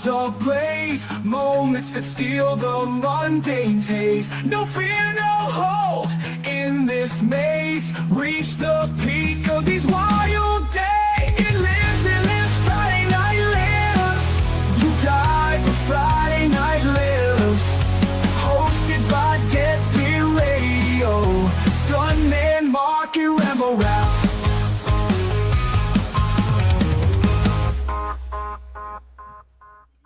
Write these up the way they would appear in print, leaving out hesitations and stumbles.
worlds ablaze, moments that steal the mundane's haze. No fear, no hold in this maze. Reach the peak of these wild days. It lives, Friday night lives. You die, but Friday night lives. Hosted by Deadbeat Radio, Stuntman Mark and Rambo Rap.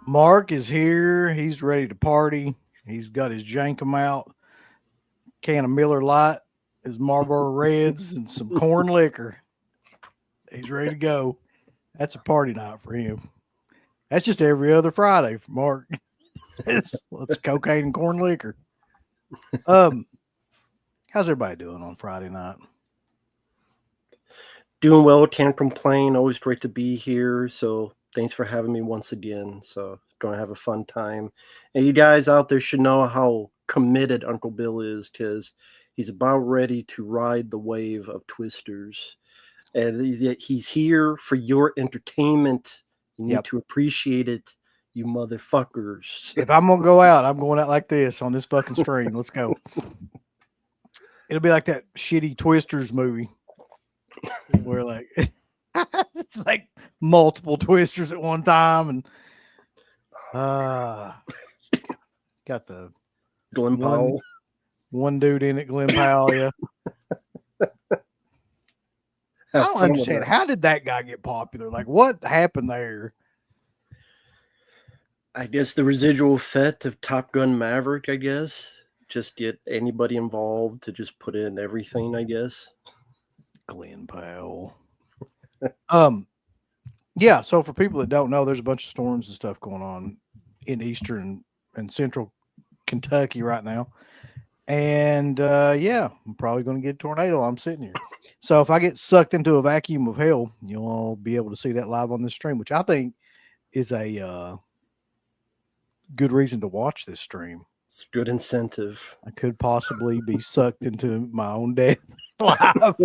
Mark is here. He's ready to party. He's got his Jankum out, can of Miller Lite, his Marlboro Reds, and some corn liquor. He's ready to go. That's a party night for him. That's just every other Friday for Mark. It's cocaine and corn liquor. How's everybody doing on Friday night? Doing well, can't complain. Always great to be here. So thanks for having me once again. So going to have a fun time. And you guys out there should know how committed Uncle Bill is, because he's about ready to ride the wave of Twisters. And he's here for your entertainment. You need to appreciate it, you motherfuckers. If I'm going to go out, I'm going out like this on this fucking stream. Let's go. It'll be like that shitty Twisters movie where like it's like multiple Twisters at one time, and got the Glenn Powell. One dude in it, Glenn Powell, yeah. I don't understand. How did that guy get popular? Like, what happened there? I guess the residual effect of Top Gun Maverick, I guess. Just get anybody involved to just put in everything, I guess. Glenn Powell. Yeah, so for people that don't know, there's a bunch of storms and stuff going on in eastern and central Kentucky right now. And yeah, I'm probably going to get a tornado. I'm sitting here. So if I get sucked into a vacuum of hell, you'll all be able to see that live on this stream, which I think is a good reason to watch this stream. It's a good incentive. I could possibly be sucked into my own death live.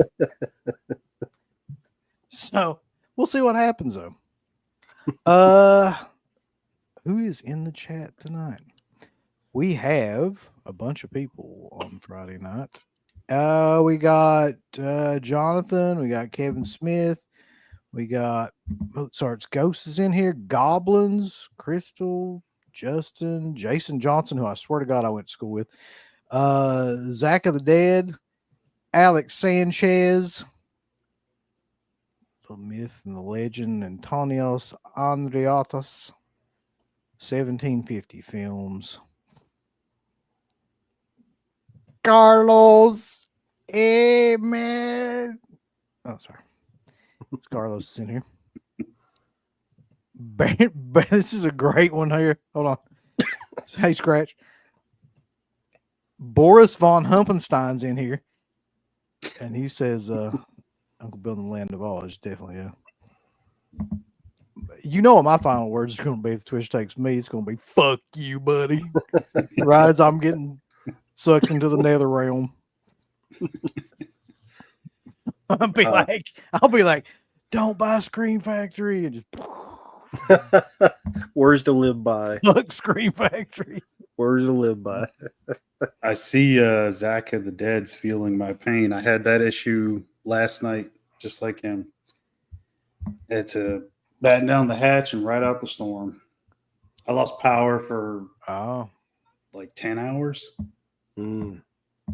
So we'll see what happens though. Who is in the chat tonight? We have a bunch of people on Friday night. We got Jonathan, we got Kevin Smith, we got Mozart's Ghost is in here, Goblins, Crystal, Justin, Jason Johnson, who I swear to God I went to school with, Zach of the Dead, Alex Sanchez, the myth and the legend, Antonios Andriatas, 1750 Films, Carlos, amen. Oh, sorry. It's Carlos in here. This is a great one here. Hold on. Hey, Scratch. Boris von Humpenstein's in here. And he says, Uncle Bill in the Land of Oz, definitely. You know what my final words is going to be if the Twitch takes me. It's going to be, fuck you, buddy. Right as I'm getting sucked into the nether realm. I'll be like, don't buy Scream Factory, and just Words to live by. fuck Scream Factory. Words to live by. I see Zach of the Dead's feeling my pain. I had that issue last night, just like him. Had to batten down the hatch and ride out the storm. I lost power for like 10 hours.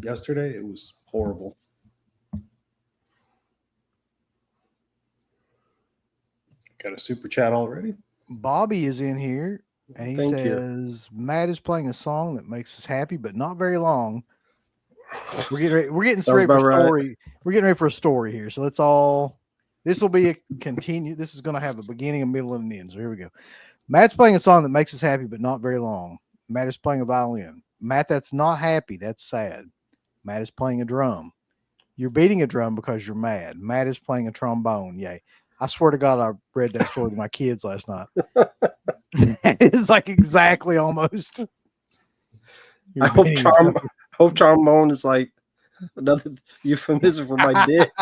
Yesterday. It was horrible. Got a super chat already. Bobby is in here, and he says Matt is playing a song that makes us happy, but not very long. We're getting ready for a story. Right. We're getting ready for a story here, so let's all. This will be a continue. This is going to have a beginning, a middle, and an end. So here we go. Matt's playing a song that makes us happy, but not very long. Matt is playing a violin. Matt, that's not happy. That's sad. Matt is playing a drum. You're beating a drum because you're mad. Matt is playing a trombone. Yay. I swear to God, I read that story to my kids last night. It's like exactly almost. I hope trombone is like another euphemism for my dick.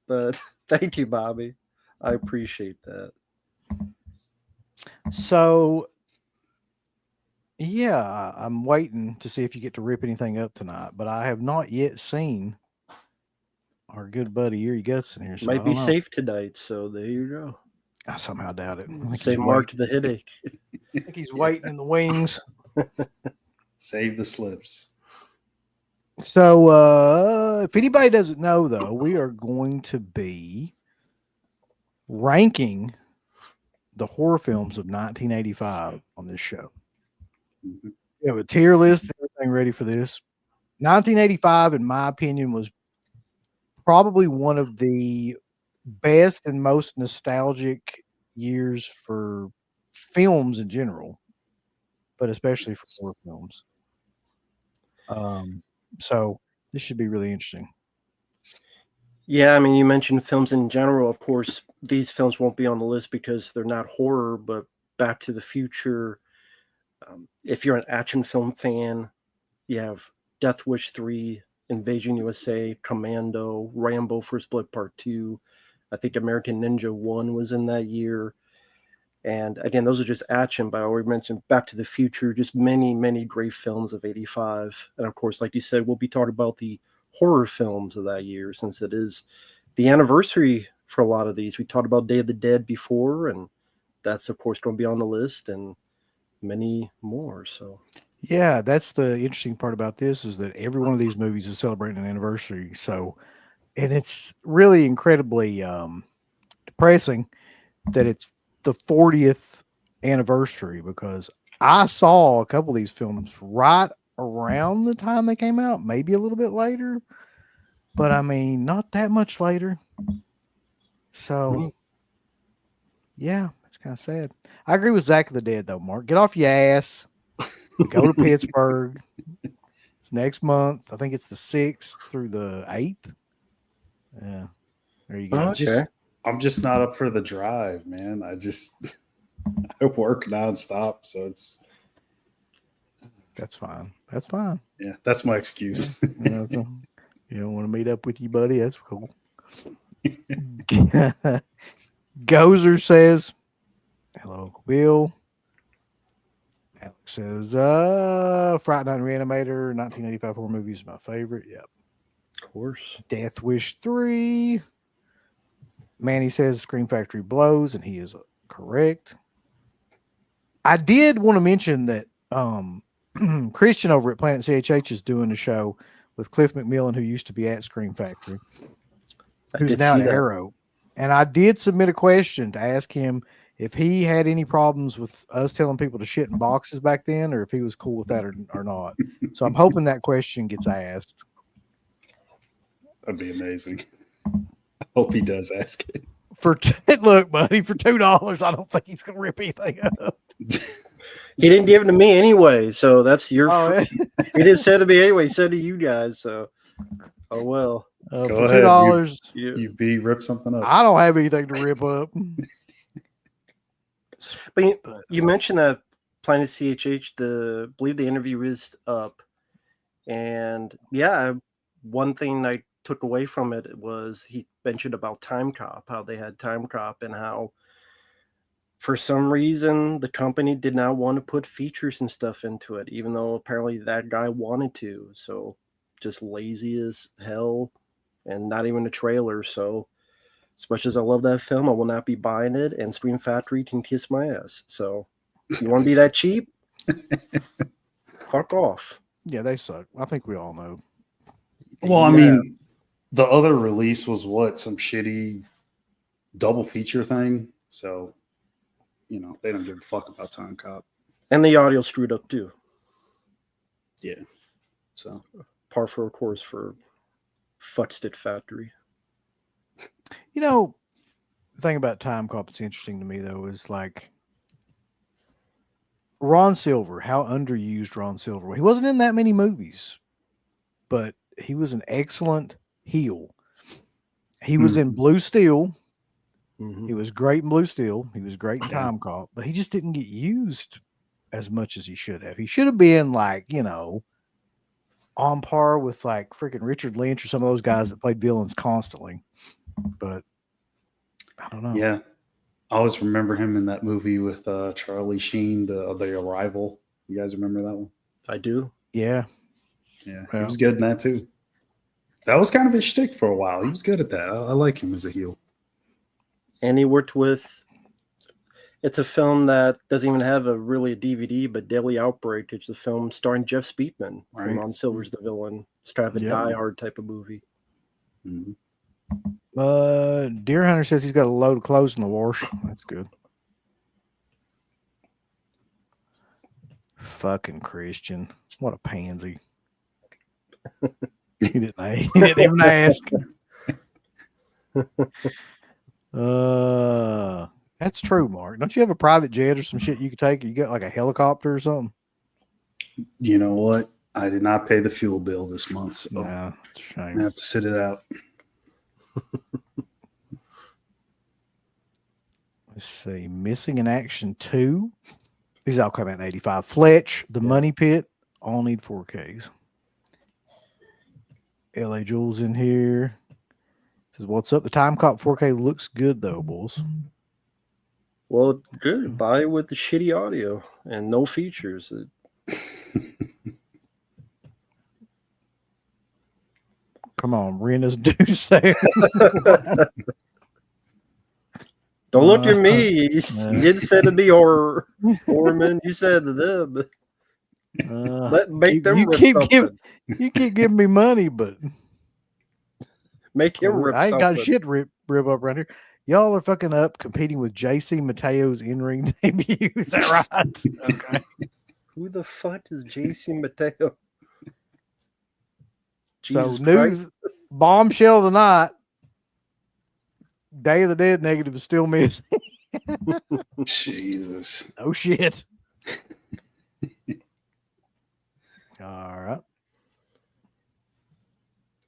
But thank you, Bobby. I appreciate that. So, yeah, I'm waiting to see if you get to rip anything up tonight, but I have not yet seen our good buddy Erie Guts in here. So Might be safe tonight, so there you go. I somehow doubt it. I think Say he's mark to the headache. I think he's waiting in the wings. Save the slips. So, if anybody doesn't know, though, we are going to be ranking the horror films of 1985 on this show. Mhm. We have a tier list and everything ready for this. 1985, in my opinion, was probably one of the best and most nostalgic years for films in general, but especially for horror films. So this should be really interesting. Yeah, I mean, you mentioned films in general. Of course, these films won't be on the list because they're not horror, but Back to the Future. If you're an action film fan, you have Death Wish 3, Invasion USA, Commando, Rambo First Blood Part 2. I think American Ninja 1 was in that year. And again, those are just action, but I already mentioned Back to the Future, just many, many great films of 85. And of course, like you said, we'll be talking about the horror films of that year since it is the anniversary for a lot of these. We talked about Day of the Dead before, and that's, of course, going to be on the list and many more. So, yeah, that's the interesting part about this is that every one of these movies is celebrating an anniversary. So, and it's really incredibly depressing that it's the 40th anniversary because I saw a couple of these films right around the time they came out, maybe a little bit later, but I mean, not that much later. So, yeah, it's kind of sad. I agree with Zach of the Dead, though, Mark. Get off your ass. Go to Pittsburgh. It's next month. I think it's the 6th through the 8th. Yeah. There you go. okay. I'm just not up for the drive, man. I work nonstop, so That's fine. That's fine. yeah, that's my excuse. You don't want to meet up with you, buddy. That's cool. Gozer says, hello, Uncle Bill. Alex says, Fright Night Reanimator, 1985 horror movie is my favorite. Yep. Of course. Death Wish 3. Manny says Scream Factory blows, and he is correct. I did want to mention that Christian over at Planet CHH is doing a show with Cliff McMillan, who used to be at Scream Factory, who's now at Arrow. And I did submit a question to ask him if he had any problems with us telling people to shit in boxes back then, or if he was cool with that or not. So I'm hoping that question gets asked. That'd be amazing. I hope he does ask it. Look, buddy, for $2, I don't think he's gonna rip anything up. He didn't give it to me anyway, so that's your. Oh, He didn't say to me anyway. He said to you guys. So, oh well. Go for ahead, $2, you rip something up. I don't have anything to rip up. But you mentioned that Planet CHH. I believe the interview is up, and yeah, one thing I took away from it was he mentioned about Time Cop, how they had Time Cop, and how for some reason the company did not want to put features and stuff into it, even though apparently that guy wanted to. So just lazy as hell, and not even a trailer. So as much as I love that film, I will not be buying it, and Scream Factory can kiss my ass. So if you want to be that cheap, fuck off. Yeah, they suck. I think we all know. Well, I mean, the other release was some shitty double feature thing. So, they don't give a fuck about Time Cop. And the audio screwed up too. Yeah. So, par for a course for Futstit Factory. The thing about Time Cop that's interesting to me, though, is like Ron Silver, how underused Ron Silver was. He wasn't in that many movies, but he was an excellent heel. He was in Blue Steel. Mm-hmm. He was great in Blue Steel. He was great in Time Cop, but he just didn't get used as much as he should have. He should have been on par with like freaking Richard Lynch or some of those guys that played villains constantly. But I don't know. Yeah. I always remember him in that movie with Charlie Sheen, the Arrival. You guys remember that one? I do. Yeah. Yeah, he was good in that too. That was kind of his shtick for a while. He was good at that. I like him as a heel. And he worked with. It's a film that doesn't even have a DVD, but Deadly Outbreak. It's a film starring Jeff Speakman. Right. Ron Silver's the villain. It's kind of a Die Hard type of movie. Mm-hmm. Deer Hunter says he's got a load of clothes in the wash. That's good. Fucking Christian. What a pansy. He didn't even ask. That's true, Mark. Don't you have a private jet or some shit you could take? You got like a helicopter or something? You know what? I did not pay the fuel bill this month, so No, it's a shame. I'm gonna have to sit it out. Let's see. Missing in Action 2. These all come out in 85. Fletch, The Money Pit, all need 4Ks. LA Jules in here. Says, what's up? The Time Cop 4K looks good though, boys. Well, good. Buy it with the shitty audio and no features. Come on, Rena's do say. Don't look at me. You didn't say to be horror man. You said to them. Make them you keep giving me money, but make him rip I ain't something. got shit rip up around here. Y'all are fucking up competing with JC Mateo's in-ring debut. Is that right? Okay. Who the fuck is JC Mateo? So news bombshell tonight. Day of the Dead negative is still missing. Jesus. Oh shit. All right.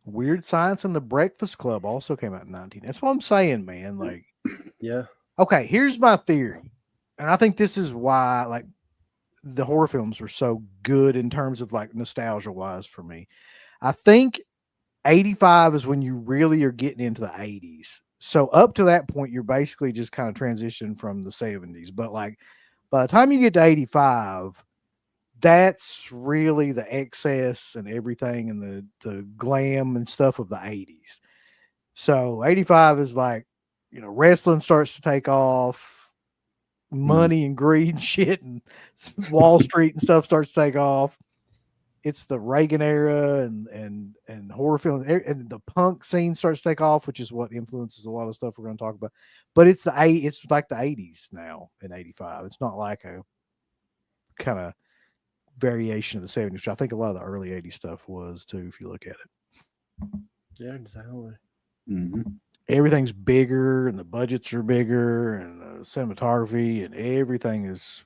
Weird Science and the Breakfast Club also came out in 19. That's what I'm saying, man. Like, yeah. Okay, here's my theory. And I think this is why like the horror films were so good in terms of like nostalgia wise for me. I think 85 is when you really are getting into the 80s. So up to that point, you're basically just kind of transitioning from the 70s. But like by the time you get to 85, that's really the excess and everything and the glam and stuff of the 80s. So 85 is like, you know, wrestling starts to take off, money and greed and shit, and Wall Street and stuff starts to take off. It's the Reagan era and horror films, and the punk scene starts to take off, which is what influences a lot of stuff we're going to talk about. But it's like the 80s now in 85. It's not like a kind of variation of the 70s, which I think a lot of the early 80s stuff was too, if you look at it. Yeah, exactly. Mm-hmm. Everything's bigger and the budgets are bigger and cinematography and everything is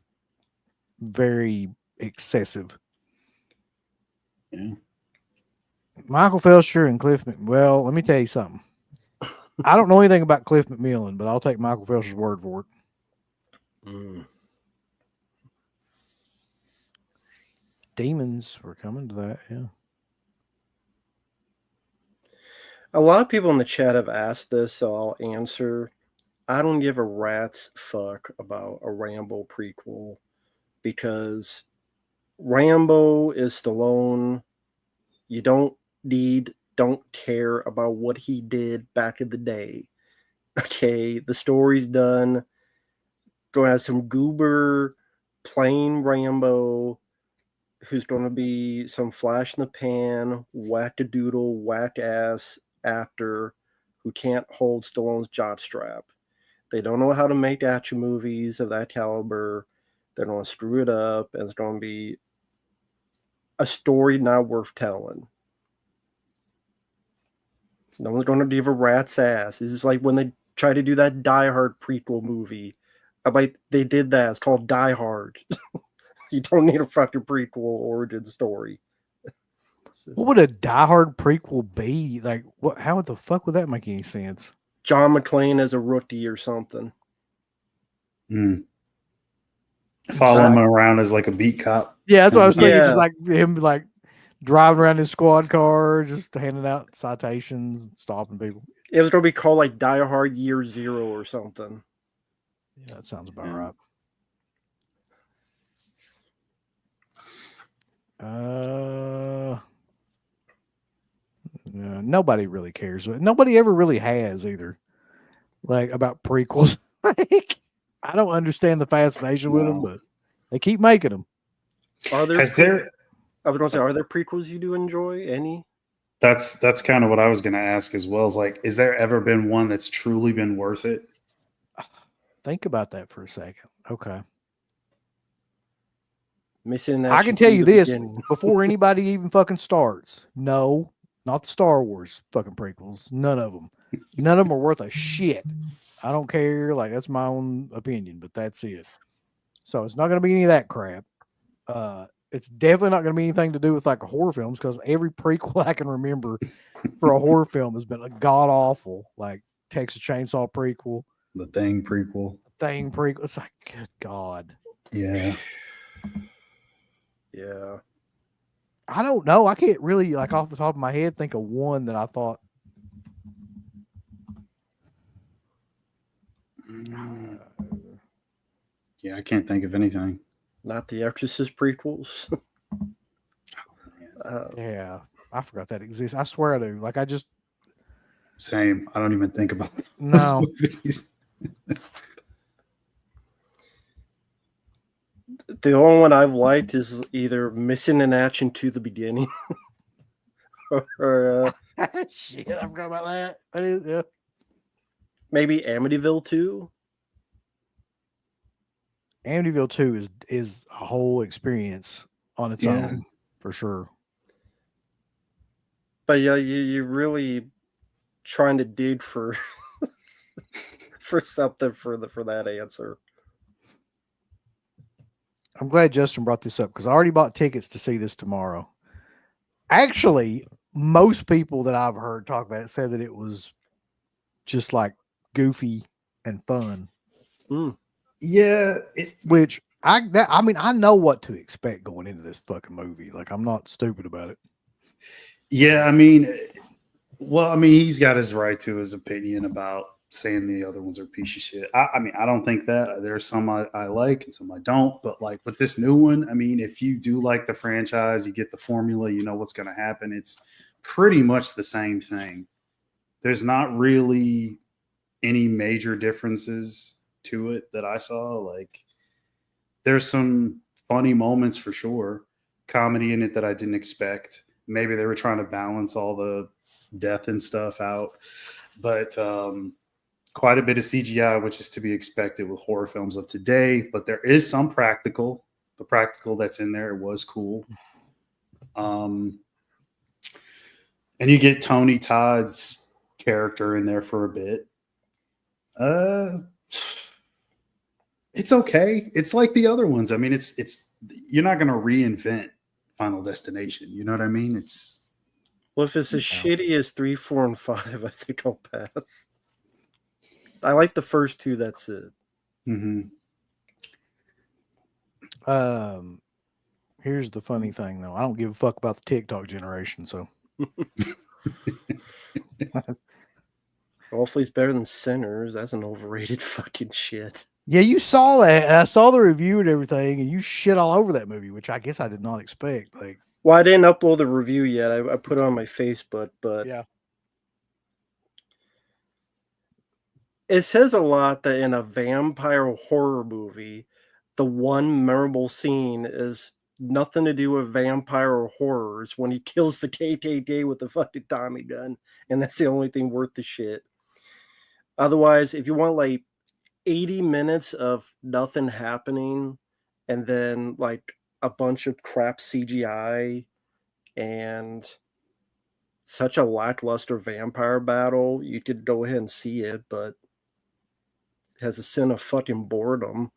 very excessive. Yeah. Michael Felsher and Cliff well, let me tell you something. I don't know anything about Cliff McMillan, but I'll take Michael Felsher's word for it. Demons, we're coming to that, yeah. A lot of people in the chat have asked this, so I'll answer. I don't give a rat's fuck about a Rambo prequel because Rambo is Stallone. You don't care about what he did back in the day. Okay, the story's done. Go have some goober plain Rambo who's going to be some flash in the pan, whack-a-doodle, whack-ass actor who can't hold Stallone's jockstrap. They don't know how to make action movies of that caliber. They're going to screw it up, and it's going to be a story not worth telling. No one's going to give a rat's ass. This is like when they tried to do that Die Hard prequel movie. They did that. It's called Die Hard. You don't need a fucking prequel origin story. What would a Die Hard prequel be? Like, what? How the fuck would that make any sense? John McClane as a rookie or something. Follow him around as like a beat cop. Yeah, that's what I was thinking. Yeah. Just like him, like driving around his squad car, just handing out citations and stopping people. It was going to be called like Die Hard Year Zero or something. Yeah, that sounds about right. Nobody really cares. Nobody ever really has either. Like about prequels. Like, I don't understand the fascination with them, but they keep making them. Are there? I was going to say, are there prequels you do enjoy? Any? That's kind of what I was going to ask as well. Is like, is there ever been one that's truly been worth it? Think about that for a second. Okay. Missing I can tell you this before anybody even fucking starts. No, not the Star Wars fucking prequels. None of them. None of them are worth a shit. I don't care. Like, that's my own opinion, but that's it. So it's not going to be any of that crap. It's definitely not going to be anything to do with like horror films, because every prequel I can remember for a horror film has been a god awful, like Texas Chainsaw prequel, The Thing prequel. It's like, good God. Yeah. Yeah. I don't know. I can't really, like, off the top of my head, think of one that I thought. Yeah, I can't think of anything. Not the Exorcist prequels. Yeah, I forgot that exists. I swear I do. Like, I just. Same. I don't even think about no movies. The only one I've liked is either Missing in Action to the Beginning or shit, I forgot about that. Yeah. Maybe Amityville 2. Amityville 2 is a whole experience on its own, for sure. But yeah, you're really trying to dig for for something for that answer. I'm glad Justin brought this up, because I already bought tickets to see this tomorrow. Actually, most people that I've heard talk about it said that it was just like goofy and fun. Yeah, which I mean, I know what to expect going into this fucking movie. Like, I'm not stupid about it. Yeah, I mean, he's got his right to his opinion about saying the other ones are a piece of shit. I mean, I don't think that. There's some I like and some I don't. But like with this new one, I mean, if you do like the franchise, you get the formula, you know what's going to happen. It's pretty much the same thing. There's not really any major differences to it that I saw. Like, there's some funny moments for sure, comedy in it that I didn't expect. Maybe they were trying to balance all the death and stuff out, but quite a bit of CGI, which is to be expected with horror films of today. But there is some practical. The practical that's in there was cool. And you get Tony Todd's character in there for a bit. It's okay. It's like the other ones. I mean, it's you're not going to reinvent Final Destination. You know what I mean? Well, if it's as shitty as 3, 4, and 5, I think I'll pass. I like the first two. That's it. Mm-hmm. Here's the funny thing, though. I don't give a fuck about the TikTok generation, so. Hopefully, it's better than Sinners. That's an overrated fucking shit. Yeah, you saw that. And I saw the review and everything, and you shit all over that movie, which I guess I did not expect. Like, well, I didn't upload the review yet. I put it on my Facebook, but yeah, it says a lot that in a vampire horror movie, the one memorable scene is nothing to do with vampire or horrors when he kills the KKK with the fucking Tommy gun, and that's the only thing worth the shit. Otherwise, if you want like 80 minutes of nothing happening and then like a bunch of crap CGI and such a lackluster vampire battle, you could go ahead and see it, but it has a sin of fucking boredom.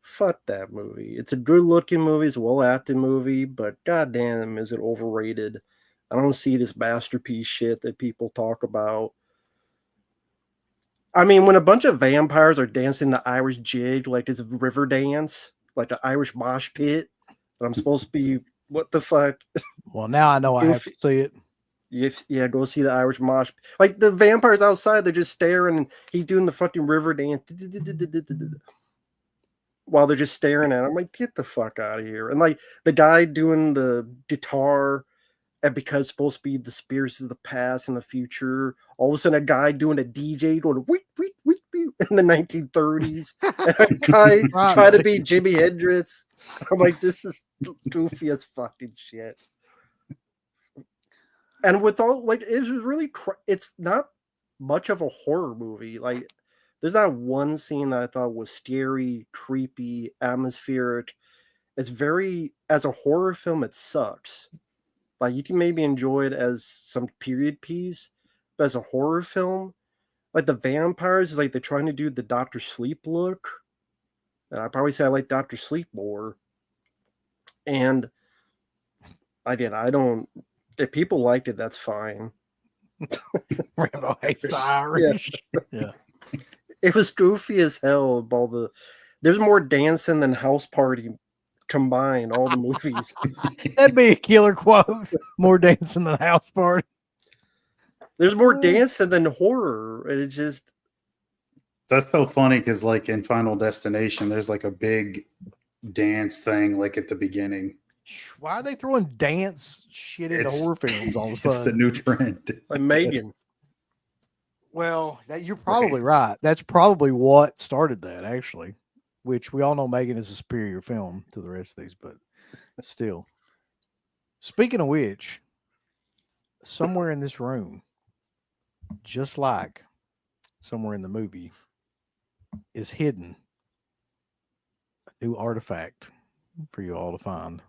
Fuck that movie. It's a good looking movie, it's a well acted movie, but goddamn, is it overrated. I don't see this masterpiece shit that people talk about. I mean, when a bunch of vampires are dancing the Irish jig, like this river dance, like the Irish mosh pit, that I'm supposed to be, what the fuck? Well, now I know I have to see it. Yeah, go see the Irish mosh. Like the vampires outside, they're just staring, and he's doing the fucking river dance while they're just staring at him. I'm like, get the fuck out of here. And like the guy doing the guitar, and because it's supposed to be the spirits of the past and the future, all of a sudden a guy doing a DJ going wheat, wheat, wheat, wheat in the 1930s. And a guy trying to be Jimi Hendrix. I'm like, this is goofy as fucking shit. And with all, like, it was really, it's not much of a horror movie. Like, there's not one scene that I thought was scary, creepy, atmospheric. It's very, as a horror film, it sucks. Like, you can maybe enjoy it as some period piece, but as a horror film, like the vampires, is like they're trying to do the Dr. Sleep look. And I probably say I like Dr. Sleep more. And again, I don't. If people liked it, that's fine. Rambo hates the Irish. Yeah. It was goofy as hell. There's more dancing than House Party combined. All the movies. That'd be a killer quote. More dancing than House Party. There's more dancing than horror. It's just. That's so funny because, like in Final Destination, there's like a big dance thing, like at the beginning. Why are they throwing dance shit into horror films all of a sudden? It's the new trend. Like Megan. Well, you're probably right. That's probably what started that, actually. Which we all know Megan is a superior film to the rest of these, but still. Speaking of which, somewhere in this room, just like somewhere in the movie, is hidden a new artifact for you all to find.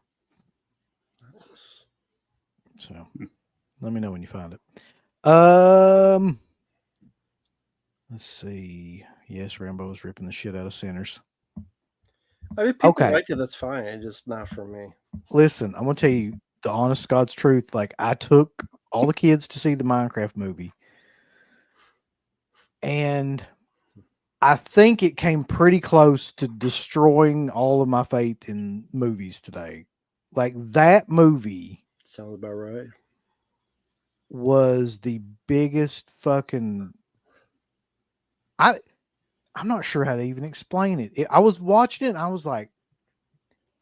So let me know when you find it. Let's see. Yes, Rambo is ripping the shit out of Sinners. I mean, people like it. That's fine. It's just not for me. Listen, I'm gonna tell you the honest God's truth. Like, I took all the kids to see the Minecraft movie, and I think it came pretty close to destroying all of my faith in movies today. Like, that movie sounds about right. Was the biggest fucking. I'm not sure how to even explain it. I was watching it and I was like,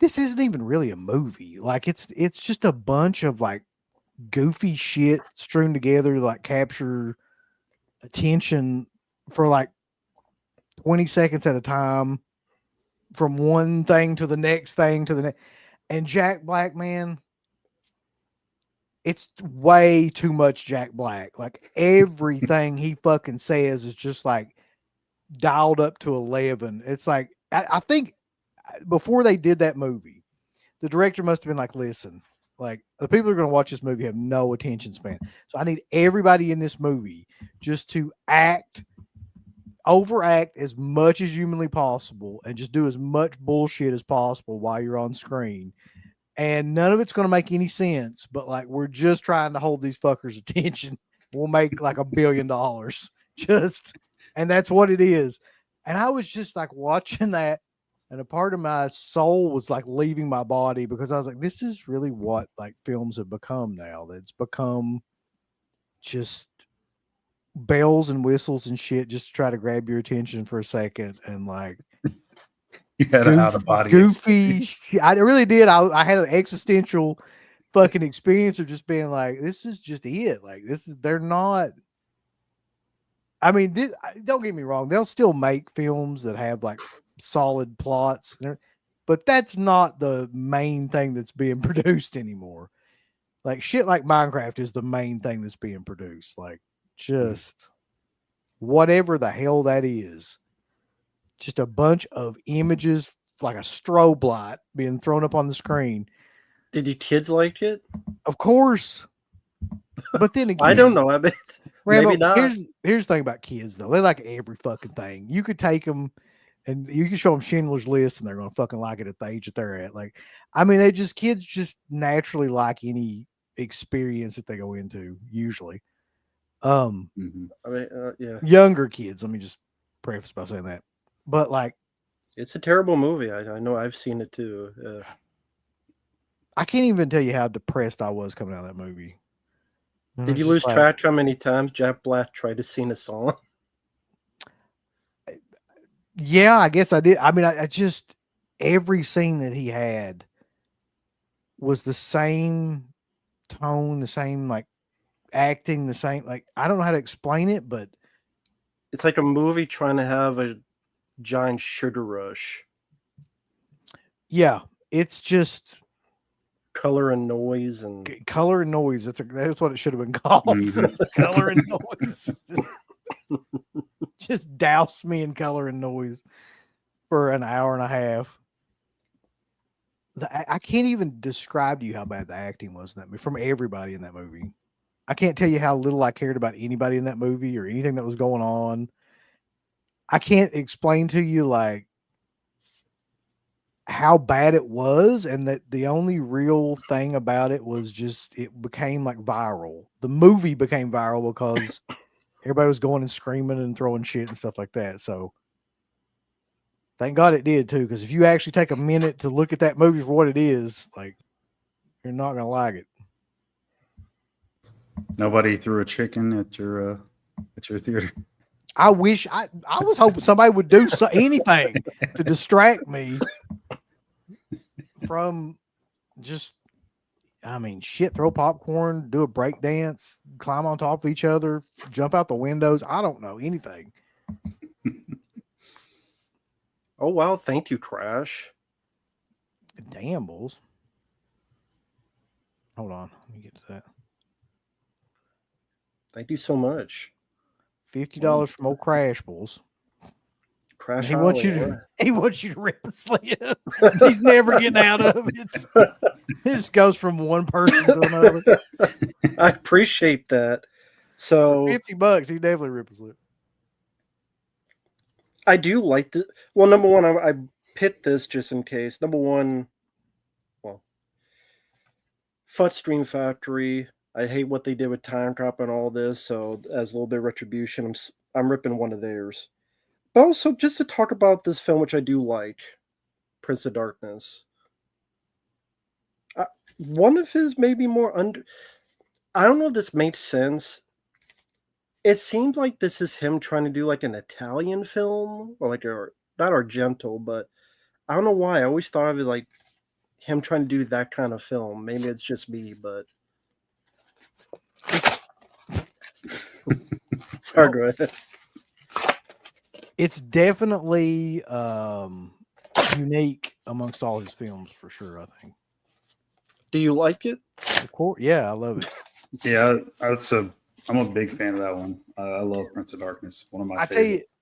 this isn't even really a movie. Like, it's just a bunch of like goofy shit strewn together to like capture attention for like 20 seconds at a time, from one thing to the next thing to the next. And Jack Black, man, it's way too much Jack Black. Like, everything he fucking says is just like dialed up to 11. It's like, I think before they did that movie, the director must have been like, listen, like, the people who are going to watch this movie have no attention span. So I need everybody in this movie just to overact as much as humanly possible and just do as much bullshit as possible while you're on screen. And none of it's going to make any sense, but like, we're just trying to hold these fuckers' attention. We'll make like $1 billion and that's what it is. And I was just like watching that, and a part of my soul was like leaving my body, because I was like, this is really what like films have become now. It's become just bells and whistles and shit just to try to grab your attention for a second. And like, you had an out-of-body goofy shit. I really did. I had an existential fucking experience of just being like, this is just it. Like, they're not. I mean, don't get me wrong. They'll still make films that have like solid plots, but that's not the main thing that's being produced anymore. Like, shit like Minecraft is the main thing that's being produced. Like, just whatever the hell that is. Just a bunch of images, like a strobe light being thrown up on the screen. Did your kids like it? Of course. But then again, I don't know. I bet Rambo, maybe not. Here's the thing about kids, though. They like every fucking thing. You could take them and you can show them Schindler's List and they're going to fucking like it at the age that they're at. Like, I mean, kids just naturally like any experience that they go into, usually. I mean, yeah. Younger kids, let me just preface by saying that. But like, it's a terrible movie. I know, I've seen it too. I can't even tell you how depressed I was coming out of that movie. And Did it's you just lose like, track how many times Jack Black tried to sing a song? yeah, I guess I did. I mean, I just every scene that he had was the same tone, the same like acting, the same like I don't know how to explain it, but It's like a movie trying to have a giant sugar rush. yeah, it's just Color and noise and color and noise. That's what it should have been called. Mhm. It's color and noise. Just douse me in color and noise for an hour and a half. I can't even describe to you how bad the acting was in that movie from everybody in that movie. I can't tell you how little I cared about anybody in that movie or anything that was going on. I can't explain to you like how bad it was, and that the only real thing about it was just it became like viral. The movie became viral because everybody was going and screaming and throwing shit and stuff like that. So thank God it did too, because if you actually take a minute to look at that movie for what it is, like you're not gonna like it. Nobody threw a chicken at your theater. I wish I was hoping somebody would do anything to distract me from just, I mean, shit, throw popcorn, do a break dance, climb on top of each other, jump out the windows. I don't know anything. oh wow, thank you, Crash. Damn bulls. Hold on, let me get to that. Thank you so much. $50 from old Crash Bulls. Crash. He wants you to he wants you to rip a slip. He's never getting out of it. This goes from one person to another. I appreciate that. So $50, he definitely rip a slip. I do like the well. Number one, I pit this just in case. Number one, well, Fut Stream Factory. I hate what they did with Time Trap and all this. So as a little bit of retribution, I'm ripping one of theirs. But also just to talk about this film, which I do like, Prince of Darkness. One of his maybe more under. I don't know if this makes sense. It seems like this is him trying to do like an Italian film, or like not Argento, but I don't know why. I always thought of it like him trying to do that kind of film. Maybe it's just me, but sorry, go ahead. It's definitely unique amongst all his films for sure, I think. Do you like it? Of course, yeah, I love it. Yeah, I'm a big fan of that one. I love Prince of Darkness. One of my I tell you, favorites.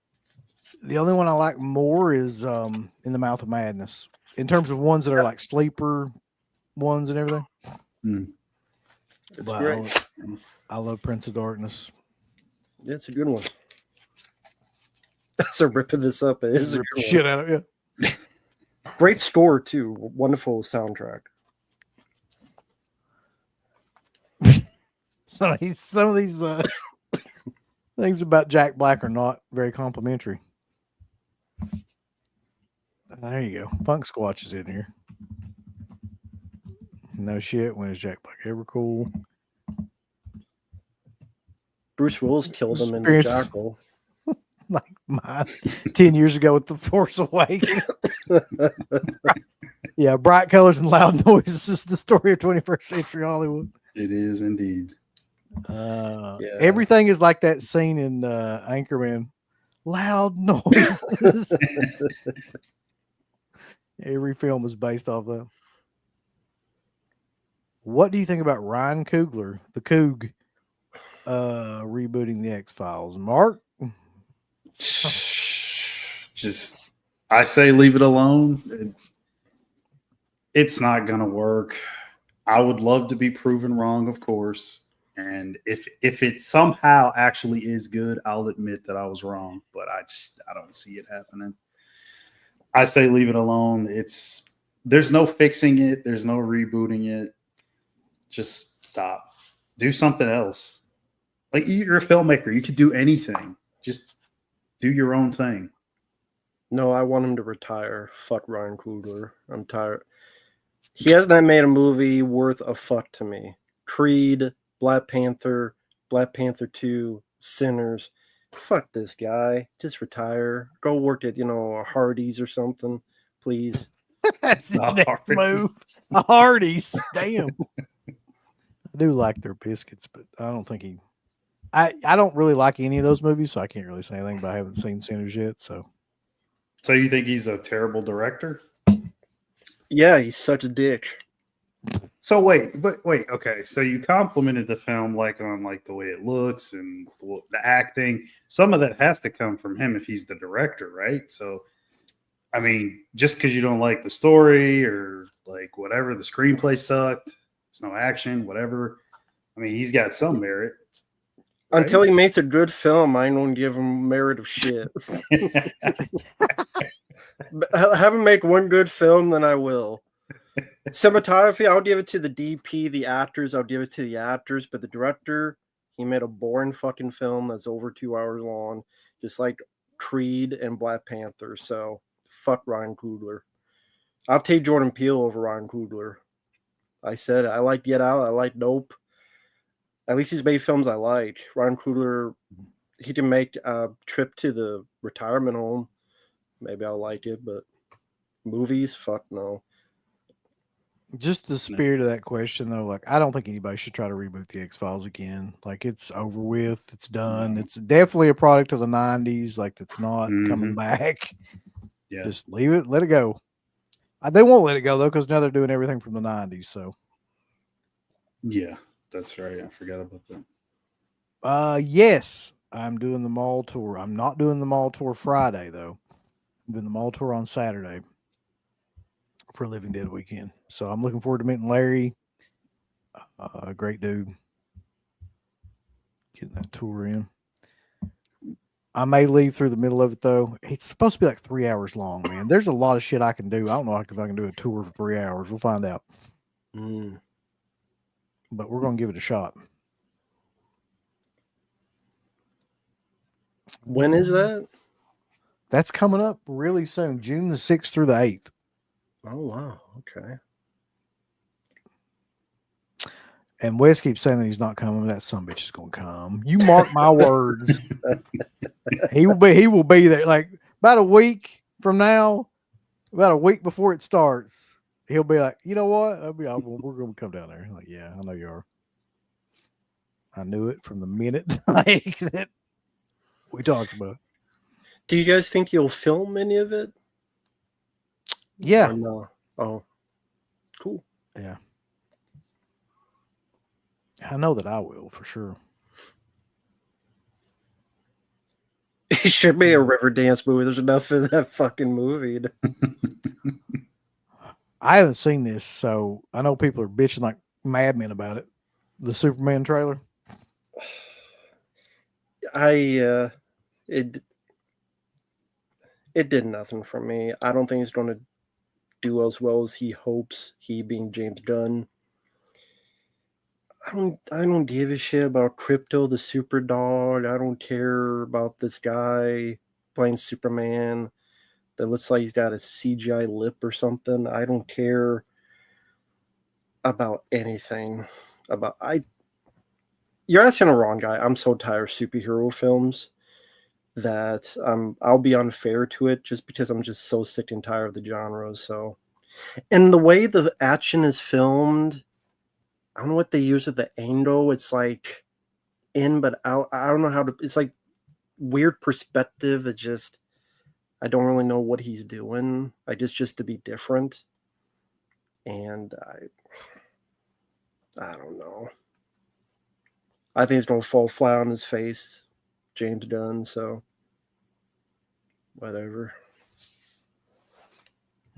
the only one I like more is In the Mouth of Madness. In terms of ones that are like sleeper ones and everything. It's But great. I love Prince of Darkness. Yeah, it's a good one. So ripping this up. It is a Rip good the one. shit out of it. Great score too. Wonderful soundtrack. Some of these things about Jack Black are not very complimentary. There you go. Funk Squatch is in here. No shit. When is Jack Black ever cool? Bruce Willis killed him in the Experience- Jackal. Like mine 10 years ago with The Force Awakens. Yeah, bright colors and loud noises is the story of 21st century Hollywood. It is indeed. Everything is like that scene in Anchorman. Loud noises. Every film is based off that. What do you think about Ryan Coogler, the Coog, rebooting the X-Files? Mark? Just, I say leave it alone. It's not going to work. I would love to be proven wrong, of course. And if it somehow actually is good, I'll admit that I was wrong. But I don't see it happening. I say leave it alone. There's no fixing it. There's no rebooting it. Just stop. Do something else. Like, you're a filmmaker. You could do anything. Just do your own thing. No, I want him to retire. Fuck Ryan Coogler. I'm tired. He hasn't made a movie worth a fuck to me. Creed, Black Panther, Black Panther 2, Sinners. Fuck this guy. Just retire. Go work at, a Hardee's or something, please. That's his next move. A Hardee's. Damn. I do like their biscuits, but I don't think I don't really like any of those movies, so I can't really say anything, but I haven't seen Sinners yet. So you think he's a terrible director? Yeah, he's such a dick. So wait, okay. So you complimented the film on the way it looks and the acting. Some of that has to come from him if he's the director, right? So, I mean, just because you don't like the story or whatever, the screenplay sucked, there's no action, whatever. I mean, he's got some merit. Right? Until he makes a good film, I don't give him merit of shit. Have him make one good film, then I will. Cinematography, I'll give it to the DP, the actors, I'll give it to the actors, but the director, he made a boring fucking film that's over 2 hours long, just like Creed and Black Panther. So fuck Ryan Coogler. I'll take Jordan Peele over Ryan Coogler. I said it. I like Get Out, I like Nope. At least he's made films I like. Ryan Coogler, he can make a trip to the retirement home. Maybe I'll like it, but movies, fuck no. Just the spirit of that question, though, I don't think anybody should try to reboot the X-Files again. It's over with. It's done. It's definitely a product of the 90s. That's not coming back. Yeah. Just leave it. Let it go. They won't let it go, though, because now they're doing everything from the 90s. So, yeah, that's right. I forgot about that. Yes, I'm doing the mall tour. I'm not doing the mall tour Friday, though. I'm doing the mall tour on Saturday for Living Dead weekend. So I'm looking forward to meeting Larry. A great dude. Getting that tour in. I may leave through the middle of it, though. It's supposed to be 3 hours long, man. There's a lot of shit I can do. I don't know if I can do a tour for 3 hours. We'll find out. But we're going to give it a shot. When is that? That's coming up really soon, June the 6th through the 8th. Oh, wow. Okay. And Wes keeps saying that he's not coming. That son of a bitch is going to come. You mark my words. He will be there. About a week from now, about a week before it starts, he'll be like, you know what? We're going to come down there. Yeah, I know you are. I knew it from the minute that we talked about it. Do you guys think you'll film any of it? Yeah. No. Oh, cool. Yeah. I know that I will for sure. It should be a Riverdance movie. There's enough in that fucking movie. I haven't seen this, so I know people are bitching like madmen about it. The Superman trailer. It did nothing for me. I don't think it's going to do as well as he hopes, he being James Gunn. I don't give a shit about Crypto the Super Dog. I don't care about this guy playing Superman that looks like he's got a CGI lip or something. I don't care about anything. You're asking the wrong guy. I'm so tired of superhero films that I'll be unfair to it just because I'm just so sick and tired of the genre. So, and the way the action is filmed, I don't know what they use at the angle. It's in but out. I don't know how to. It's weird perspective. I don't really know what he's doing. Just to be different, and I don't know. I think he's gonna fall flat on his face, James Gunn. So whatever.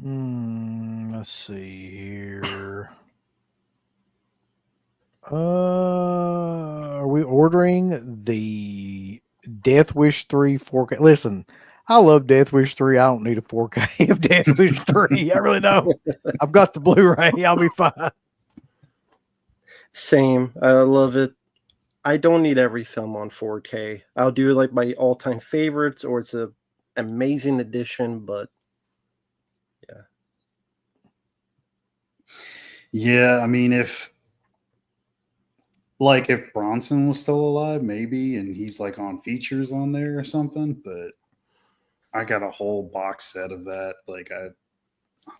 Let's see here. Are we ordering the Death Wish 3 4K? Listen, I love Death Wish 3. I don't need a 4K of Death Wish 3. I really don't. I've got the Blu-ray. I'll be fine. Same. I love it. I don't need every film on 4K. I'll do my all-time favorites, or it's an amazing edition, but yeah. Yeah, I mean, if Like if Bronson was still alive, maybe, and he's like on features on there or something. But I got a whole box set of that. Like I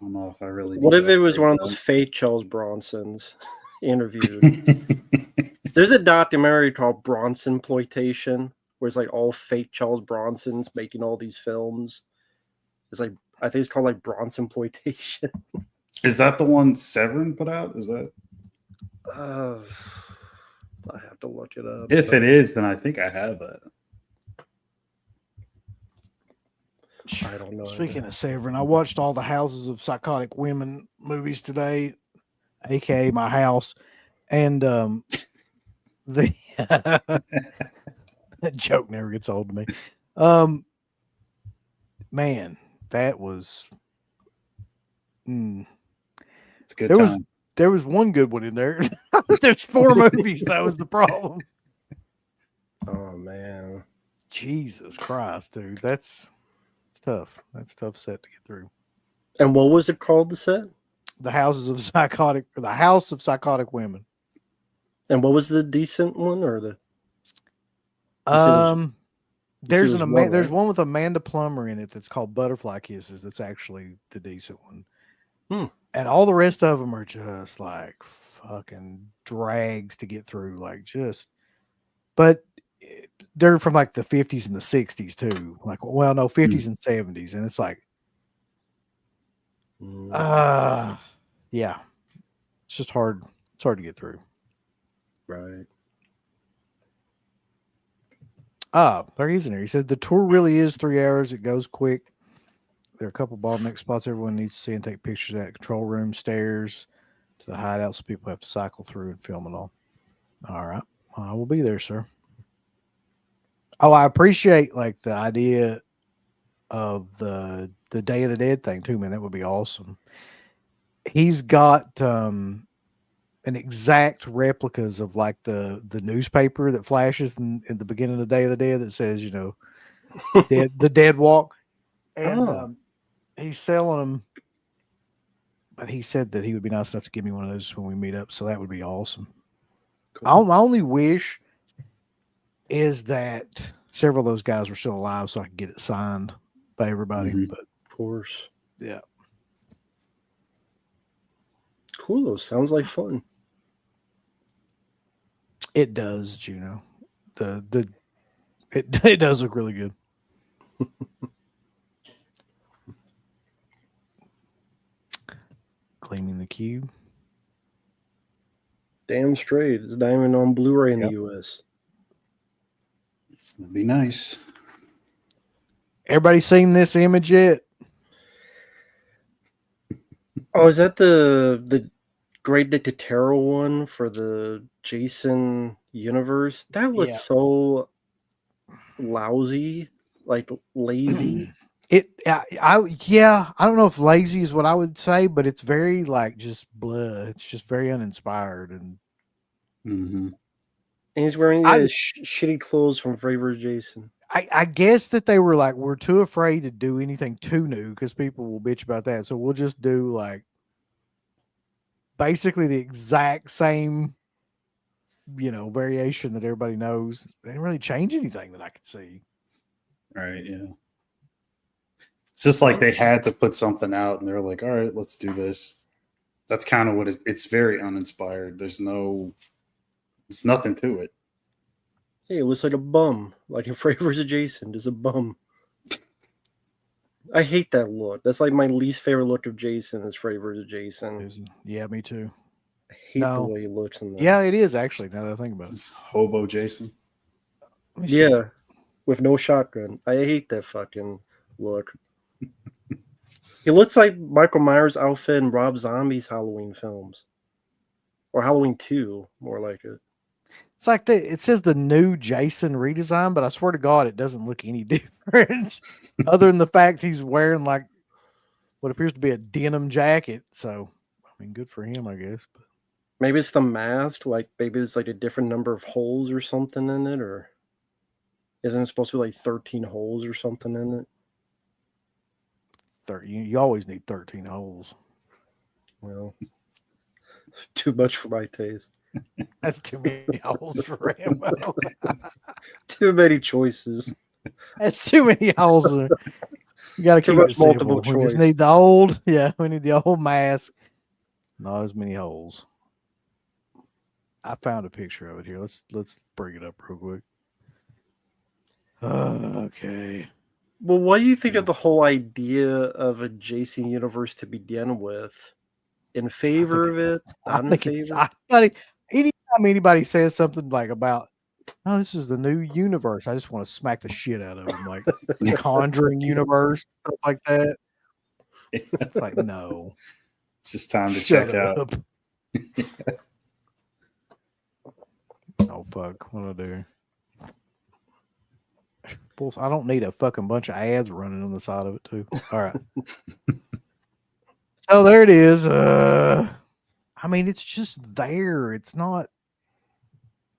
don't know if I really. What Need if to it was one of upgrade those fake Charles Bronsons interviewed? that. There's a documentary called Bronson Ploitation, where it's like all fake Charles Bronsons making all these films. It's like I think it's called like Bronson Ploitation. Is that the one Severin put out? Is that? I have to look it up. If it is, then I think I have that. I don't know. Speaking of Severin, I watched all the Houses of Psychotic Women movies today, aka my house, and the that joke never gets old to me. Man, that was It's a good time. There was one good one in there. There's 4 movies. That was the problem. Oh man, Jesus Christ, dude, it's tough. That's a tough set to get through. and what was it called? The set? The House of Psychotic Women. And what was the decent one or the? There's there's one, there's right? one with Amanda Plummer in it that's called Butterfly Kisses. That's actually the decent one. And all the rest of them are just like fucking drags to get through. But they're from like the 50s and the 60s too. Like, well, no, 50s and 70s, and it's like, yeah, it's just hard. It's hard to get through. Right. There he's in there. He said the tour really is 3 hours. It goes quick. There are a couple bottleneck spots everyone needs to see and take pictures at. Control room, stairs to the hideout, so people have to cycle through and film it all. All right. I will be there, sir. Oh, I appreciate like the idea of the Day of the Dead thing too, man. That would be awesome. He's got an exact replicas of like the newspaper that flashes in the beginning of the Day of the Dead that says, the dead walk. And he's selling them, but he said that he would be nice enough to give me one of those when we meet up. So that would be awesome. Cool. My only wish is that several of those guys were still alive so I could get it signed by everybody. Mm-hmm. But of course. Yeah. Cool. Sounds like fun. It does, Juno. It does look really good. Claiming the cube. Damn straight. It's not even on Blu-ray in the US. That'd be nice. Everybody seen this image yet? Oh, is that the Great Nicotero one for the Jason universe? That looks so lousy, like lazy. I don't know if lazy is what I would say, but it's very like just blah. It's just very uninspired and and he's wearing shitty clothes from Flavor Jason. I guess that they were like, we're too afraid to do anything too new because people will bitch about that. So we'll just do like basically the exact same, variation that everybody knows. They didn't really change anything that I could see. Right. Yeah. It's just like they had to put something out and they're like, all right, let's do this. That's kind of what it's very uninspired. It's nothing to it. Hey, it looks like a bum, like in Flavors of Jason. There's a bum. I hate that look. That's like my least favorite look of Jason is Flavors of Jason. Yeah, me too. I hate the way he looks in that. Yeah, it is actually, now that I think about it. It's Hobo Jason. Yeah, with no shotgun. I hate that fucking look. He looks like Michael Myers' outfit in Rob Zombie's Halloween films. Or Halloween 2, more like it. It's like it says the new Jason redesign, but I swear to God, it doesn't look any different other than the fact he's wearing like what appears to be a denim jacket. So, I mean, good for him, I guess. But maybe it's the mask. Like maybe it's like a different number of holes or something in it, or isn't it supposed to be like 13 holes or something in it? You always need 13 holes. Well, too much for my taste. That's too many holes for Rambo. Too many choices. That's too many holes. You got to Too keep much it simple. multiple We just choice. need the old. Yeah, we need the old mask. Not as many holes. I found a picture of it here. Let's bring it up real quick. Okay. Well, what do you think of the whole idea of a Jason universe to begin with? In favor of it? I Not in think it's. favor? Anytime anybody says something like about, oh, this is the new universe, I just want to smack the shit out of them, like the Conjuring universe, stuff like that. It's like, no, It's just time to shut check out. up. Oh fuck, what do I do? Bulls, I don't need a fucking bunch of ads running on the side of it too. All right. So there it is. I mean, it's just there. It's not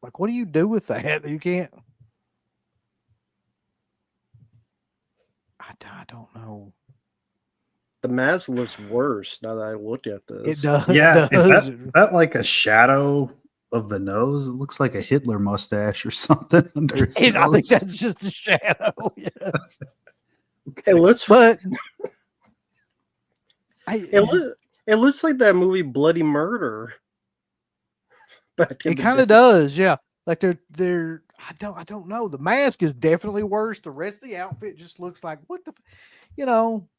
like, what do you do with that? You can't. I don't know. The mask looks worse now that I look at this. It does. Yeah, it does. is that like a shadow of the nose? It looks like a Hitler mustache or something under his I think nose. that's just a shadow. Yeah. It looks But it looks like that movie Bloody Murder. it kind of does, yeah. Like they're I don't know. The mask is definitely worse. The rest of the outfit just looks like what the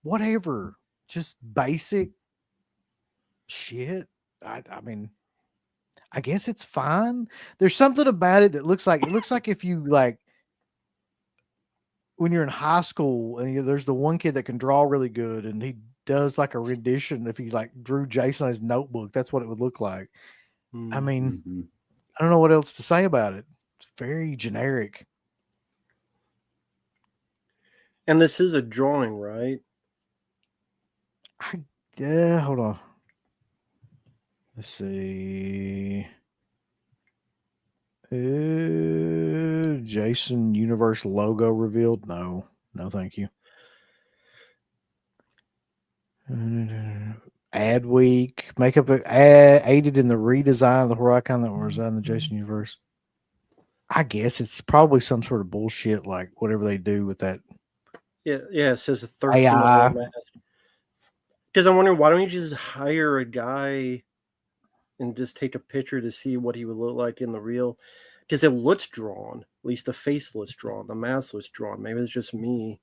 whatever. Just basic shit. I mean, I guess it's fine. There's something about it that looks like if you like when you're in high school and there's the one kid that can draw really good and he does like a rendition. If he like drew Jason on his notebook, that's what it would look like. I mean, Mhm. I don't know what else to say about it. It's very generic. And this is a drawing, right? Yeah, hold on. Let's see. Jason Universe logo revealed? No, thank you. Ad week makeup aided in the redesign of the horror icon that was on the Jason Universe. I guess it's probably some sort of bullshit, like whatever they do with that. Yeah, it says a 13 AI. mask. Because I'm wondering, why don't you just hire a guy and just take a picture to see what he would look like in the real? Because it looks drawn. At least the face looks drawn. The mask looks drawn. Maybe it's just me.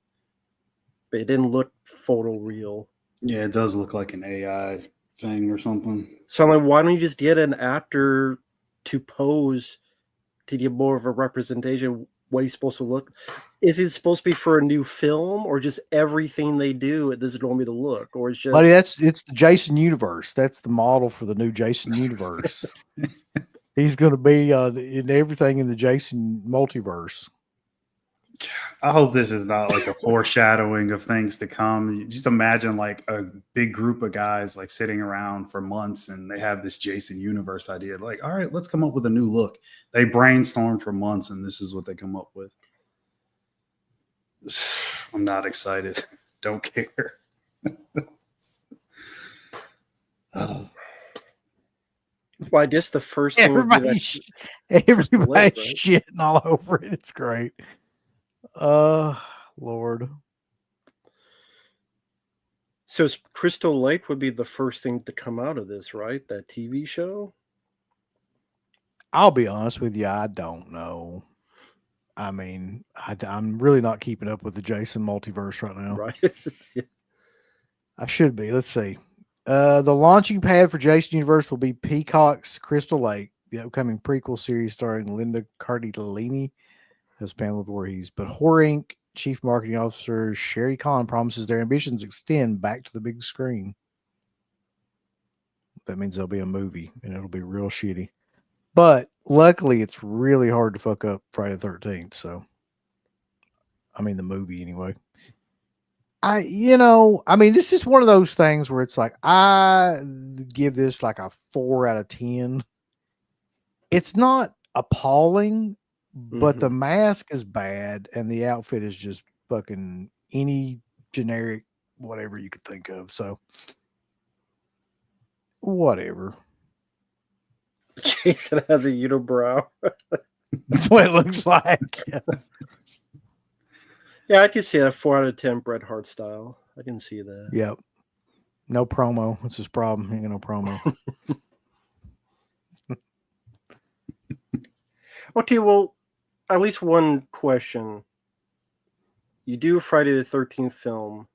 But it didn't look photo real. Yeah, it does look like an AI thing or something. So I'm like, why don't you just get an actor to pose to get more of a representation of what he's supposed to look? Is it supposed to be for a new film, or just everything they do, this is going to be the look? Or it's just... Buddy, it's the Jason Universe. That's the model for the new Jason Universe. He's going to be in everything in the Jason multiverse. I hope this is not like a foreshadowing of things to come. You just imagine like a big group of guys like sitting around for months and they have this Jason Universe idea. Like, all right, let's come up with a new look. They brainstorm for months and this is what they come up with. I'm not excited. Don't care. Oh. Well, I guess the first thing would be that everybody's shitting all over it. It's great. Lord. So Crystal Lake would be the first thing to come out of this, right? That TV show? I'll be honest with you, I don't know. I mean, I'm really not keeping up with the Jason multiverse right now. Right. I should be. Let's see. The launching pad for Jason Universe will be Peacock's Crystal Lake, the upcoming prequel series starring Linda Cardellini as Pamela Voorhees. But Horror Inc. Chief Marketing Officer Sherry Kahn promises their ambitions extend back to the big screen. That means there'll be a movie, and it'll be real shitty. But luckily, it's really hard to fuck up Friday the 13th. So, I mean, the movie anyway. I mean, this is one of those things where it's like, I give this like a 4 out of 10. It's not appalling, but the mask is bad and the outfit is just fucking any generic, whatever you could think of. So, whatever. Jason has a unibrow. That's what it looks like. Yeah, I can see that 4 out of 10 Bret Hart style. I can see that. Yep. No promo. That's his problem. Ain't got no promo. Okay, well, at least one question. You do a Friday the 13th film.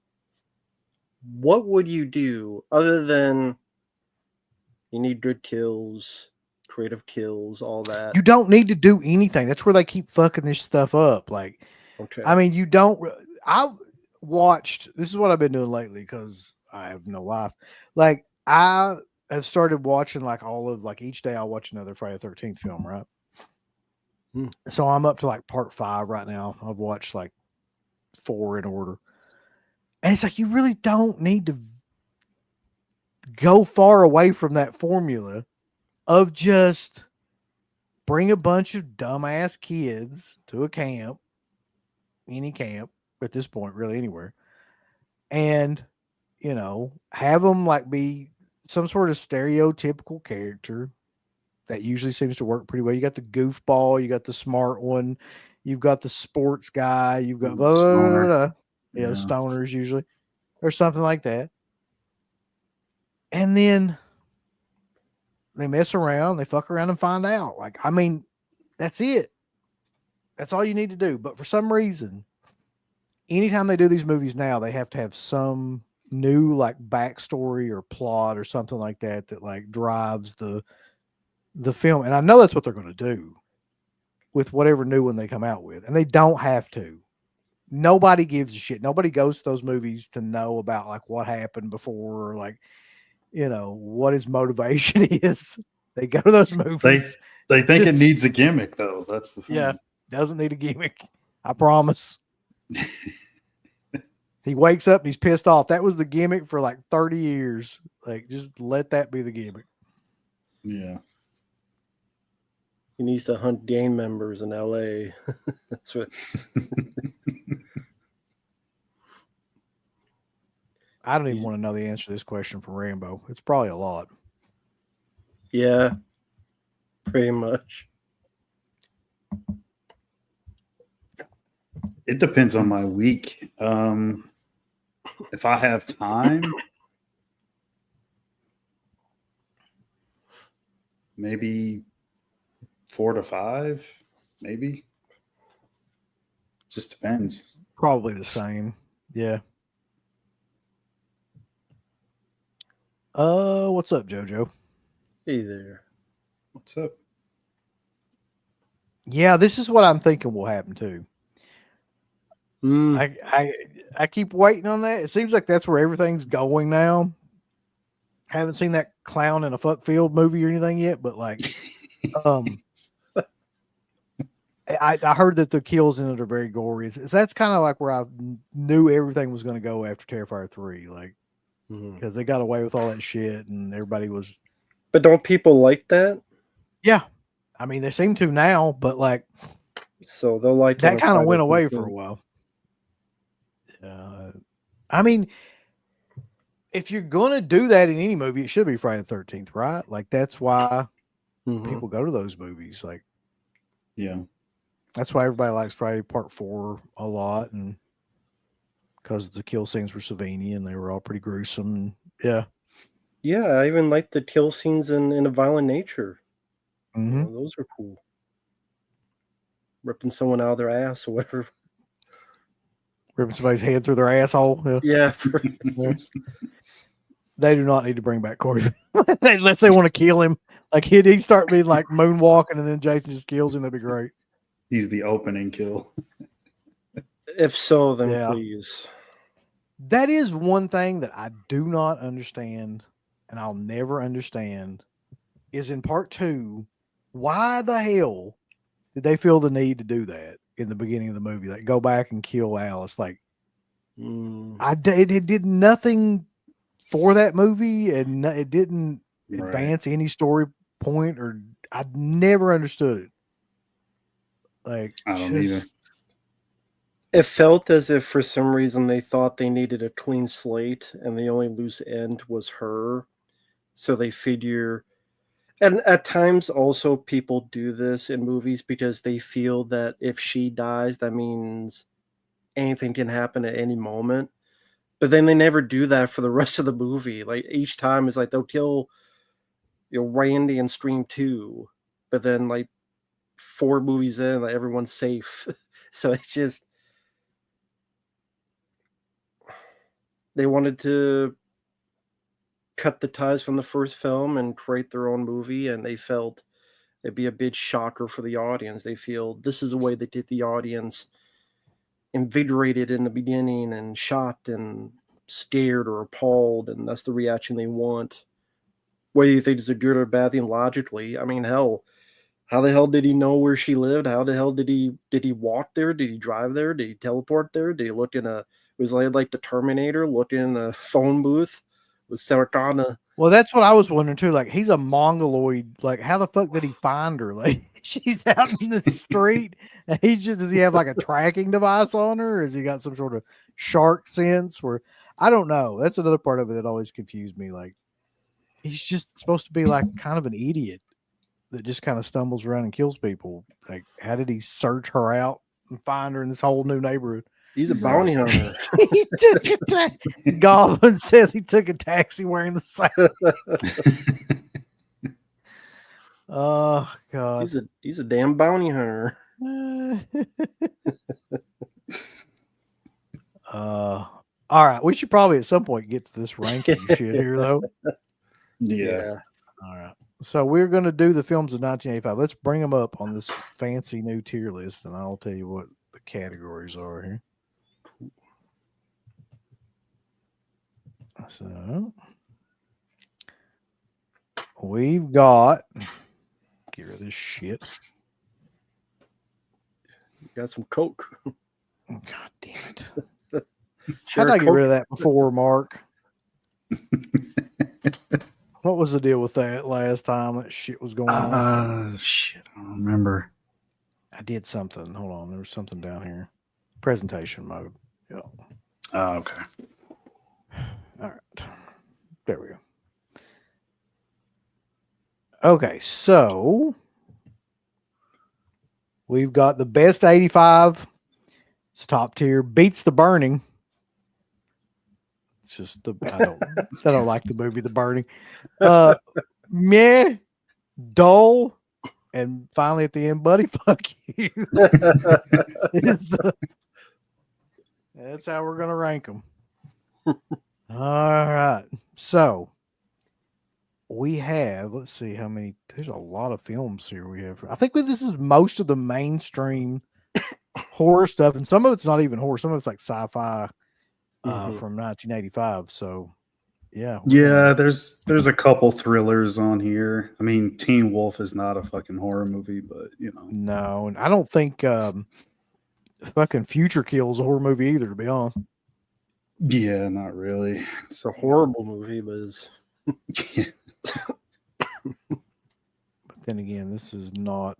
What would you do other than you need good kills, creative kills, all that? You don't need to do anything. That's where they keep fucking this stuff up. Like, Okay. I mean, you don't. I watched. This is what I've been doing lately because I have no life. Like, I have started watching like all of like each day. I'll watch another Friday the 13th film, right? So I'm up to like part 5 right now. I've watched like 4 in order, and it's like you really don't need to go far away from that formula of just bring a bunch of dumbass kids to a camp, any camp at this point, really anywhere, and have them like be some sort of stereotypical character that usually seems to work pretty well. You got the goofball, you got the smart one, you've got the sports guy, you've got Stoner. Stoners usually, or something like that. And then they mess around, they fuck around and find out. Like, I mean, that's it. That's all you need to do. But for some reason, anytime they do these movies now, they have to have some new like backstory or plot or something like that that like drives the film. And I know that's what they're going to do with whatever new one they come out with. And they don't have to. Nobody gives a shit. Nobody goes to those movies to know about like what happened before or like, what his motivation is. They go to those movies. They think it needs a gimmick though. That's the thing. Yeah, doesn't need a gimmick. I promise. He wakes up and he's pissed off. That was the gimmick for like 30 years. Like, just let that be the gimmick. Yeah. He needs to hunt gang members in LA. That's what. I don't even want to know the answer to this question from Rambo. It's probably a lot. Yeah, pretty much. It depends on my week. If I have time, maybe 4 to 5, maybe. Just depends. Probably the same. Yeah. What's up, JoJo? Hey there. What's up? Yeah, this is what I'm thinking will happen too. I keep waiting on that. It seems like that's where everything's going now. Haven't seen that clown in a fuck field movie or anything yet, but like, I heard that the kills in it are very gory. That's kind of like where I knew everything was going to go after Terrifier 3, like, because they got away with all that shit and everybody was. But don't people like that? Yeah, I mean they seem to now, but like, so they'll like that kind of went away for a while. I mean, if you're gonna do that in any movie, it should be Friday the 13th, right? Like that's why people go to those movies. Like, yeah, that's why everybody likes Friday Part 4 a lot, and because the kill scenes were Savini and they were all pretty gruesome. And, yeah, I even like the kill scenes in A Violent Nature. Mm-hmm. Those are cool. Ripping someone out of their ass or whatever. Ripping somebody's head through their asshole. Yeah. They do not need to bring back Corey unless they want to kill him. Like he'd start being like moonwalking and then Jason just kills him. That'd be great. He's the opening kill. If so, then please. That is one thing that I do not understand, and I'll never understand, is in part 2, why the hell did they feel the need to do that in the beginning of the movie? Like, go back and kill Alice. Like, it did nothing for that movie, and it didn't advance any story point, or I never understood it. Like, I don't either. It felt as if for some reason they thought they needed a clean slate and the only loose end was her. So they figure And at times, also, people do this in movies because they feel that if she dies, that means anything can happen at any moment. But then they never do that for the rest of the movie. Like each time is like they'll kill, Randy in Scream 2, but then like 4 movies in, like everyone's safe. So it's just they wanted to cut the ties from the first film and create their own movie, and they felt it'd be a big shocker for the audience. They feel this is a way they get the audience invigorated in the beginning and shocked and scared or appalled, and that's the reaction they want. Whether you think it's a good or bad thing logically, I mean, hell, how the hell did he know where she lived? How the hell did he walk there? Did he drive there? Did he teleport there? Did he look in a was like the Terminator, look in a phone booth with Sarah Connor? Well, that's what I was wondering too. Like, he's a mongoloid. Like, how the fuck did he find her? Like, she's out in the street, and does he have like a tracking device on her? Or has he got some sort of shark sense? Where I don't know. That's another part of it that always confused me. Like, he's just supposed to be like kind of an idiot that just kind of stumbles around and kills people. Like, how did he search her out and find her in this whole new neighborhood? He's a bounty hunter. He took a taxi. Goblin says he took a taxi wearing the same. Oh God. He's a damn bounty hunter. All right. We should probably at some point get to this ranking shit here though. Yeah. All right. So we're going to do the films of 1985. Let's bring them up on this fancy new tier list, and I'll tell you what the categories are here. So we've got, get rid of this shit. You got some Coke. God damn it. How did I get rid of that before, Mark? What was the deal with that last time that shit was going on? Shit, I don't remember. I did something. Hold on. There was something down here. Presentation mode. Yeah. Oh, okay. All right. There we go. Okay, so we've got the best 85. It's top tier. Beats The Burning. It's just I don't like the movie The Burning. Meh, dull, and finally at the end, buddy, fuck you. That's how we're gonna rank them. All right. So we have, let's see how many, there's a lot of films here we have. I think this is most of the mainstream horror stuff, and some of it's not even horror. Some of it's like sci-fi from 1985. So yeah. There's a couple thrillers on here. I mean, Teen Wolf is not a fucking horror movie, but you know. No, and I don't think fucking Future Kill is a horror movie either, to be honest. Yeah, not really. It's a horrible movie, but it's... But then again, this is not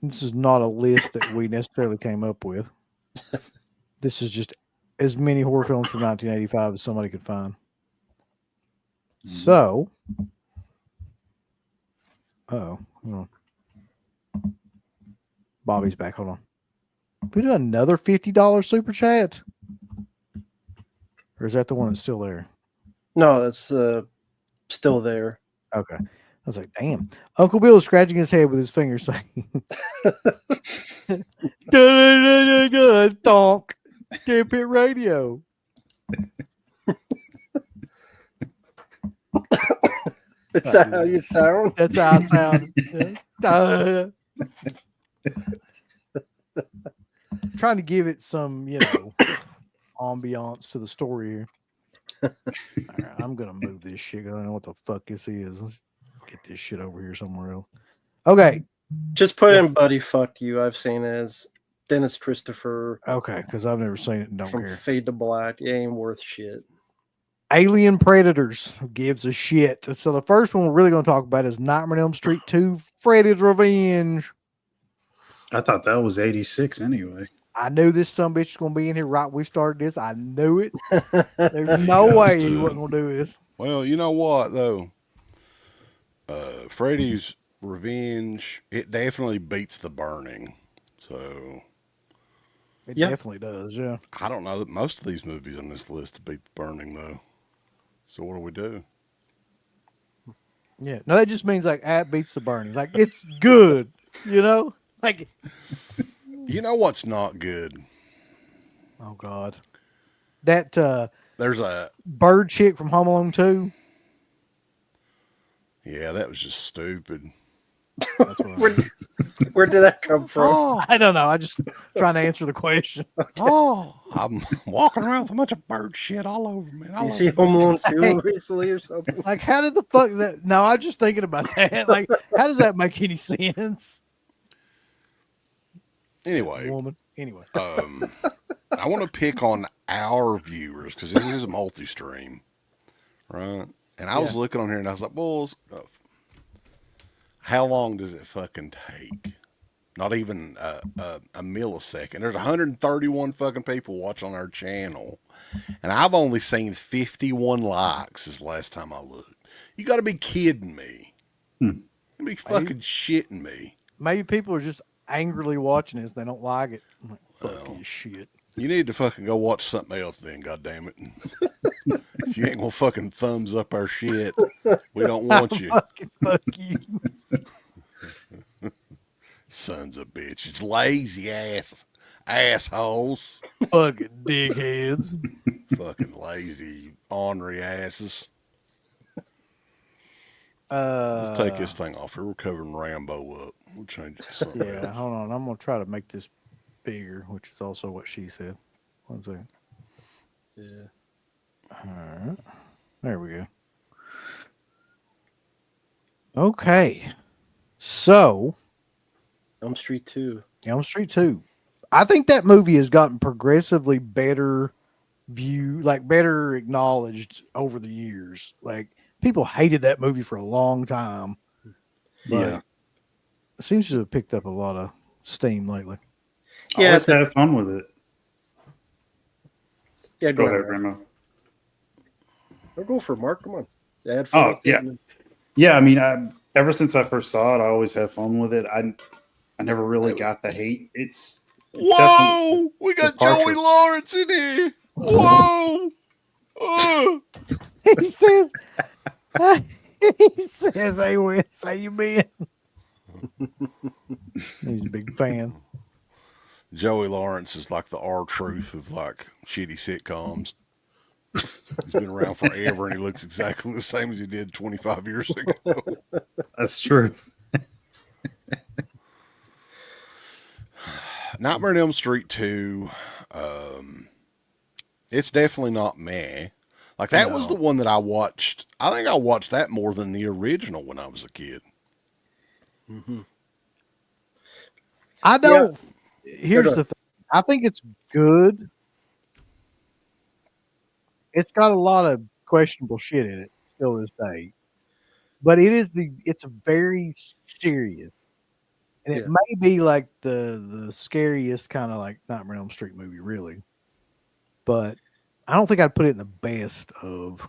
a list that we necessarily came up with. This is just as many horror films from 1985 as somebody could find. So, hold on. Bobby's back. Hold on. We do another $50 super chat, or is that the one that's still there? No, that's still there. Okay. I was like, damn. Uncle Bill is scratching his head with his fingers saying, donk, Camp Hit Radio. Is that how you sound? That's how I sound. Trying to give it some, ambiance to the story here. All right, I'm gonna move this shit. I don't know what the fuck this is. Let's get this shit over here somewhere else. Okay, just put in "Buddy Fuck You." I've seen it as Dennis Christopher. Okay, because I've never seen it and don't from care. Fade to Black. It ain't worth shit. Alien Predators. Who gives a shit? So the first one we're really going to talk about is Nightmare on Elm Street 2: Freddy's Revenge. I thought that was 86 anyway. I knew this sumbitch was going to be in here right when we started this. I knew it. There's no way he wasn't going to do this. Well, you know what, though? Freddy's Revenge, it definitely beats The Burning. So It Yeah. definitely does. Yeah. I don't know that most of these movies on this list beat The Burning though. So what do we do? Yeah. No, that just means like beats the burning. Like it's good. You know. Like. You know what's not good? Oh God. That There's a bird chick from Home Alone 2. yeah, that was just stupid. That's what Where did that come from? Oh, I don't know. I just trying to answer the question. oh, I'm walking around with a bunch of bird shit all over me. You see Home Alone 2 Hey. recently or something? Like, how did the fuck that? No, I'm just thinking about that. Like, how does that make any sense? Anyway, Woman. Anyway. I want to pick on our viewers because this is a multi-stream, right? And I was Yeah. looking on here and I was like, well, how long does it fucking take? Not even a millisecond. There's 131 fucking people watching our channel, and I've only seen 51 likes since the last time I looked. You got to be kidding me. You be fucking shitting me. Maybe people are just angrily watching this. They don't like it. I'm like, fuck this shit. You need to fucking go watch something else then, goddammit. If you ain't gonna fucking thumbs up our shit, we don't want you. Fucking fuck you. Sons of bitches. Lazy assholes. Fucking dickheads. Fucking lazy, ornery asses. Let's take this thing off here. We're covering Rambo up. We'll change it to something Yeah, else. hold on. I'm gonna try to make this bigger, which is also what she said. 1 second. Yeah. All right. There we go. Okay. So, Elm Street 2. Elm Street 2. I think that movie has gotten progressively better better acknowledged over the years. Like, people hated that movie for a long time. But Yeah. it seems to have picked up a lot of steam lately. I Yeah, always have fun with it. Yeah, Go go ahead, ahead. Remo. I'll go for it, Mark. Come on. I had fun Oh, with it. yeah. Yeah, I mean, ever since I first saw it, I always have fun with it. I never really got the hate. It's definitely Whoa! We got departure. Joey Lawrence in here. Whoa! He says, he says, hey, Wes, how you been? He's a big fan. Joey Lawrence is like the R-Truth of like shitty sitcoms. He's been around forever and he looks exactly the same as he did 25 years ago. That's true. Nightmare on Elm Street 2, it's definitely not meh. Like that was the one that I watched. I think I watched that more than the original when I was a kid. I don't. Here's Go the thing. I think it's good. It's got a lot of questionable shit in it still to this day, but it's very serious, and it Yeah. may be like the scariest kind of like Nightmare on Elm Street movie, really. But I don't think I'd put it in the best of.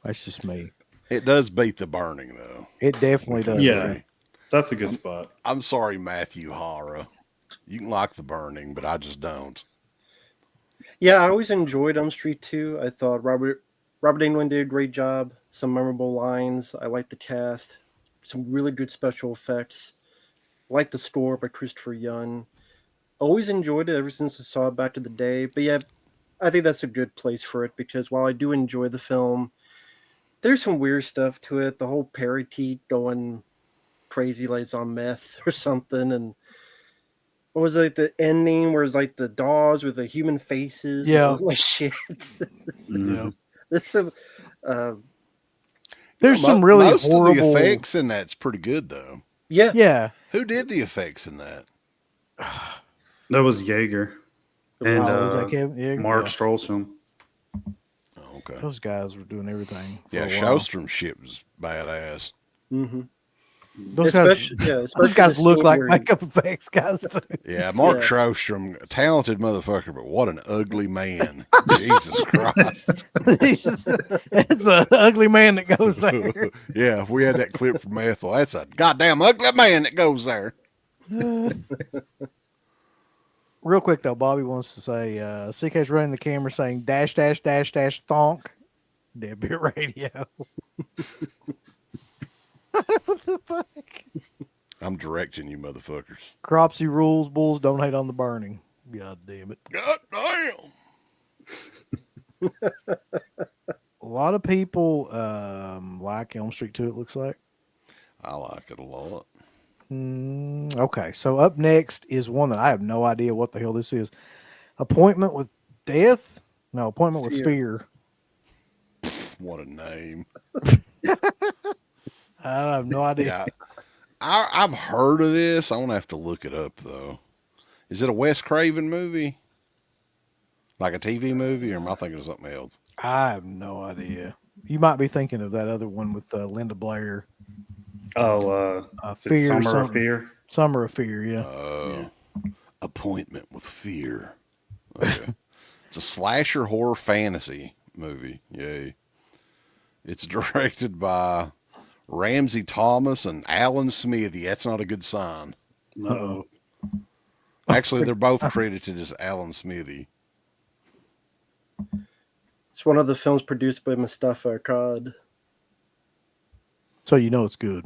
That's just me. It does beat The Burning though. It definitely does. Yeah. That's a good spot. I'm sorry, Matthew Hara. You can like The Burning, but I just don't. Yeah, I always enjoyed Elm Street 2. I thought Robert Englund did a great job. Some memorable lines. I liked the cast. Some really good special effects. I liked the score by Christopher Young. Always enjoyed it ever since I saw it back in the day. But yeah, I think that's a good place for it because while I do enjoy the film, there's some weird stuff to it. The whole parakeet going crazy like it's on meth or something, and what was it, the ending where it's like the dolls with the human faces? Yeah. I was like shit. Mhm. There's some There's some really most horrible of the effects in that's pretty good though. yeah. Yeah. Who did the effects in that? That was Jaeger and Oh, was that Kevin? Yeah, Mark yeah. Strolsum. Oh, okay. Those guys were doing everything. For Yeah, a while. Showstrom shit was badass. Mm-hmm. Those guys, those guys look like makeup effects guys too. Yeah, Mark Yeah. Showstrom, a talented motherfucker, but what an ugly man. Jesus Christ. It's an ugly man that goes there. Yeah, if we had that clip from Ethel, that's a goddamn ugly man that goes there. Real quick though, Bobby wants to say CK's running the camera saying dash dash dash dash thonk. Deadbeat radio. What the fuck? I'm directing you motherfuckers. Cropsy rules, bulls don't hate on the burning. God damn it. God damn. A lot of people like Elm Street 2, it looks like. I like it a lot. Okay, so up next is one that I have no idea what the hell this is. Appointment with Death? No, Appointment with Fear. What a name. I have no idea. Yeah, I've heard of this. I'm going to have to look it up, though. Is it a Wes Craven movie? Like a TV movie, or am I thinking of something else? I have no idea. You might be thinking of that other one with Linda Blair. Oh, Fear, Summer of Fear. Summer of Fear, yeah. Appointment with Fear. Okay. It's a slasher horror fantasy movie. Yay. It's directed by Ramsey Thomas and Alan Smithy. That's not a good sign. No. Actually, they're both credited as Alan Smithy. It's one of the films produced by Mustafa Akkad. So you know it's good.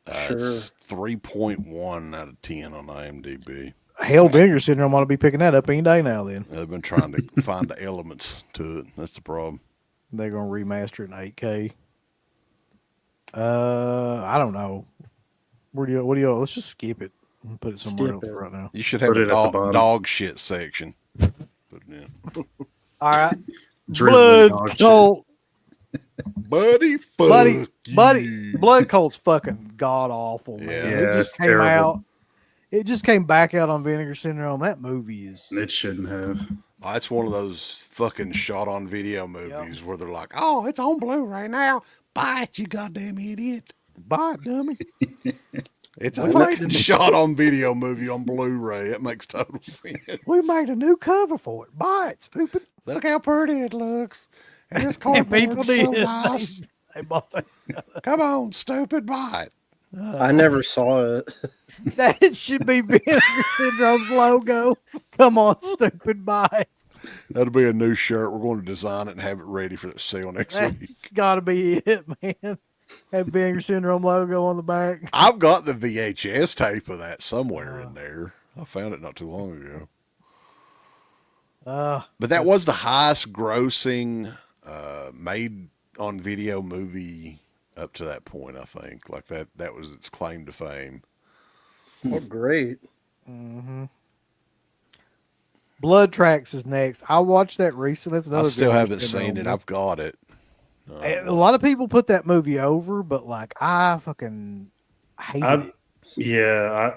Sure. It's 3.1 out of 10 on IMDb. Hell, Vinegar Syndrome ought to be picking that up any day now then. They've been trying to find the elements to it. That's the problem. They're going to remaster it in 8K. I don't know. What do you, let's just skip it and put it somewhere else right now. You should have Put a it at the bottom. dog shit section. Put it in. All right. Drizzly Blood dog shit. Cult. Buddy, fuck Buddy, you. Blood Cult's fucking god awful, man. Yeah, it it's just came terrible. out. It just came back out on Vinegar Syndrome. That movie is. It shouldn't have. Oh, that's one of those fucking shot on video movies where they're like, oh, it's on Blu-ray now. Buy it, you goddamn idiot. Buy it, dummy. It's a fucking shot on video movie on Blu-ray. It makes total sense. We made a new cover for it. Buy it, stupid. Look how pretty it looks. And this And people cardboard's so did. nice. They bought it. Come on, stupid, buy it. I never saw it. That should be Vinegar Syndrome's logo. Come on, stupid, buy it. That'll be a new shirt. We're going to design it and have it ready for the sale next week. That's got to be it, man. Have Vinegar Syndrome logo on the back. I've got the VHS tape of that somewhere in there. I found it not too long ago. But that was the highest grossing made on video movie up to that point, I think. Like that was its claim to fame. Oh, great. Blood Tracks is next. I watched that recently. That's I another still Vinegar haven't Syndrome seen it. movie. I've got it. A lot of people put that movie over, but like I fucking hate it. Yeah.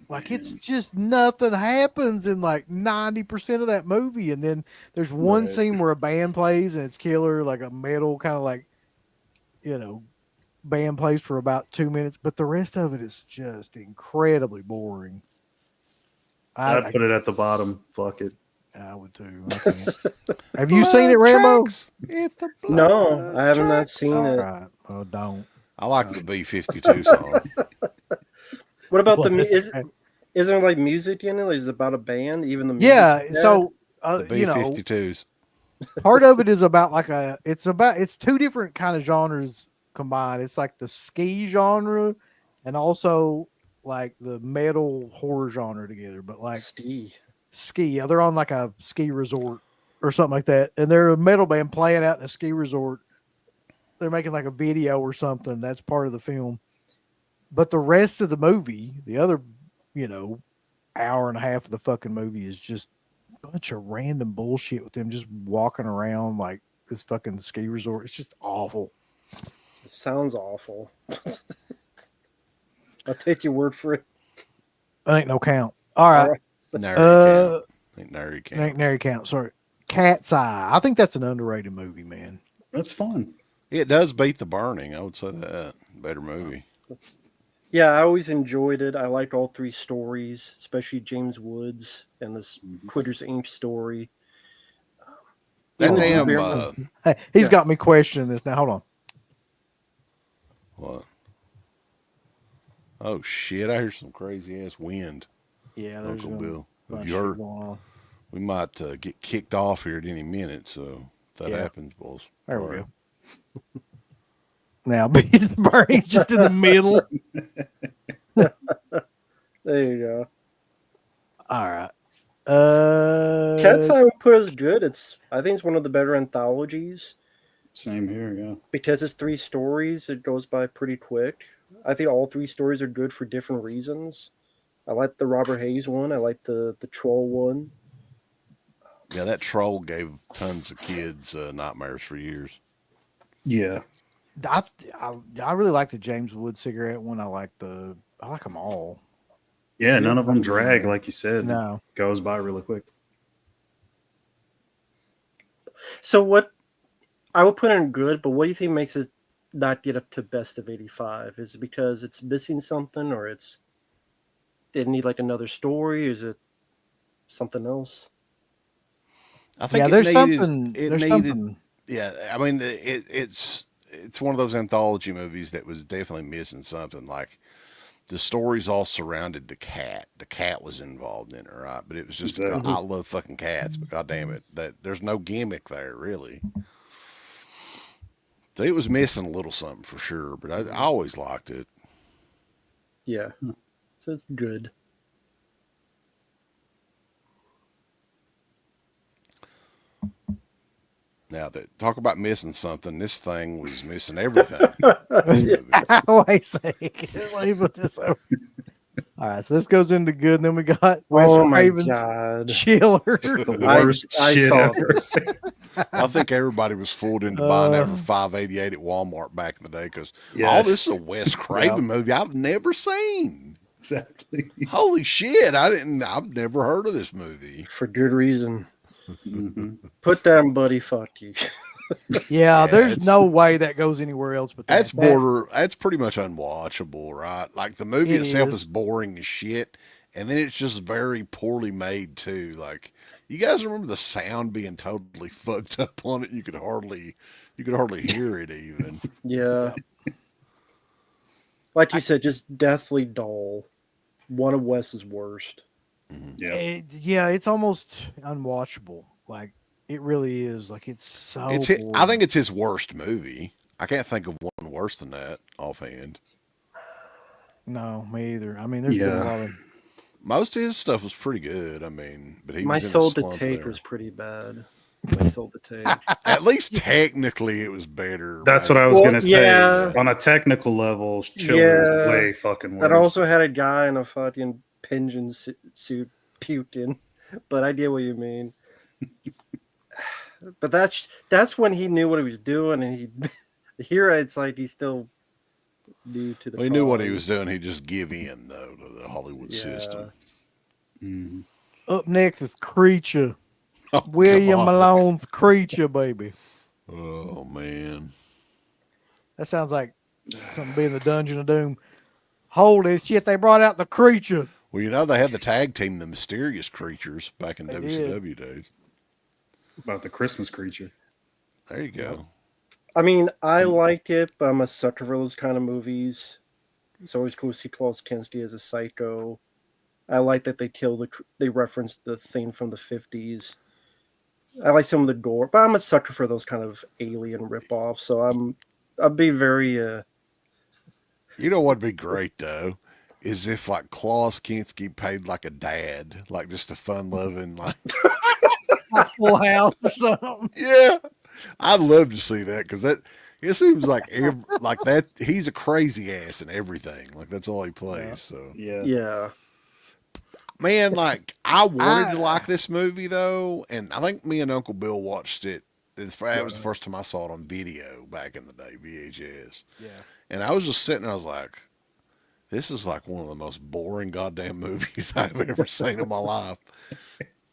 Like it's just nothing happens in like 90% of that movie, and then there's one scene where a band plays and it's killer, like a metal kind of like, band plays for about 2 minutes, but the rest of it is just incredibly boring. I'd put it at the bottom. Fuck it. I would too. I can't. Have you seen it, Rambo? It's the No, I haven't not seen All it. right. Oh, don't. I like the B-52 song. What about isn't it like music in it? Like, is it about a band? Even the music? Yeah. So, The B-52s. part of it is about like it's two different kind of genres combined. It's like the ski genre and also like the metal horror genre together, but like ski. Yeah, they're on like a ski resort or something like that, and they're a metal band playing out in a ski resort. They're making like a video or something. That's part of the film, but the rest of the movie, the other, hour and a half of the fucking movie is just a bunch of random bullshit with them just walking around like this fucking ski resort. It's just awful. It sounds awful. I'll take your word for it. That ain't no count. All right. Nary count. Nary count. Sorry. Cat's Eye. I think that's an underrated movie, man. That's fun. It does beat The Burning. I would say that. Better movie. Yeah, I always enjoyed it. I liked all three stories, especially James Woods and this Quitter's Inc. story. That Even the Drew damn Barrymore- Hey, he's Yeah. got me questioning this now. Hold on. what? Oh shit! I hear some crazy ass wind, Yeah, there's Uncle a Bill. bunch Have of you shit heard? going on. We might get kicked off here at any minute. So if that Yeah. happens, boys. There we Sorry. go. Now, Beast the Brain just in the middle. There you go. All right. Cat's Eye would put as good. I think it's one of the better anthologies Same here, yeah. because it's three stories. It goes by pretty quick. I think all three stories are good for different reasons. I like the Robert Hayes one. I like the troll one. Yeah, that troll gave tons of kids nightmares for years. Yeah. I really like the James Wood cigarette one. I like them all. Yeah, none of them drag, like you said. No. It goes by really quick. So what I would put in good, but what do you think makes it not get up to best of 85? Is it because it's missing something, or they need like another story? Is it something else? I think Yeah, there's something. something. Yeah, I mean, it's one of those anthology movies that was definitely missing something. Like the stories all surrounded the cat. The cat was involved in it, right? But it was just Exactly. I love fucking cats, but god damn it, that there's no gimmick there really. So it was missing a little something for sure, but I always liked it. Yeah. So it's good. Now that talk about missing something, this thing was missing everything. Wait a second. Let me put this over. All right, so this goes into good. And then we got Wes Oh my Craven's God. Chiller. The worst shit saw ever. this. I think everybody was fooled into buying that for $5.88 at Walmart back in the day because all Yes. this is a Wes Craven movie I've never seen. Exactly. Holy shit! I've never heard of this movie. For good reason. Mhm. Put down, buddy. Fuck you. Yeah, there's it's- no way that goes anywhere else but that. That's pretty much unwatchable, right? Like the movie It itself is. is boring as shit, and then it's just very poorly made too. Like you guys remember the sound being totally fucked up on it? You could hardly hear it even. Yeah. Like you said, just deathly dull. One of Wes's worst. Yeah. Yeah, it's almost unwatchable. Like it really is. Like it's so. I boring. think it's his worst movie. I can't think of one worse than that offhand. No, me either. I mean, there's been a Yeah. lot of. Most of his stuff was pretty good. I mean, but he My was in a Soul to slump Take there. was pretty bad. My Soul to Take. At least technically it was better. That's right? what I was Well, going to say. yeah. On a technical level, Chiller Yeah. is way fucking worse. That also had a guy in a fucking penguin suit puked in, but I get what you mean. But that's when he knew what he was doing, and here it's like he's still new to the. Well, he knew what he problem. was doing. He just give in though to the Hollywood Yeah. system. Mhm. Up next is Creature. Oh, William God. Malone's Creature, baby. Oh man. That sounds like something being the Dungeon of Doom. Holy shit! They brought out the Creature. Well, you know they had the tag team, the Mysterious Creatures, back in They WCW days. About the Christmas creature. There you go. I mean, I like it, but I'm a sucker for those kind of movies. It's always cool to see Klaus Kinski as a psycho. I like that they reference the thing from the 50s. I like some of the gore, but I'm a sucker for those kind of alien ripoffs. So I'll be very You know what'd be great though, is if like Klaus Kinski paid like a dad, like just a fun loving like. Full House or something. Yeah, I'd love to see that because it seems like like that he's a crazy ass in everything. Like that's all he plays. So Yeah. yeah. man, like I wanted to like this movie though, and I think me and Uncle Bill watched it. That was the first time I saw it on video back in the day, VHS. Yeah. And I was just sitting there, I was like, this is like one of the most boring goddamn movies I've ever seen in my life.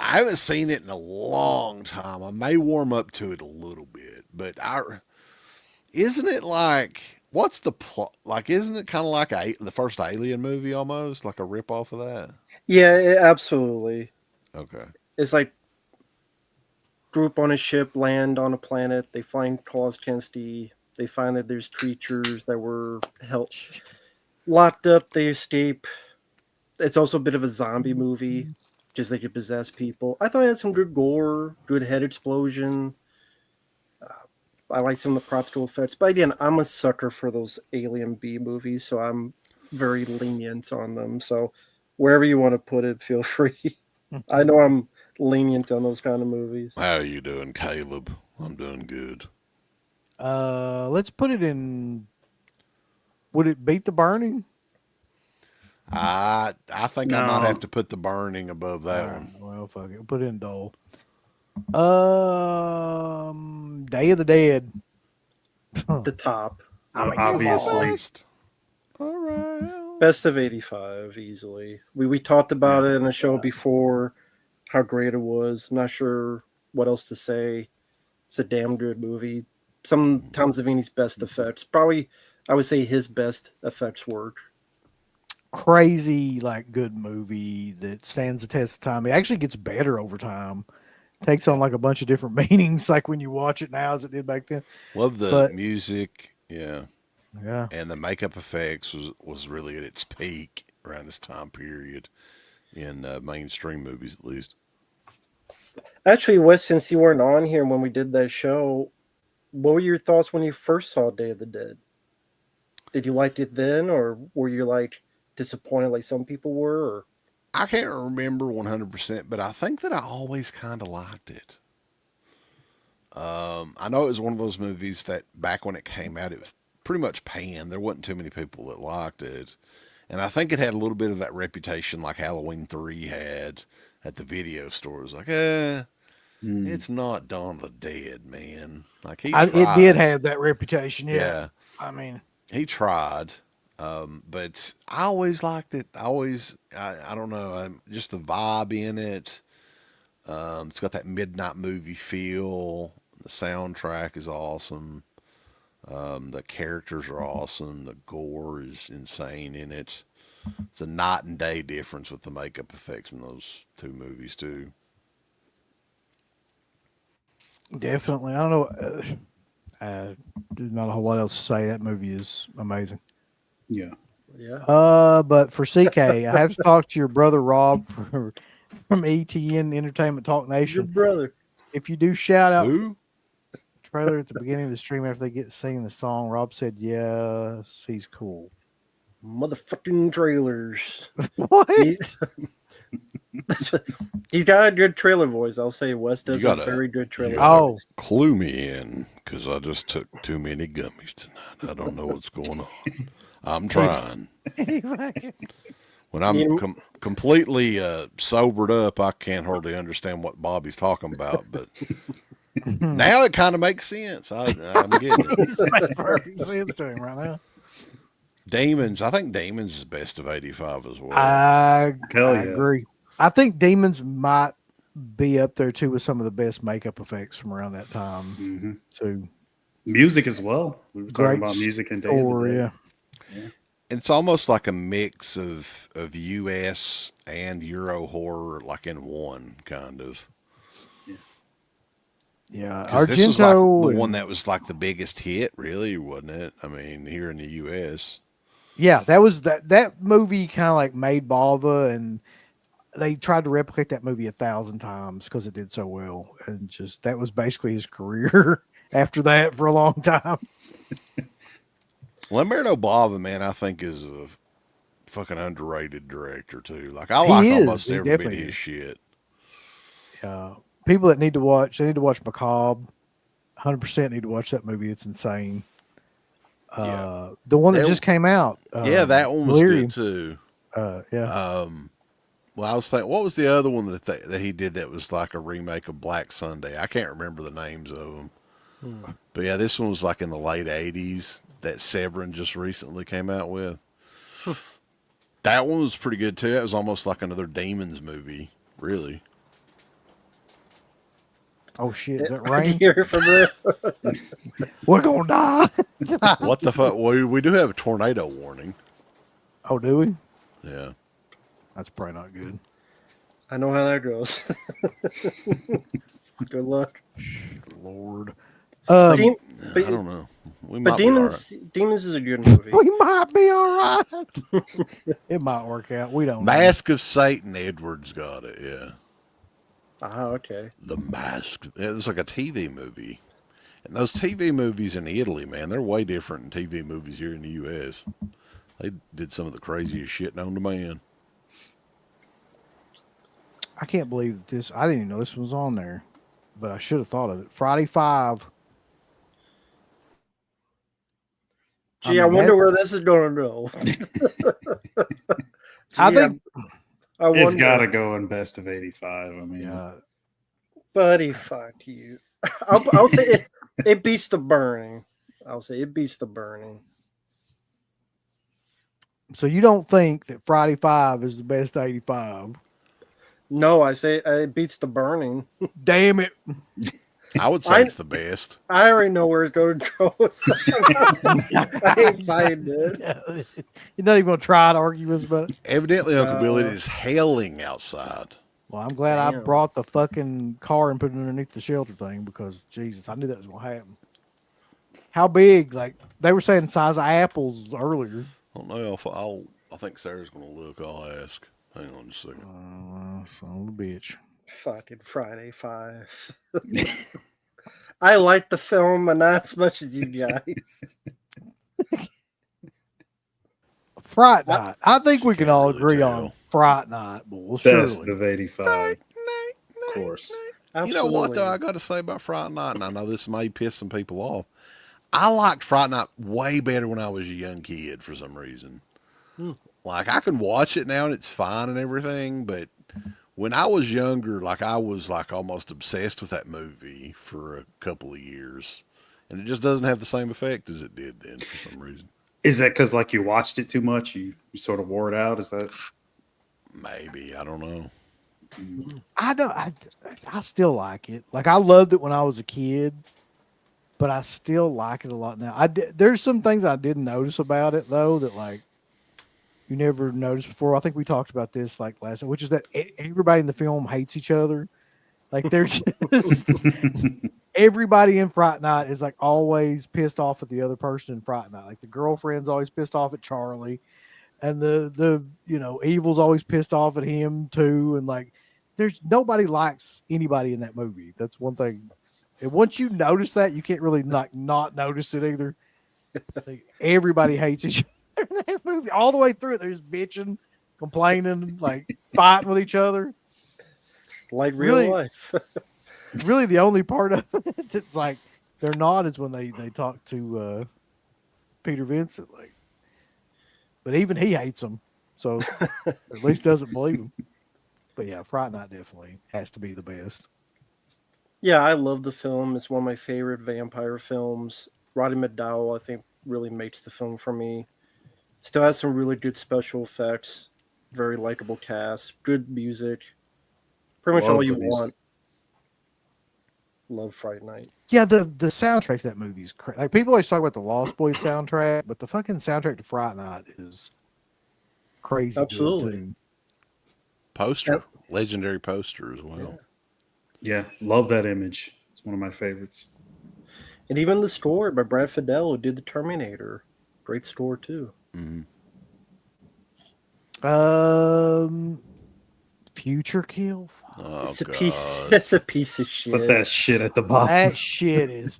I haven't seen it in a long time. I may warm up to it a little bit, but isn't it like What's the plot? Like, isn't it kind of like the first Alien movie almost? Like a rip off of that? Yeah, absolutely. Okay. It's like group on a ship land on a planet. They find Klaus Kinski. They find that there's creatures that were held locked up. They escape. It's also a bit of a zombie movie, just they could possess people. I thought it had some good gore, good head explosion. I like some of the practical effects, but again, I'm a sucker for those Alien B movies, so I'm very lenient on them. So wherever you want to put it, feel free. I know I'm lenient on those kind of movies. How are you doing, Caleb? I'm doing good. Let's put it in. Would it beat The Burning? I think I might No. have to put The Burning above that All right, one. well, fuck it. We'll put it in Dole. Day of the Dead. The top. Obviously. All right. Best of 85, easily. We talked about it in a show before, how great it was. Not sure what else to say. It's a damn good movie. Some Tom Savini's best effects. Probably, I would say his best effects work. Crazy, like, good movie that stands the test of time. It actually gets better over time. Takes on like a bunch of different meanings, like when you watch it now as it did back then. Love the But- music, yeah, Yeah. and the makeup effects was really at its peak around this time period in mainstream movies, at least. Actually, Wes, since you weren't on here when we did that show, what were your thoughts when you first saw Day of the Dead? Did you like it then, or were you like disappointed like some people were? Or? I can't remember 100%, but I think that I always kind of liked it. I know it was one of those movies that back when it came out, it was pretty much panned. There wasn't too many people that liked it. And I think it had a little bit of that reputation like Halloween 3 had at the video stores. Like, it's not Dawn of the Dead, man. Like, he tried. It did have that reputation. Yeah. Yeah. I mean, He tried. But I always liked it. I don't know, just the vibe in it. It's got that midnight movie feel. The soundtrack is awesome. The characters are awesome. The gore is insane in it. It's a night and day difference with the makeup effects in those two movies too. definitely. I don't know. There's not a whole lot else to say. That movie is amazing. Yeah. Yeah. But for CK, I have to talk to your brother Rob from ETN Entertainment Talk Your Nation. brother. If you do shout out Who? trailer at the beginning of the stream after they get singing the song, Rob said, "Yes, he's cool." Motherfucking trailers. What? He's got a good trailer voice. I'll say Wes does You a gotta- very good trailer you gotta voice. Clue me in, because I just took too many gummies tonight. I don't know what's going on. I'm trying. When I'm completely sobered up, I can't hardly understand what Bobby's talking about. But now it kind of makes sense. I'm getting it. Makes perfect sense to him right now. Demons. I think Demons is best of 85 as well. I Hell yeah. agree. I think Demons might be up there too with some of the best makeup effects from around that time hmm too. Music as well. We were talking Great about music and Day of the Or Dead. yeah. It's almost like a mix of US and Euro horror, like in one, kind of. Yeah, 'Cause this was like Argento. the one that was like the biggest hit, really, wasn't it? I mean, here in the US. Yeah, that was that movie kind of like made Bava, and they tried to replicate that movie 1,000 times because it did so well, and just that was basically his career after that for a long time. Lamberto Bava, man, I think is a fucking underrated director too. Like I He like is. almost He every bit of definitely his is. shit. People that need to watch, they need to watch Macabre. 100% need to watch that movie. It's insane. Yeah. The one that There- just came out. Yeah, that one was Delirium. good too. Yeah. Well, I was thinking, what was the other one that he did that was like a remake of Black Sunday? I can't remember the names of them. But yeah, this one was like in the late 80s that Severin just recently came out with. That one was pretty good too. That was almost like another Demons movie, really. Oh shit! Is that I can rain? hear it from there. We're gonna die. What the fuck? We do have a tornado warning. Oh, do we? Yeah. That's probably not good. I know how that goes. Good luck. Lord. I Dem- don't know. We But might be all Demons is a good movie. We might be all right. It might work out. We don't know. Mask of Satan. Edwards got it. Yeah. Okay. The Mask. It's like a TV movie. And those TV movies in Italy, man, they're way different than TV movies here in the U.S. They did some of the craziest shit known to man. I can't believe that this. I didn't even know this was on there, but I should have thought of it. Friday 5. Gee, I wonder where this is going to go. I think I It's wonder. got to go in best of 85. I mean, Buddy, fuck you. I'll say it beats The Burning. I'll say it beats The Burning. so. You don't think that Friday 5 is the best 85? No, I say it beats The Burning. Damn it! I would say it's the best. I already know where it's going to go. So I ain't fighting it. You're not even gonna try to argue with us about it. Evidently, Uncle Bill, it is hailing outside. Well, I'm glad I Damn. brought the fucking car and put it underneath the shelter thing because Jesus, I knew that was gonna happen. How big? Like they were saying, the size of apples earlier. I don't know if I think Sarah's going to look. I'll ask. Hang on just a second. Son of a bitch. Fucking Friday 5. I like the film, but not as much as you guys. Fright Night. I think we can Can't all really agree tell. on Fright Night. Well, best surely. of 85. Of course. You know what, though, Absolutely. I got to say about Friday Night, and I know this may piss some people off. I liked Friday Night way better when I was a young kid for some reason. Like, I can watch it now and it's fine and everything, but when I was younger, like, I was, like, almost obsessed with that movie for a couple of years. And it just doesn't have the same effect as it did then for some reason. Is that because like you watched it too much? You sort of wore it out? Is that? Maybe. I don't know. I don't. I still like it. Like I loved it when I was a kid, but I still like it a lot now. There's some things I didn't notice about it though that like you never noticed before. I think we talked about this like last time, which is that everybody in the film hates each other. Like there's just everybody in Fright Night is like always pissed off at the other person in Fright Night. Like the girlfriend's always pissed off at Charlie, and the evil's always pissed off at him too. And like there's nobody likes anybody in that movie. That's one thing. And once you notice that, you can't really not notice it either. Like, everybody hates each other in that movie all the way through it. They're just bitching, complaining, like fighting with each other. Like real Really? life. Really, the only part of it that's like they're not is when they talk to Peter Vincent. Like, but even he hates him, so at least doesn't believe him. But yeah, Fright Night definitely has to be the best. Yeah, I love the film. It's one of my favorite vampire films. Roddy McDowell, I think, really makes the film for me. Still has some really good special effects, very likable cast, good music. Pretty much Love all you the music. want. Love Friday Night. Yeah, the soundtrack to that movie is crazy. Like people always talk about the Lost Boys soundtrack, but the fucking soundtrack to Fright Night is crazy. good, Absolutely. too. Poster. Legendary poster as well. Yeah, love that image. It's one of my favorites. And even the score by Brad Fiedel, who did the Terminator. Great score, too. Future Kill. Oh, It's a God. piece. It's a piece of shit. Put that shit at the bottom. That shit is.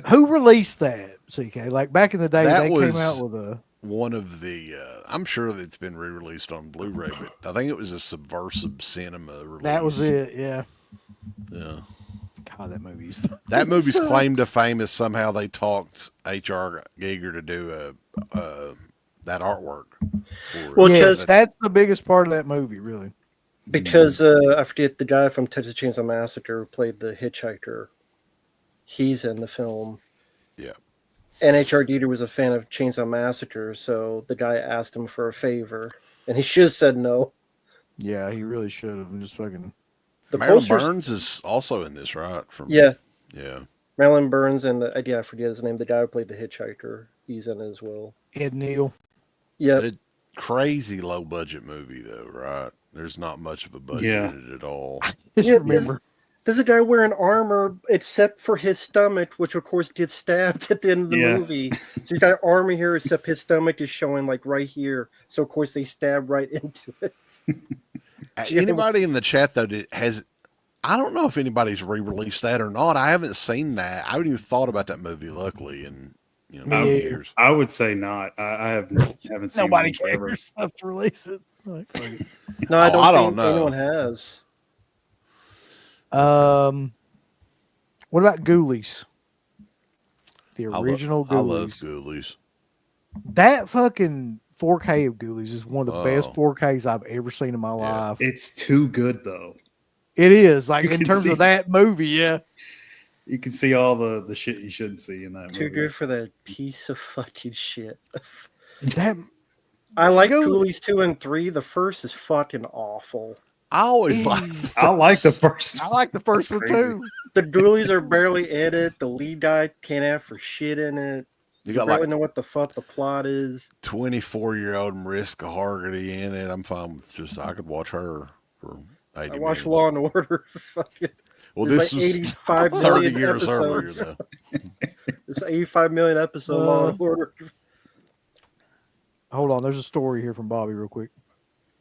Who released that? CK, like back in the day, That they was- came out with a. One of the, I'm sure that it's been re-released on Blu-ray, but I think it was a Subversive Cinema release. That was it. Yeah. Yeah. God, that movie's. That movie's claim to fame is somehow they talked H.R. Giger to do that artwork. For it. Well, Yes, because- that's the biggest part of that movie, really. Because I forget the guy from Texas Chainsaw Massacre who played the hitchhiker. He's in the film. Yeah. And H.R. Giger was a fan of Chainsaw Massacre, so the guy asked him for a favor, and he should have said no. Yeah, he really should have just fucking. The Marilyn posters, Burns is also in this, right? From yeah, Yeah. Marilyn Burns and I forget his name. The guy who played the hitchhiker, he's in it as well. Ed Neal. Yep. A crazy low budget movie though, right? There's not much of a budget Yeah. in it at all. Just Yeah, remember. There's a guy wearing armor, except for his stomach, which of course gets stabbed at the end of the Yeah. movie. So he's got armor here, except his stomach is showing like right here. So of course they stab right into it. Anybody in the chat though I don't know if anybody's re-released that or not. I haven't seen that. I haven't even thought about that movie. Luckily, in Me either. years. I would say not. I haven't seen Nobody one forever. cares enough to release it. Like, fuck it. No, I Oh, don't I think don't know. anyone has. What about Ghoulies? The I original love Ghoulies. Ghoulies. That fucking 4K of Ghoulies is one of the best Oh. 4Ks I've ever seen in my life. It's too good though. It is like You in can terms see- of that movie, yeah. You can see all the shit you shouldn't see in that Too movie. good for that piece of fucking shit. That I like Ghoulies- Ghoulies 2 and 3. The first is fucking awful. I always like. I like the first. I like the first That's one crazy. too. The Ghoulies are barely in it. The lead guy can't have for shit in it. You You got barely like know what the fuck the plot is. 24-year-old Mariska Hargitay in it. I'm fine with just. I could watch her for 80 I watched minutes. Law and Order. Fucking, Well, there's this like was 85 30 million years earlier episodes. though. There's 85 million episode Law and Order. Hold on, there's a story here from Bobby real quick.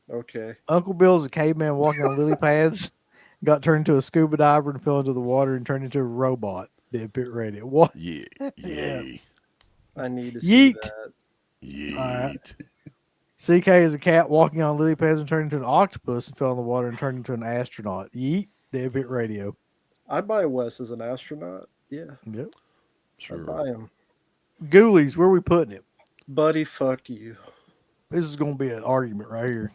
Okay. Uncle Bill's a caveman walking on lily pads, got turned into a scuba diver and fell into the water and turned into a robot. Dead Pit Radio. What? Yeah, Yeah. yay, I need to see Yeet. that. yeet. CK is a cat walking on lily pads and turned into an octopus and fell in the water and turned into an astronaut. Yeet. Dead Pit Radio. I'd buy Wes as an astronaut. Yeah, Yep. I'd buy Sure. him. Ghoulies, where we putting it? Buddy, fuck you. This is going to be an argument right here.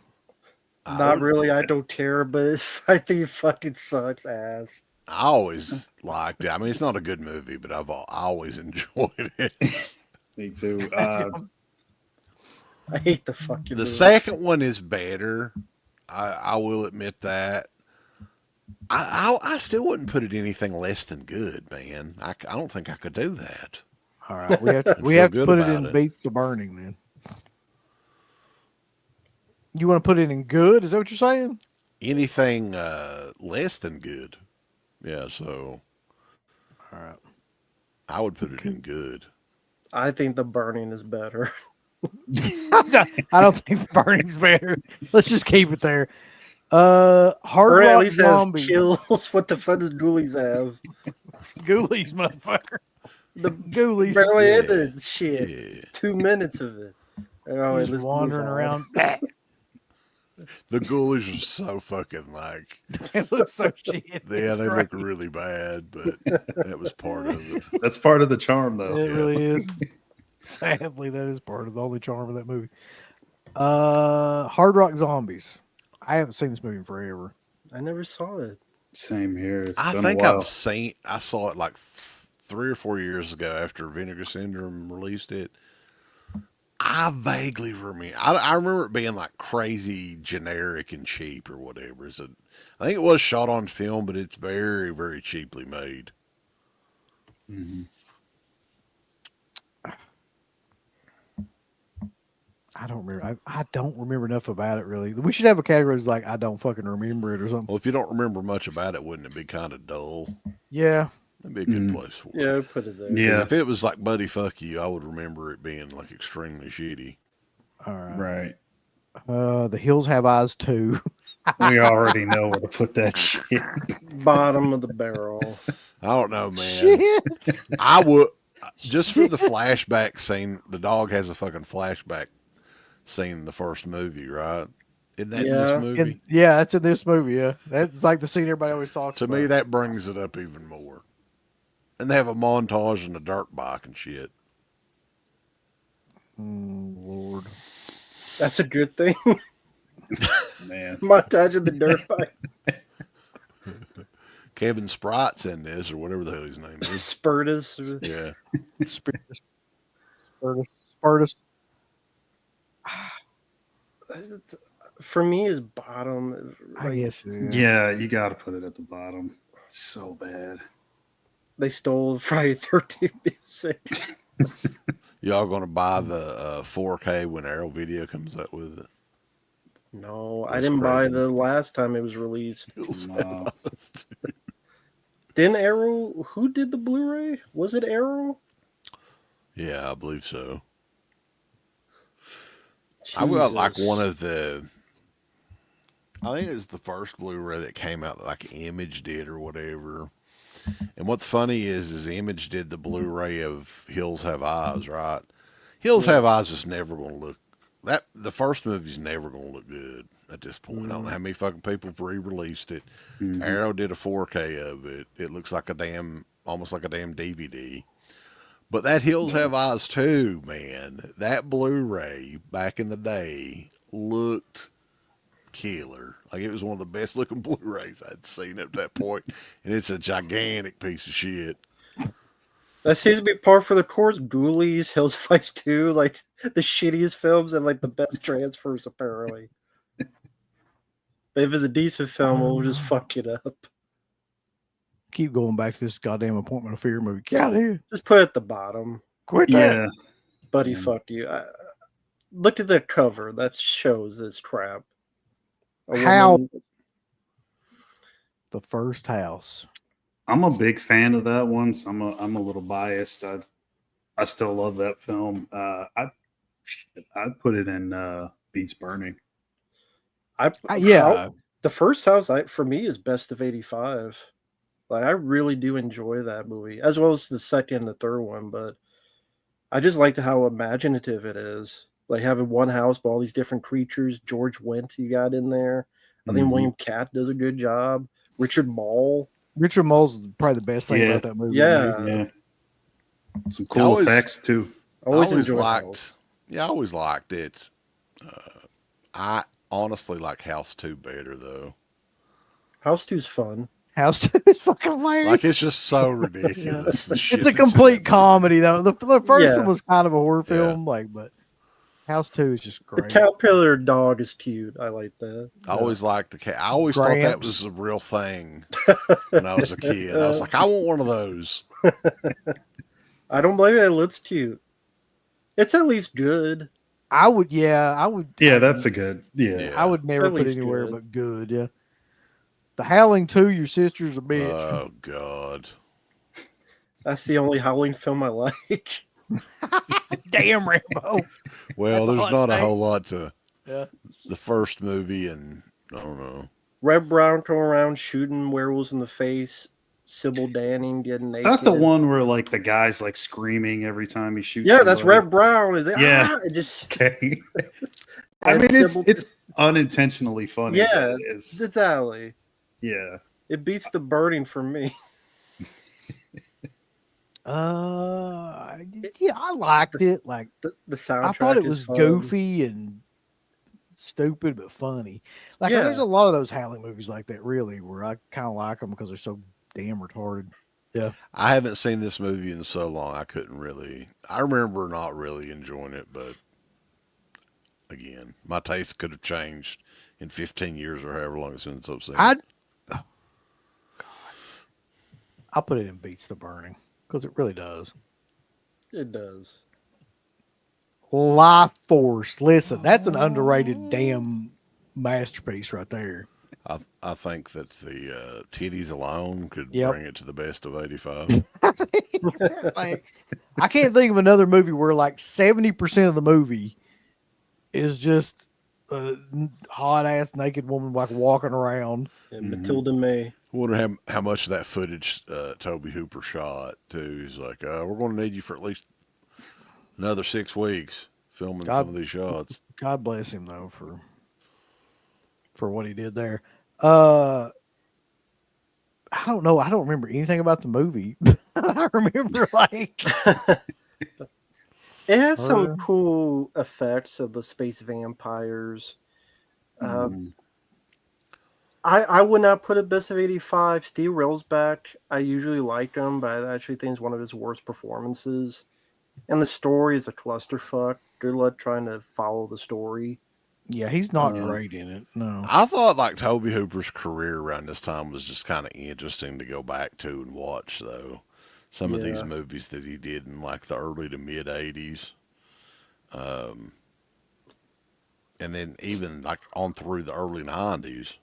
Not really. I don't care, but I think it fucking sucks ass. I always liked it. I mean, it's not a good movie, but I always enjoyed it. Me too. I hate the fucking The movie. second one is better. I will admit that. I still wouldn't put it anything less than good, man. I don't think I could do that. All right. We have to, we Feel have to good put it about in it. Beats the Burning then. You want to put it in good? Is that what you're saying? Anything less than good. Yeah, so All right. I would put it in good. I think The Burning is better. I don't think Burning's better. Let's just keep it there. Hard Burning at Rock least Zombies. has kills. What the fuck does Ghoulies have? Ghoulies, motherfucker. The Ghoulies. barely Yeah. ended shit. Yeah. 2 minutes of it. Oh, He's let's wandering move on. around. The Ghoulies are so fucking like, It looks so shit. yeah, It's they great. look really bad, but that was part of it. that's part of the charm, though. It really is. Sadly, that is part of the only charm of that movie. Hard Rock Zombies. I haven't seen this movie in forever. I never saw it. Same here. It's I been think a while. I saw it like 3 or 4 years ago after Vinegar Syndrome released it. I vaguely remember. I remember it being like crazy generic and cheap or whatever. I think it was shot on film, but it's very, very cheaply made. Mhm. I don't remember. I don't remember enough about it really. We should have a category that's like I don't fucking remember it or something. Well, if you don't remember much about it, wouldn't it be kind of dull? Yeah. That'd be a good Mhm. place for it. Yeah, put it there. 'Cause Yeah. if it was like Buddy Fuck You, I would remember it being like extremely shitty. All right. Right. The Hills Have Eyes too. We already know where to put that shit. Bottom of the barrel. I don't know, man. Shit. I would just for the flashback scene. The dog has a fucking flashback scene in the first movie, right? Isn't that in Yeah. this movie? And, yeah, that's in this movie. Yeah, that's like the scene everybody always talks To about. me, that brings it up even more. And they have a montage in a dirt bike and shit. Lord. That's a good thing. Man. Montage of the dirt bike. Kevin Sprite's in this, or whatever the hell his name is. Spurtus. Yeah. Spartus. For me, is bottom. I guess. Yeah. Yeah, you got to put it at the bottom. It's so bad. they stole Friday 13th music. Y'all gonna buy the 4K when Arrow Video comes out with it? No, I That's didn't buy crazy. the last time it was released. No. Didn't Arrow? Who did the Blu-ray? Was it Arrow? Yeah, I believe so. I got like Jesus. one of the. I think it was the first Blu-ray that came out, like Image did or whatever. And what's funny is Image did the Blu-ray of Hills Have Eyes, right? Hills Have Eyes is never going to look that. The first movie's never going to look good at this point. I don't know how many fucking people have re-released it. Mhm. Arrow did a 4K of it. It looks like almost like a damn DVD. But that Hills Have Eyes too, man. That Blu-ray back in the day looked killer. Like it was one of the best looking Blu-rays I'd seen at that point, and it's a gigantic piece of shit. That seems to be par for the course. Ghoulies, Hills of Ice 2, like the shittiest films and like the best transfers, apparently. But if it's a decent film, we'll just fuck it up. Keep going back to this goddamn Appointment of Fear movie. Get out of here. Just put it at the bottom. Quit that. Yeah. Buddy fucked you. Look at the cover. That shows this crap. A How- woman- The First House. I'm a big fan of that one, so I'm a little biased. I still love that film. I'd put it in Beats Burning. Yeah. The First House, for me, is best of 85. Like, I really do enjoy that movie, as well as the second and the third one. But I just like how imaginative it is. Like having one house, but all these different creatures. George Wendt, you got in there. I think Mhm. William Catt does a good job. Richard Mall. Richard Moll's probably the best thing Yeah. about that movie. Yeah. Yeah. Some I cool always- effects too. I always I enjoyed House. always liked it. I honestly like House 2 better though. House 2's fun. House 2 is fucking hilarious. Like it's just so ridiculous. the shit It's a that's in complete it. comedy though. The first Yeah. one was kind of a horror Yeah. film, but House 2 is just The great. caterpillar dog is cute. I like that. I always liked the cat. I always thought that Gramps. was a real thing when I was a kid. I was like, I want one of those. I don't blame it. It looks cute. It's at least good. I would. Yeah, that's a good. Yeah. Yeah. I would never at put least anywhere good. but good. Yeah. The Howling 2, Your Sister's a bitch. Oh God. That's the only Howling film I like. Damn, Rambo. Well, That's all there's I'd not a say. whole lot to Yeah. the first movie, and I don't know. Red Brown coming around shooting werewolves in the face. Sybil Danning getting Is naked. that the one where like the guy's like screaming every time he shoots? Yeah, that's somebody? Red Brown. Is it? Yeah. Ah, it just Okay. I and mean, Sybil- it's unintentionally funny. Yeah, but it's exactly. yeah. It beats The Burning for me. Yeah, I liked it. Like, The soundtrack. I thought it is was fun. goofy and stupid but funny. Like, Yeah. there's a lot of those Howling movies like that, really, where I kind of like them because they're so damn retarded. I haven't seen this movie in so long. I couldn't really. I remember not really enjoying it, but again, my taste could have changed in 15 years or however long it's been since I've seen it. I'll put it in Beats the Burning because it really does. It does. Life Force. Listen, that's an underrated damn masterpiece right there. I think that the titties alone could Yep. bring it to the best of 85. Like, I can't think of another movie where like 70% of the movie is just a hot ass naked woman like walking around. And Matilda May. I wonder how much of that footage Toby Hooper shot too. He's like, we're going to need you for at least another 6 weeks filming some of these shots. God bless him though for what he did there. I don't know. I don't remember anything about the movie. I remember like It has some cool effects of the space vampires. I would not put it best of 85. Steve Railsback, I usually like him, but I actually think it's one of his worst performances. And the story is a clusterfuck. Good luck trying to follow the story. yeah, he's not great in it. No. I thought like Toby Hooper's career around this time was just kind of interesting to go back to and watch though. some of these Yeah. movies that he did in like the early to mid 80s. And then even like on through the early 90s,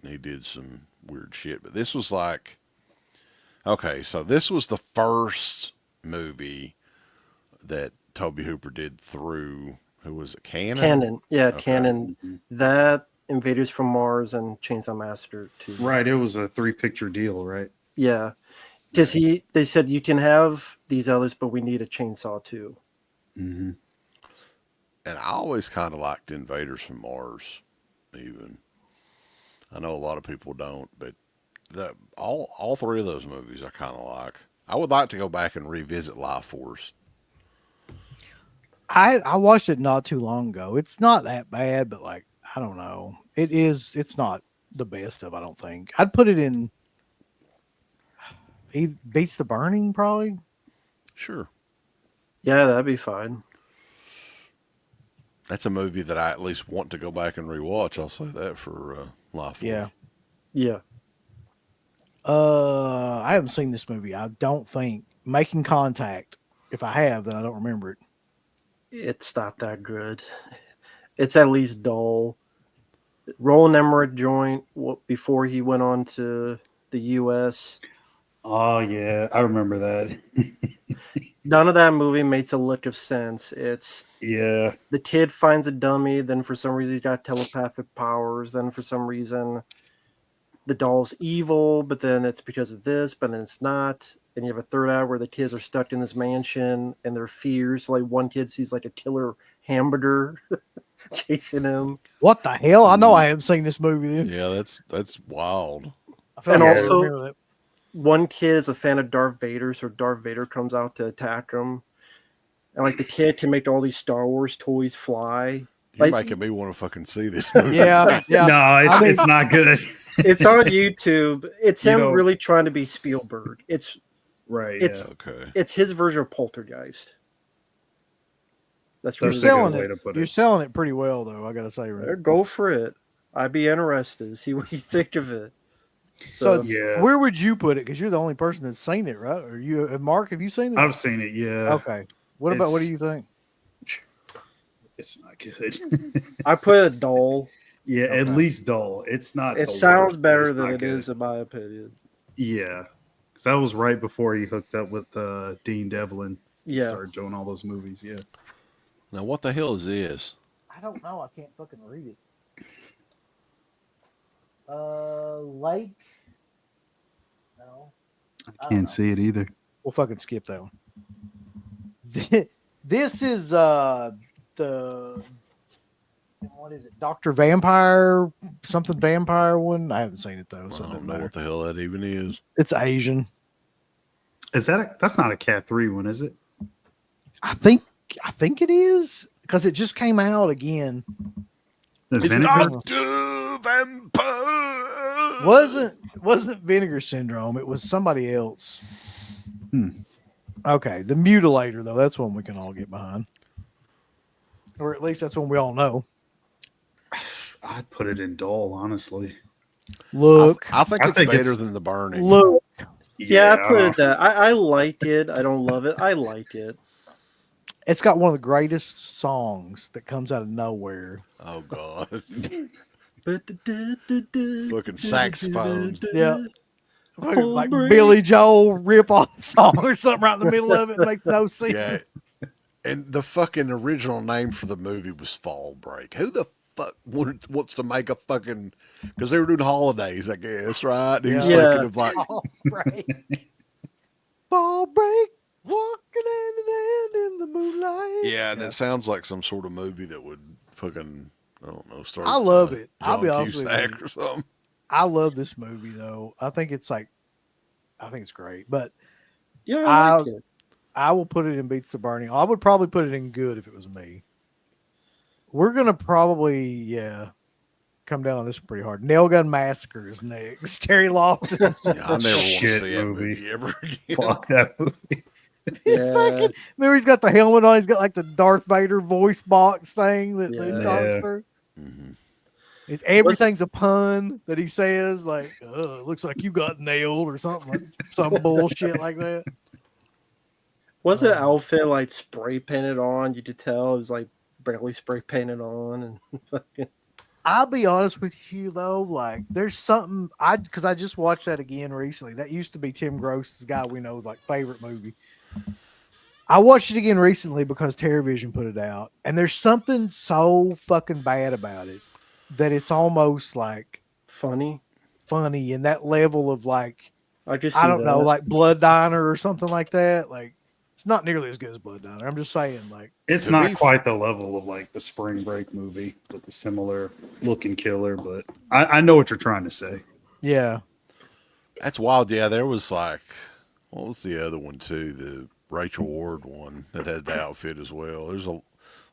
he did some weird shit. But this was like, okay, so this was the first movie that Toby Hooper did through, who was it, Canon? Canon. Yeah, Okay. Canon. That, Invaders from Mars, and Chainsaw Massacre 2. Right. It was a 3-picture deal, right? Yeah. Because they said you can have these others, but we need a chainsaw too. Mm-hmm. And I always kind of liked Invaders from Mars, even. I know a lot of people don't, but all three of those movies I kind of like. I would like to go back and revisit Life Force. I watched it not too long ago. It's not that bad, but like I don't know. It's not the best of. I don't think I'd put it in. He Beats the Burning probably. Sure. Yeah, that'd be fine. That's a movie that I at least want to go back and rewatch. I'll say that for Life Force. Yeah. Yeah. I haven't seen this movie. I don't think Making Contact. If I have, then I don't remember it. It's not that good. It's at least dull. Roland Emmerich joined before he went on to the U.S. Oh yeah, I remember that. None of that movie makes a lick of sense. It's Yeah. the kid finds a dummy, then for some reason he's got telepathic powers, then for some reason the doll's evil, but then it's because of this, but then it's not. And you have a third act where the kids are stuck in this mansion and their fears. Like one kid sees like a killer hamburger chasing him. What the hell? I know I haven't seen this movie. Then. Yeah, that's wild. I feel And like I also- remember that. One kid is a fan of Darth Vader, so Darth Vader comes out to attack him. And like the kid can make all these Star Wars toys fly. You're Like- making me want to fucking see this movie. Yeah, yeah. No, I mean- it's not good. It's on YouTube. It's You him know- really trying to be Spielberg. Right. It's- Okay. It's his version of Poltergeist. That's You're really That's a good selling way it. to put You're it. selling it pretty well, though. I gotta say, Rick. Go for it. I'd be interested. See what you think of it. So, Yeah. where would you put it? Because you're the only person that's seen it, right? Or you, Mark? Have you seen it? I've seen it. Yeah. Okay. What do It's- you think? It's not good. I put it dull. Yeah, at Okay. least dull. It's not. It the sounds worst, but better it's than not it good. is, in my opinion. Yeah, because that was right before he hooked up with Dean Devlin. And Yeah. started doing all those movies. Yeah. Now, what the hell is this? I don't know. I can't fucking read it. Lake. No. I can't see it either. We'll fucking skip that one. This is the what is it? Dr. Vampire, something vampire one. I haven't seen it though, so I it don't doesn't know matter. what the hell that even is. It's Asian. Is that that's not a Cat 3 one, is it? I think it is because it just came out again. The It's Vinegar? Dr. Vampire. Wasn't Vinegar Syndrome. It was somebody else. Hmm. Okay, the Mutilator though. That's one we can all get behind, or at least that's one we all know. I'd put it in dull, honestly. Look, I think I it's think better it's- than The Burning. look. Yeah, I put it that. I like it. I don't love it. I like it. It's got one of the greatest songs that comes out of nowhere. Oh, God. Fucking Fucking saxophone. Yeah. Like Billy Joel rip off song or something right in the middle of it. Makes no sense. Yeah. And the fucking original name for the movie was Fall Break. Who the fuck wants to make a fucking... Because they were doing holidays, I guess, right? And he was Yeah. thinking of like... Fall break. Fall break. Walking hand in hand in the moonlight. Yeah, and it sounds like some sort of movie that would fucking... I don't know. Start. I love it. I'll be John honest with Cusack you. or something. I love this movie though. I think it's great. But Yeah, I like I- it. I will put it in Beats the Burning. I would probably put it in good if it was me. We're gonna probably come down on this pretty hard. Nail Gun Massacre is next. Terry Lofton. Yeah, I never want to Shit see that movie. movie ever again. Fuck that movie. Yeah. Fucking, remember he's got the helmet on. He's got like the Darth Vader voice box thing that he Yeah. talks Yeah. through. Mhm. Everything's a pun that he says. Like, it looks like you got nailed or something, like some bullshit like that. Was the outfit like spray painted on? You could tell it was like barely spray painted on, and fucking. I'll be honest with you though, like there's something because I just watched that again recently. That used to be Tim Gross's guy we know's like favorite movie. I watched it again recently because TerraVision put it out, and there's something so fucking bad about it that it's almost like funny in that level of like I don't know, like Blood Diner or something like that. Like it's not nearly as good as Blood Diner. I'm just saying, like It's not quite the level of like the Spring Break movie with the similar looking killer, but I know what you're trying to say. yeah. That's wild. Yeah, there was like, what was the other one too? The Rachel Ward one that had the outfit as well. There's a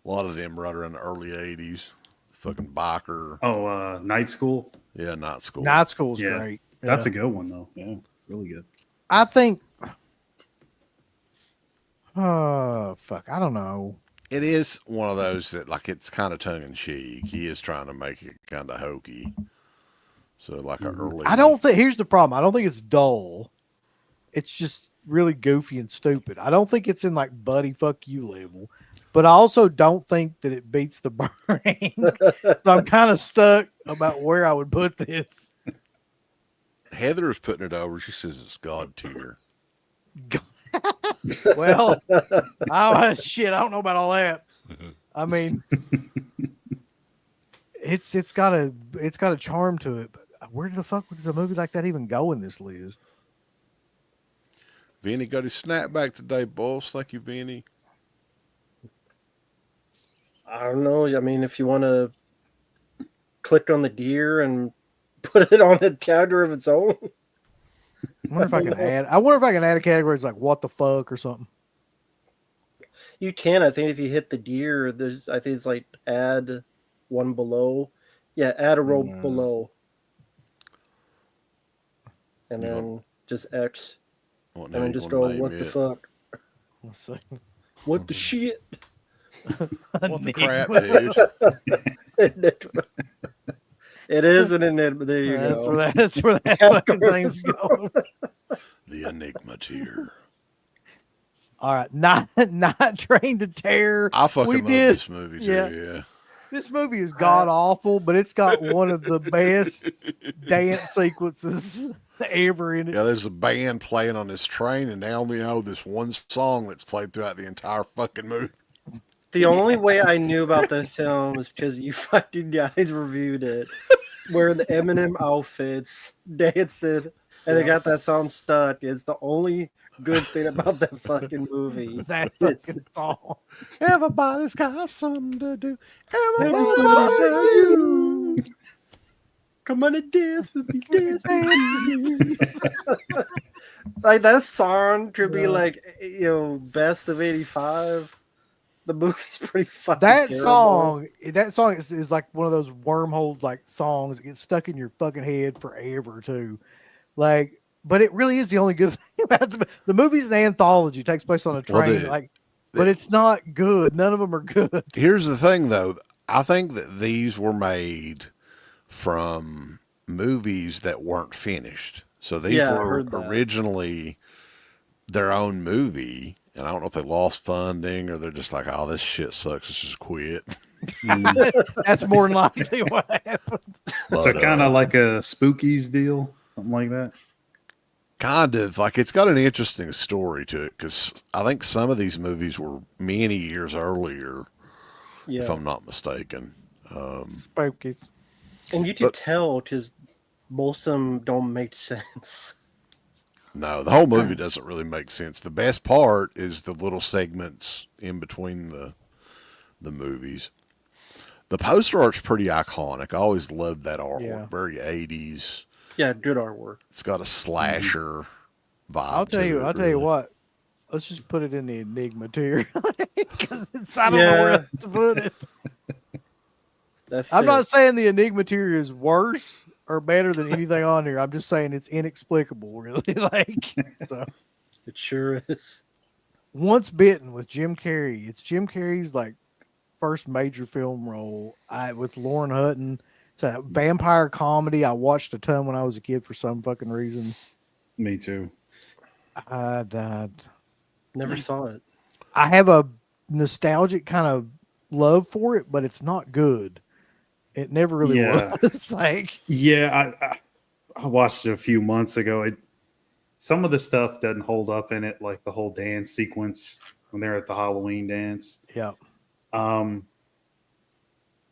lot of them right around the early 80s. Fucking biker. Oh, Night School. Yeah, Night School. Night School's Yeah. great. That's Yeah. a good one though. Yeah, really good. I think. Oh fuck! I don't know. It is one of those that like it's kind of tongue in cheek. He is trying to make it kind of hokey. So like a early. I don't think. Here's the problem. I don't think it's dull. It's just really goofy and stupid. I don't think it's in like buddy fuck you level, but I also don't think that it beats The Burning. So I'm kind of stuck about where I would put this. Heather is putting it over. She says it's God tier. Well, shit, I don't know about all that. I mean, it's got a charm to it, but where the fuck does a movie like that even go in this list? Vinny got his snapback today, boss. Thank you, Vinny. I don't know. I mean, if you want to click on the deer and put it on a category of its own. I wonder if I can add a category that's like what the fuck or something. You can. I think if you hit the deer, I think it's like add one below. Yeah, add a row below. And then just X. What And now then you just wanna go, name what the it? fuck? Let's see. What the shit? What the crap, dude? It is an enigma. There you go. That's where that fucking thing's going. The Enigma tier. All right, not Trained to Terror. I fucking We love did- this movie too. yeah. Yeah. This movie is god awful, but it's got one of the best dance sequences ever in it. Yeah, there's a band playing on this train, and they only know this one song that's played throughout the entire fucking movie. The only way I knew about this film is because you fucking guys reviewed it, wearing the Eminem outfits, dancing, and they got that song stuck. It's the only good thing about that fucking movie. That It's- fucking song. Everybody's got something to do. Everybody but you. Come on and dance with me, dance with me. Like that song could be like, best of '85. The movie's pretty fucking That terrible. song is like one of those wormhole like songs that gets stuck in your fucking head forever too. Like, but it really is the only good thing about the movie's an anthology. It takes place on a train, but it's not good. None of them are good. Here's the thing, though. I think that these were made from movies that weren't finished. So these Yeah, I were heard that. originally their own movie. And I don't know if they lost funding or they're just like, oh, this shit sucks. Let's just quit. That's more than likely what happened. So But, kind of like a Spookies deal, something like that. kind of like it's got an interesting story to it because I think some of these movies were many years earlier, if Yeah, I'm not mistaken. Spookies. and you can but- tell because most of them don't make sense. No, the whole movie doesn't really make sense. The best part is the little segments in between the movies. The poster art's pretty iconic. I always loved that artwork. Yeah. Very 80s. Yeah, good artwork. It's got a slasher vibe. I'll tell to you. it, I'll tell you really. what. Let's just put it in the Enigma tier. 'Cause I don't know Yeah. where to put it. That I'm not fits. saying the Enigma tier is worse or better than anything on here. I'm just saying it's inexplicable, really. Like, so It sure is. Once Bitten with Jim Carrey. It's Jim Carrey's like first major film role. With Lauren Hutton. It's a vampire comedy. I watched a ton when I was a kid for some fucking reason. Me too. I died. Never saw it. I have a nostalgic kind of love for it, but it's not good. It never really Yeah. was. Like, Yeah, I watched it a few months ago. Some of the stuff doesn't hold up in it, like the whole dance sequence when they're at the Halloween dance. yeah.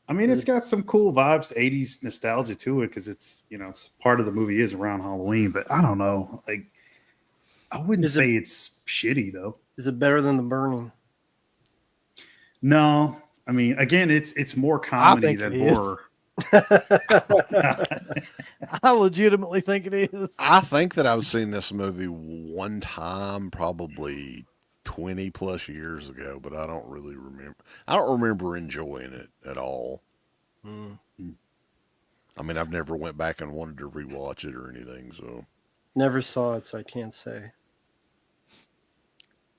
I mean, it's got some cool vibes, 80s nostalgia to it because it's, part of the movie is around Halloween, but I don't know. Like, I wouldn't say it's shitty though. Is it better than The Burning? No, I mean, again, it's more comedy than horror. I legitimately think it is. I think that I've seen this movie one time, probably 20 plus years ago, but I don't really remember. I don't remember enjoying it at all. I mean, I've never went back and wanted to rewatch it or anything. So Never saw it, so I can't say.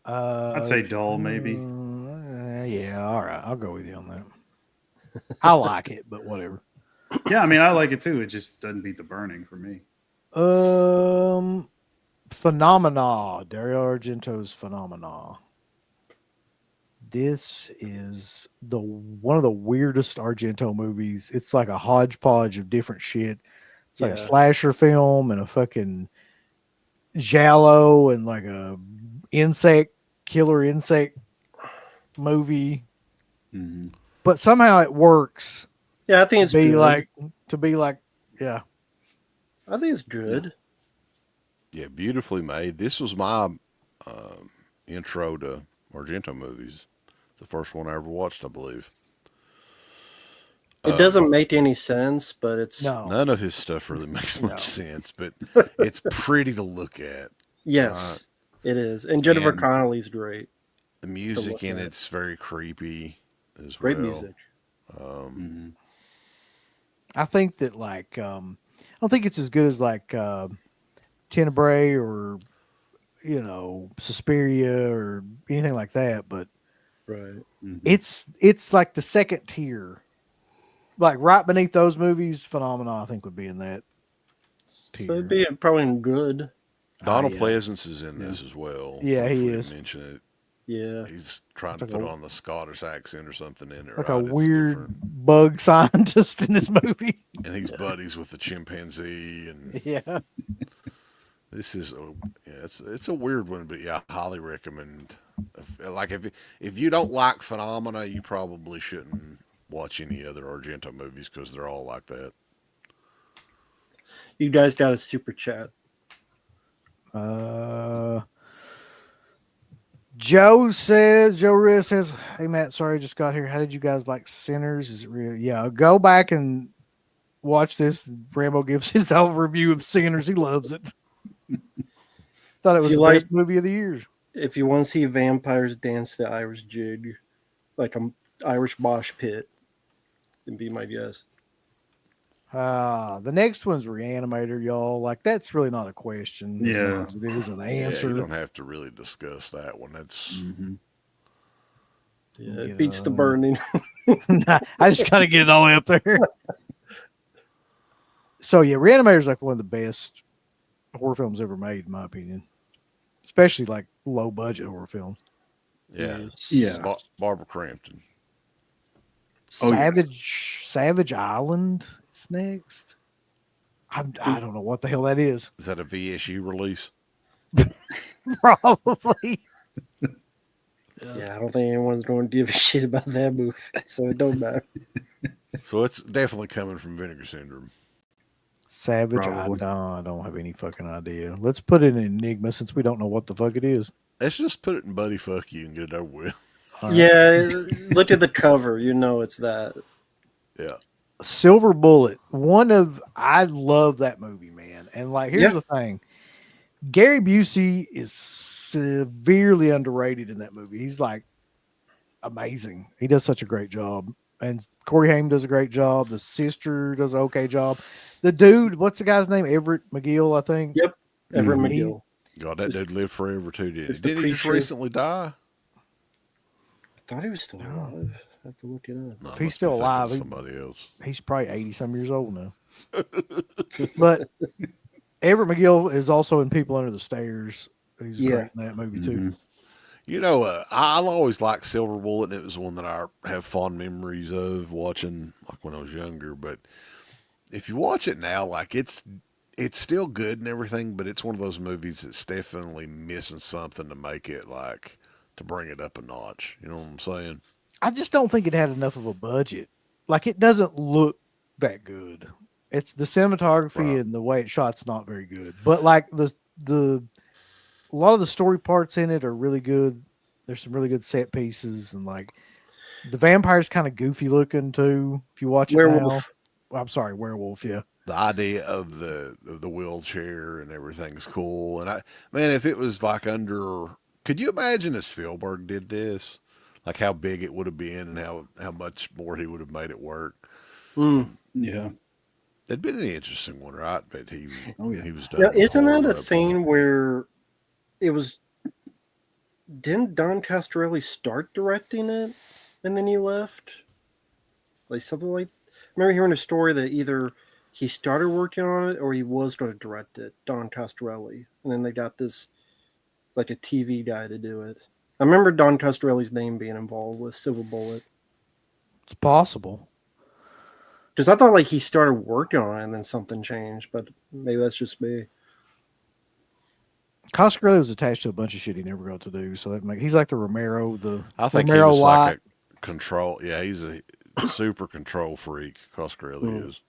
I'd say dull, maybe. Yeah, all right. I'll go with you on that. I like it, but whatever. Yeah, I mean, I like it too. It just doesn't beat The Burning for me. Phenomena. Dario Argento's Phenomena. This is one of the weirdest Argento movies. It's like a hodgepodge of different shit. It's like a slasher film and a fucking giallo and like a killer insect movie. Mm-hmm. But somehow it works. Yeah, I think it's good. To be like, yeah. I think it's good. Yeah, beautifully made. This was my intro to Argento movies. The first one I ever watched, I believe. It doesn't make any sense, but it's none of his stuff really makes much sense, but it's pretty to look at. Yes, it is. And Jennifer Connelly's great. The music in it's very creepy as great well. Music. I think that I don't think it's as good as like Tenebrae or Suspiria or anything like that, but right, it's like the second tier, like right beneath those movies. Phenomena, I think, would be in that tier. So it'd be probably good. Donald Pleasance is in this as well. Yeah, he is. Mention it. Yeah, he's trying to put on the Scottish accent or something in there. Like a weird bug scientist in this movie. And he's buddies with the chimpanzee, and yeah. This is it's a weird one, but yeah, I highly recommend. If you don't like Phenomena, you probably shouldn't watch any other Argento movies because they're all like that. You guys got a super chat. Joe Riz says, "Hey Matt, sorry I just got here. How did you guys like Sinners? Is it real? Yeah, go back and watch this. Rambo gives his own review of Sinners. He loves it. Thought it was the best movie of the year. If you want to see vampires dance the Irish jig, like an Irish mosh pit, then be my guess." The next one's Reanimator, y'all. Like, that's really not a question. Yeah. It is an answer. Yeah, you don't have to really discuss that one. That's it beats The Burning. I just gotta get it all the way up there. So yeah, Reanimator is like one of the best horror films ever made, in my opinion. Especially like low budget horror films. Yeah. Barbara Crampton. Savage Island is next. I don't know what the hell that is. Is that a VSU release? Probably. Yeah, I don't think anyone's going to give a shit about that movie, so it don't matter. So it's definitely coming from Vinegar Syndrome. Savage Island. I don't have any fucking idea. Let's put it in Enigma since we don't know what the fuck it is. Let's just put it in Buddy Fuck You and get it over with. Right. Yeah, look at the cover. You know it's that. Yeah. Silver Bullet. I love that movie, man. And like, here's the thing. Gary Busey is severely underrated in that movie. He's like amazing. He does such a great job. And Corey Haim does a great job. The sister does an okay job. The dude, what's the guy's name? Everett McGill, I think. Yep. Everett McGill. God, that dude lived forever too, didn't he? Did he just recently die? I thought he was still alive. I have to look it up. No, if he's still alive, somebody else. He's probably 80-some years old now. But Everett McGill is also in People Under the Stairs. He's great in that movie too. I'll always like Silver Bullet, and it was one that I have fond memories of watching, like when I was younger. But if you watch it now, like it's still good and everything, but it's one of those movies that's definitely missing something to make it like to bring it up a notch. You know what I'm saying? I just don't think it had enough of a budget. Like it doesn't look that good. It's the cinematography Right. and the way it's shot's not very good. But like the a lot of the story parts in it are really good. There's some really good set pieces and like the vampire's kind of goofy looking too. If you watch it now, Werewolf. well, I'm sorry, werewolf. Yeah, The idea of the wheelchair and everything's cool. And man, if it was like could you imagine if Spielberg did this? Like how big it would have been and how much more he would have made it work. Mm. Yeah. It'd been an interesting one, right? But Oh, yeah. he was done. Now, with isn't that horror a up on- thing where it was? Didn't Don Castorelli start directing it, and then he left? Like something like. I remember hearing a story that either he started working on it or he was going to direct it, Don Castorelli, and then they got this, like a TV guy to do it. I remember Don Castorelli's name being involved with Silver Bullet. it's possible. Because I thought like he started working on it and then something changed, but maybe that's just me. Coscarelli was attached to a bunch of shit he never got to do, so he's like the Romero. I think Romero he was White. like a control. Yeah, he's a super control freak. Coscarelli is.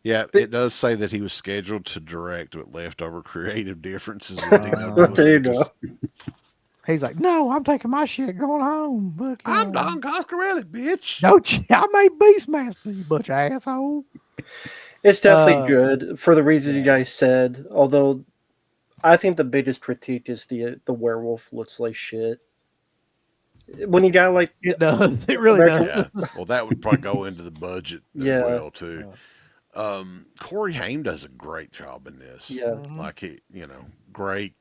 Yeah, it does say that he was scheduled to direct, but left over creative differences. With Dino There you go. Lucas. He's like, no, I'm taking my shit, going home. Fuck I'm you." Don Coscarelli, bitch. Don't you? I made Beastmaster, you bunch of asshole. It's definitely Uh, good for the reasons you guys said. Although, I think the biggest critique is the werewolf looks like shit. When you got like It does. It really does. Yeah, well, that would probably go into the budget Yeah. as well too. Corey Haim does a great job in this. Yeah. Like great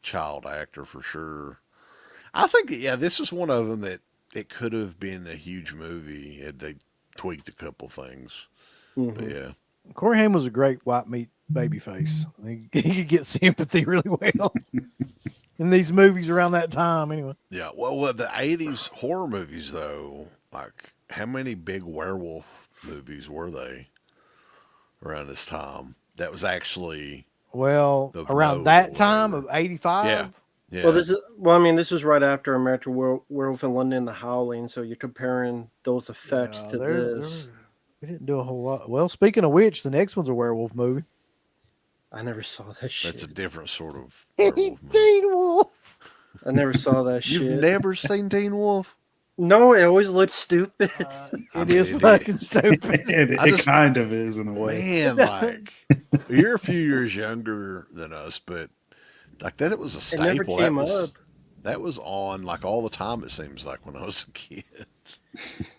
child actor for sure. I think this is one of them that it could have been a huge movie had they tweaked a couple things. But yeah, Corey Haim was a great white meat baby face. He could get sympathy really well in these movies around that time. Anyway, yeah. Well, the '80s horror movies though, like how many big werewolf movies were they around this time? That was actually well, Of around note that or time whatever. of '85. Yeah. Yeah. Well, this was right after American Werewolf in London and The Howling, so you're comparing those effects to this. We didn't do a whole lot. Well, speaking of which, the next one's a werewolf movie. I never saw that shit. That's a different sort of werewolf movie. Teen Wolf. I never saw that shit. You've never seen Teen Wolf? No, it always looked stupid. It is fucking stupid. It, I it just- kind of is in a way. Man, like you're a few years younger than us, but like that was a It staple. never came that was, up. That was on like all the time. It seems like when I was a kid.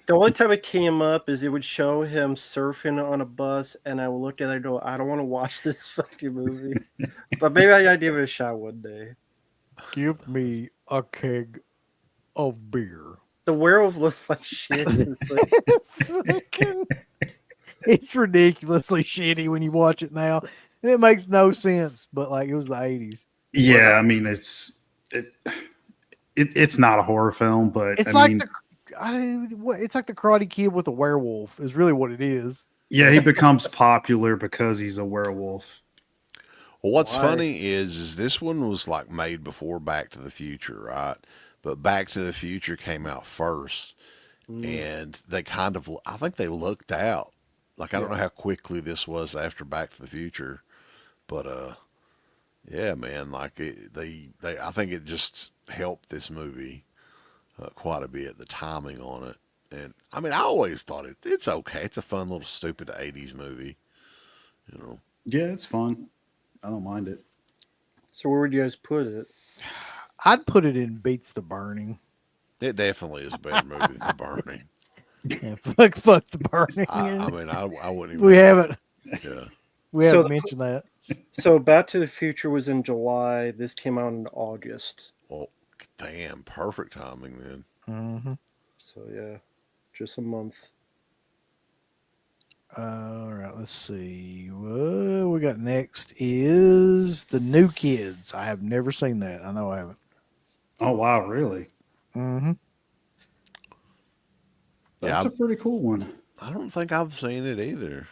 The only time it came up is it would show him surfing on a bus, and I would look at it and go, I don't want to watch this fucking movie. But maybe I gotta give it a shot one day. Give me a keg of beer. The werewolf looks like shit. It's like, It's fucking. It's ridiculously shitty when you watch it now, and it makes no sense. But like it was the '80s. Yeah, I mean it's not a horror film, but It's I like mean, it's like the Karate Kid with a werewolf is really what it is. yeah, he becomes popular because he's a werewolf. Well, what's Why? funny is this one was like made before Back to the Future, right? But Back to the Future came out first, and they kind of, I think they looked out. Like I don't know how quickly this was after Back to the Future, but yeah, man, like I think it just helped this movie quite a bit. The timing on it, and I mean, I always thought it's okay. It's a fun little stupid '80s movie, you know. Yeah, it's fun. I don't mind it. so where would you guys put it? I'd put it in Beats the Burning. It definitely is a better movie than The Burning. Yeah, fuck the Burning. I mean, I wouldn't even. we haven't Yeah. So- mentioned that. So Back to the Future was in July. This came out in August. Well, damn, perfect timing then. Mm-hmm. So yeah, just a month. All right, let's see. What we got next is The New Kids. I have never seen that. I know I haven't. Oh wow, really? Mm-hmm. That's Yeah, a pretty cool one. I don't think I've seen it either.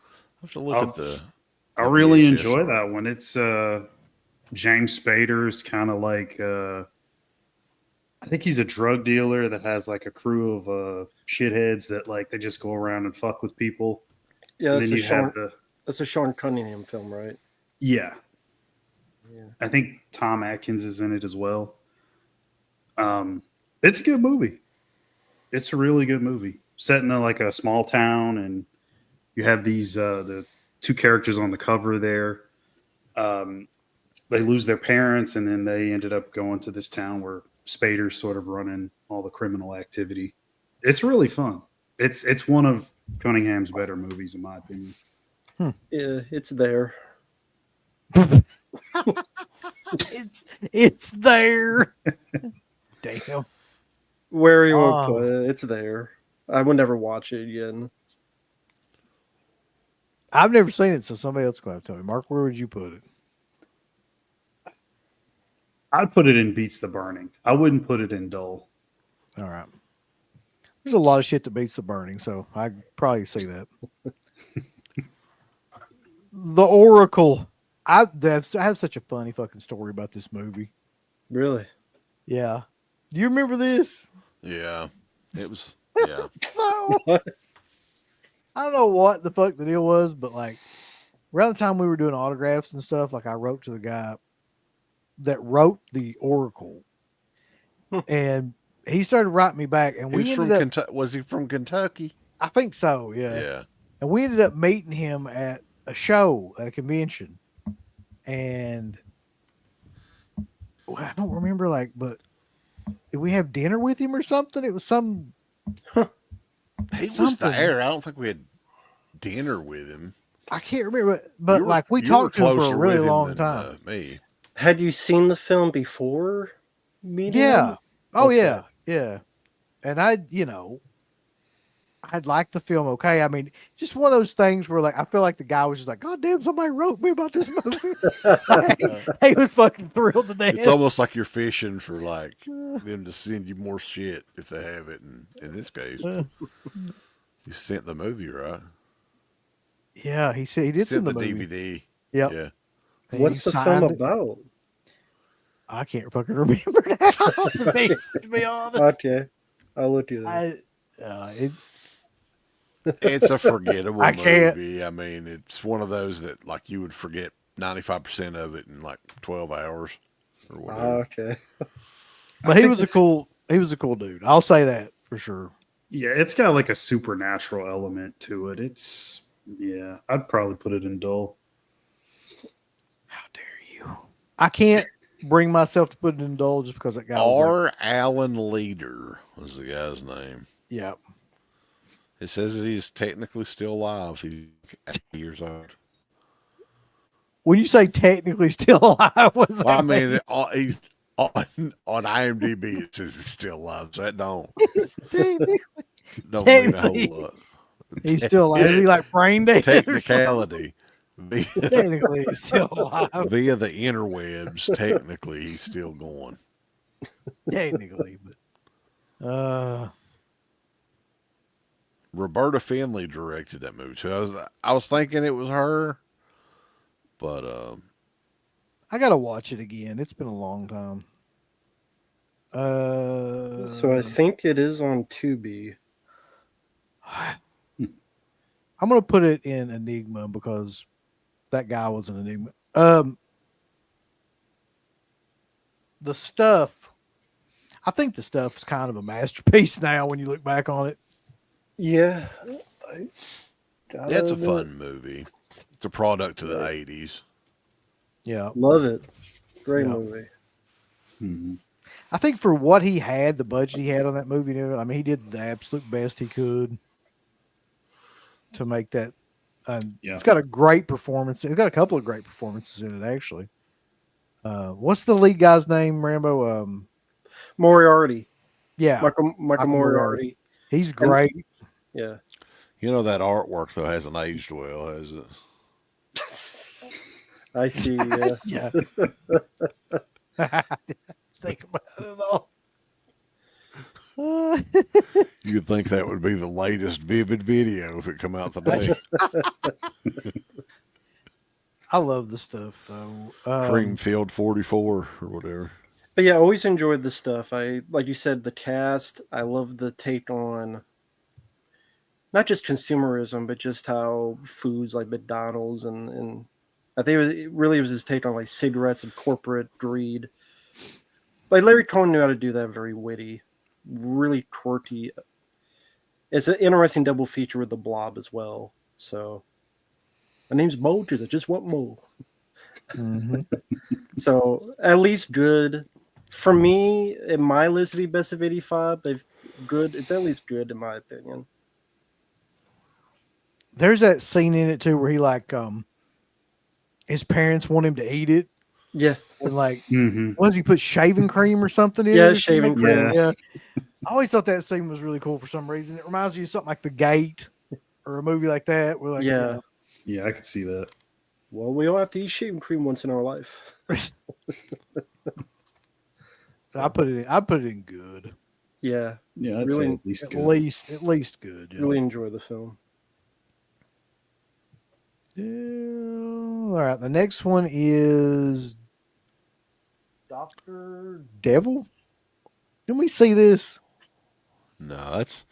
I have to look I at I the really VHS enjoy art. that one. It's James Spader's kind of like I think he's a drug dealer that has like a crew of shitheads that like they just go around and fuck with people. Yeah, And then you have the that's a Sean Cunningham film, right? yeah. Yeah. I think Tom Atkins is in it as well. It's a good movie. It's a really good movie. Set in like a small town, and you have these the two characters on the cover there. Um, they lose their parents, and then they ended up going to this town where Spader's sort of running all the criminal activity. It's really fun. It's one of Cunningham's better movies, in my opinion. Yeah, it's there. It's there. Damn. Where you want to Oh. put it, it's there. I would never watch it again. I've never seen it, so somebody else is going to have to tell me. Mark, where would you put it? I'd put it in Beats the Burning. I wouldn't put it in Dull. All right. There's a lot of shit that beats the burning, so I probably see that. The Oracle. I have such a funny fucking story about this movie. Really? Yeah. Do you remember this? Yeah, it was. Yeah, No. I don't know what the fuck the deal was, but like around the time we were doing autographs and stuff, like I wrote to the guy that wrote the Oracle, and he started writing me back, and he was we from ended up. Kentucky. Was he from Kentucky? I think so, yeah. Yeah. And we ended up meeting him at a show at a convention, and I don't remember but did we have dinner with him or something? It was some. He was Something. there. I don't think we had dinner with him. I can't remember, but You were- like we you talked were to him for a closer really with him long than, time. Me. Had you seen the film before meeting Yeah. him? Oh Okay. yeah. And I'd like the film. Okay. I mean, just one of those things where like I feel like the guy was just like, God damn, somebody wrote me about this movie. He was fucking thrilled to death. It's almost like you're fishing for like them to send you more shit if they have it. And in this case, you sent the movie, right? Yeah, he said he did Sent send the the movie. DVD. Yep. Yeah. He What's the film signed it. about? I can't fucking remember now. To be honest, Okay, I'll look it up. It's a forgettable I can't. movie. I mean, it's one of those that like you would forget 95% of it in like 12 hours or whatever. Okay. But he was a cool dude. I'll say that for sure. Yeah, it's got like a supernatural element to it. I'd probably put it in Dull. How dare you? I can't bring myself to put it in Dull just because that guy was like, R. Allen Leader was the guy's name. yeah. It says he's technically still alive. He's 80 years old. When you say technically still alive, what's that Well, I mean? mean, he's on IMDb. It says he's still alive. So that don't Technically, mean a Technically. whole lot. he's still alive. Is he like brain dead? or something? Technicality. Technically, he's still alive. Via the interwebs, technically he's still going. Technically, but Roberta Finley directed that movie too. I was thinking it was her, but I gotta watch it again. It's been a long time. So I think it is on Tubi. I'm gonna put it in Enigma because that guy was an Enigma. The Stuff. I think The Stuff is kind of a masterpiece now when you look back on it. Yeah. it's a fun movie. It's a product of the 80s. Yeah, Love it. Great Yeah. movie. Mm-hmm. I think for what he had, the budget he had on that movie, I mean, he did the absolute best he could to make that. It's got a great performance. It's got a couple of great performances in it, actually. What's the lead guy's name, Rambo? Moriarty. Yeah, Michael Moriarty. Moriarty. He's great. Yeah. You know that artwork though hasn't aged well, has it? I see. Yeah. Yeah. You'd think that would be the latest Vivid video if it come out today. I love the stuff though. Creamfield 44 or whatever. But yeah, I always enjoyed the stuff. I like you said, the cast. I love the take on not just consumerism, but just how foods like McDonald's and I think it really was his take on like cigarettes and corporate greed. Like Larry Cohen knew how to do that very witty, really quirky. It's an interesting double feature with the Blob as well. So my name's Mo because I just want Mo. Mm-hmm. So at least good. For me, in my list of the best of 85, they've good. It's at least good in my opinion. There's that scene in it too where he like his parents want him to eat it. Yeah. And like Mm-hmm. was he put shaving cream or something in Yeah, it? shaving cream. Yeah. I always thought that scene was really cool for some reason. It reminds you of something like The Gate or a movie like that. Where like, Yeah. Yeah, I could see that. Well, we all have to eat shaving cream once in our life. So I put it in good. Yeah. Yeah, I'd Really- say at least At good. least good. Yeah. Really enjoy the film. Yeah. All right. The next one is Dr. Devil. Didn't we see this? No, that's.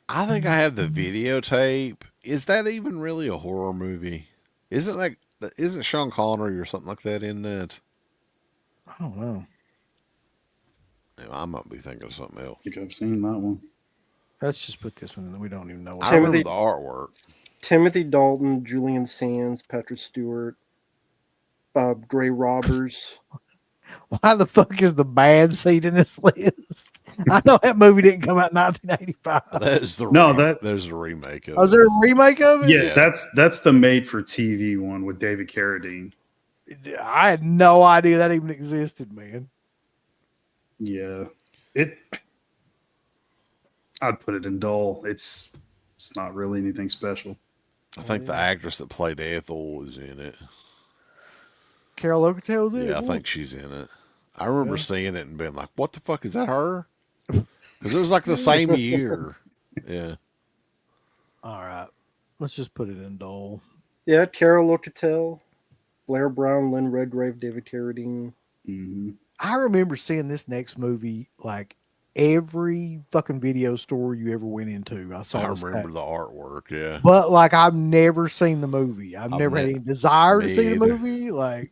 I think I have the videotape. Is that even really a horror movie? Isn't Sean Connery or something like that in that? I don't know. I might be thinking of something else. I think I've seen that one. Let's just put this one in. We don't even know. I remember Timothy- the artwork. Timothy Dalton, Julian Sands, Patrick Stewart, Gray Robbers. Why the fuck is the bad seed in this list? I know that movie didn't come out in 1985. That is the No, there's a remake of Was it. there a remake of it? Yeah, that's the made for TV one with David Carradine. I had no idea that even existed, man. Yeah. I'd put it in dull. It's not really anything special. I think the actress that played Ethel is in it. Carol Oakertail's in it. Yeah, I think she's in it. I remember seeing it and being like, "What the fuck is that? Her?" Because it was like the same year. Yeah. All right. Let's just put it in dull. Yeah, Carol Oakertail, Blair Brown, Lynn Redgrave, David Carradine. Hmm. I remember seeing this next movie like every fucking video store you ever went into. I saw I this remember ad. the artwork. Yeah. But like I've never seen the movie. I've never had ne- any desire to me see the either. movie. Like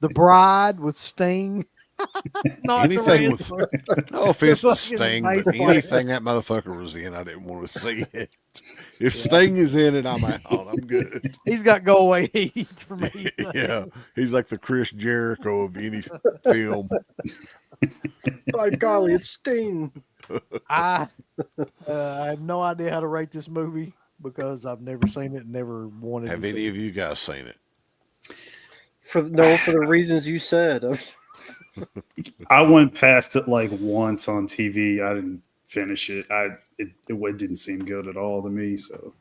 The Bride with Sting. Not Anything the with rest. no offense to fucking Sting, but bass player. anything that motherfucker was in, I didn't want to see it. If Sting is in it, I'm out. I'm good. He's got go away heat for me. Yeah, he's like the Chris Jericho of any film. By golly, it's Sting. I have no idea how to rate this movie because I've never seen it and never wanted Have to any see of you guys seen it? For the reasons you said. I went past it like once on TV. I didn't finish it. It didn't seem good at all to me. So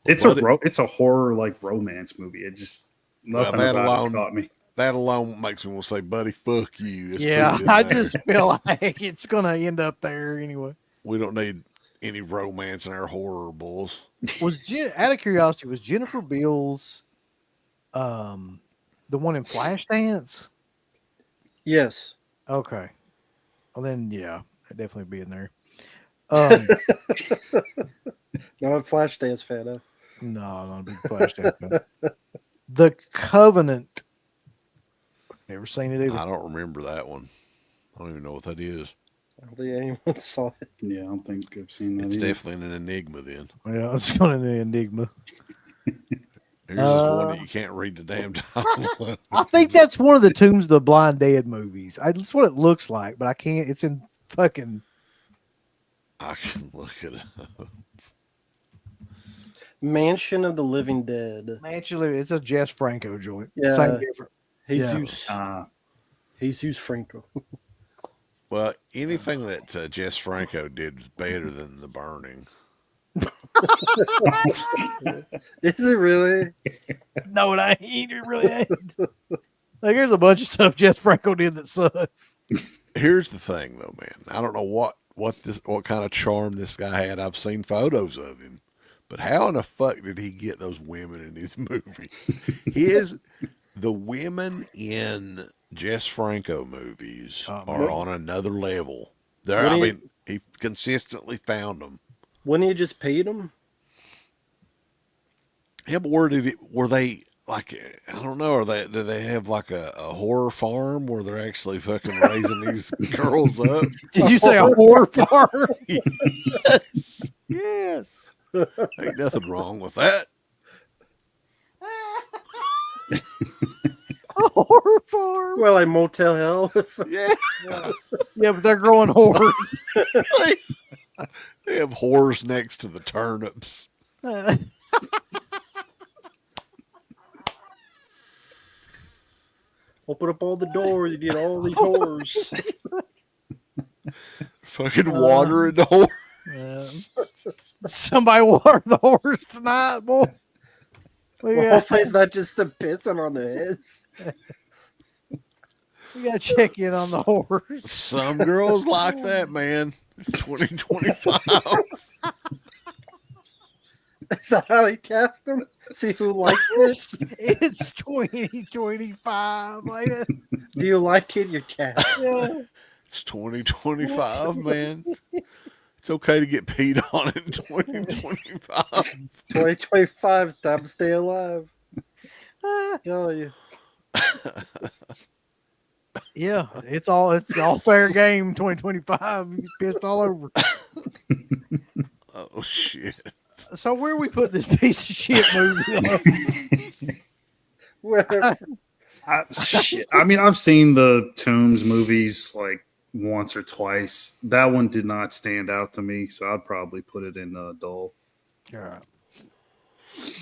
it's a horror like romance movie. It just nothing that about alone- it caught me. That alone makes me want to say, "Buddy, fuck you." Let's Yeah, put it in I there. just feel like it's gonna end up there anyway. We don't need any romance in our horror, boys. Out of curiosity, was Jennifer Beals the one in Flashdance? Yes. Okay. Well then yeah, I'd definitely be in there. Not a Flashdance fan, huh? No, I'm not a big Flashdance fan. The Covenant. Never seen it either. I don't remember that one. I don't even know what that is. I don't think anyone saw it. Yeah, I don't think I've seen that. It's either. definitely an enigma then. Yeah, it's going to be an enigma. Here's just one that you can't read the damn title. I think that's one of the Tombs of the Blind Dead movies. That's what it looks like, but I can't. It's in fucking. I can look it up. Mansion of the Living Dead. Actually, it's a Jess Franco joint. Yeah. Same different. Jesus. Uh, Jesus Franco. Well, anything that Jess Franco did was better than The Burning. Is it really? No, it ain't. It really ain't. Like, there's a bunch of stuff Jess Franco did that sucks. Here's the thing, though, man. I don't know what what kind of charm this guy had. I've seen photos of him, but how in the fuck did he get those women in his movies? The women in Jess Franco movies are on another level. He consistently found them. Wouldn't he just paid them? Yeah, but were they like, I don't know, do they have like a horror farm where they're actually fucking raising these girls up? Did you say a horror farm? Yes. Ain't nothing wrong with that. A horror farm? Well, like Motel Hell. Yeah. Yeah, but they're growing horrors. They have whores next to the turnips. Open up all the doors, you get all these whores. Fucking water in the whore. Somebody water the horse tonight, boys. We Well, got, hopefully it's not just them pissing on their heads. we got to check in on the horse. Some girls like that, man. It's 2025. Is that how he cast them? See who likes it? It's 2025. Like, Do you like it? You're cast. yeah. It's 2025, man. It's okay to get peed on in 2025. 2025, it's time to stay alive. Tell you. Yeah, it's all fair game. 2025, you get pissed all over. Oh shit! So where we put this piece of shit movie on? Where I mean, I've seen the Tombs movies like once or twice. That one did not stand out to me, so I'd probably put it in dull. All right.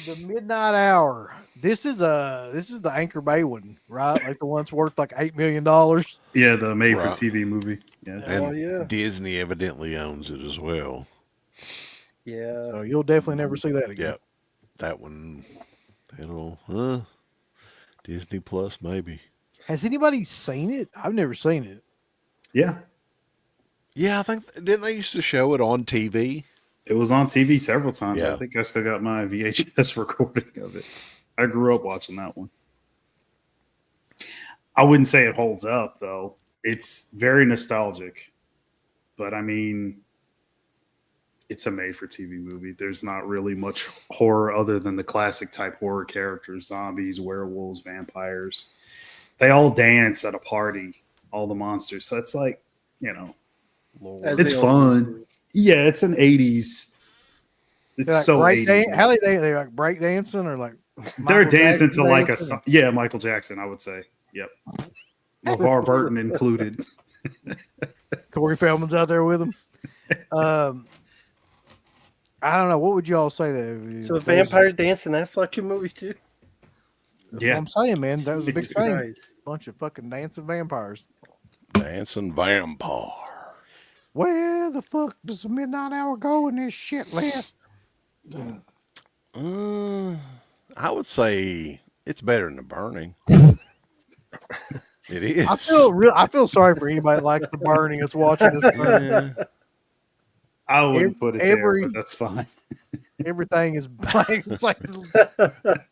The Midnight Hour. This is the Anchor Bay one, right? Like the one's worth like $8 million. Yeah, the made for Right. TV movie. Yeah. And Oh, yeah. Disney evidently owns it as well. Yeah. So you'll definitely never see that again. Yep, that one. Disney Plus maybe. Has anybody seen it? I've never seen it. Yeah. Yeah, I think didn't they used to show it on TV? It was on TV several times. Yeah. I think I still got my VHS recording of it. I grew up watching that one. I wouldn't say it holds up, though. It's very nostalgic. But I mean, it's a made for TV movie. There's not really much horror other than the classic type horror characters: zombies, werewolves, vampires. They all dance at a party, all the monsters. So it's like, you know, As it's they all fun. do. Yeah, it's an 80s. It's Like so 80s. how they like break dancing or like They're Michael dancing Jackson to like dancing? Michael Jackson, I would say. Yep. LeVar Burton included. Corey Feldman's out there with him. I don't know. What would you all say that? So the vampires dance in that fucking movie too? That's Yeah. what I'm saying, man. That was a big Jesus thing. Christ. Bunch of fucking dancing vampires. Dancing vampire. Where the fuck does the Midnight Hour go in this shit list? I would say it's better than The Burning. It is. I feel sorry for anybody that likes The Burning that's watching this. Yeah. I wouldn't put it every- there, but that's fine. Everything is blank. It's like the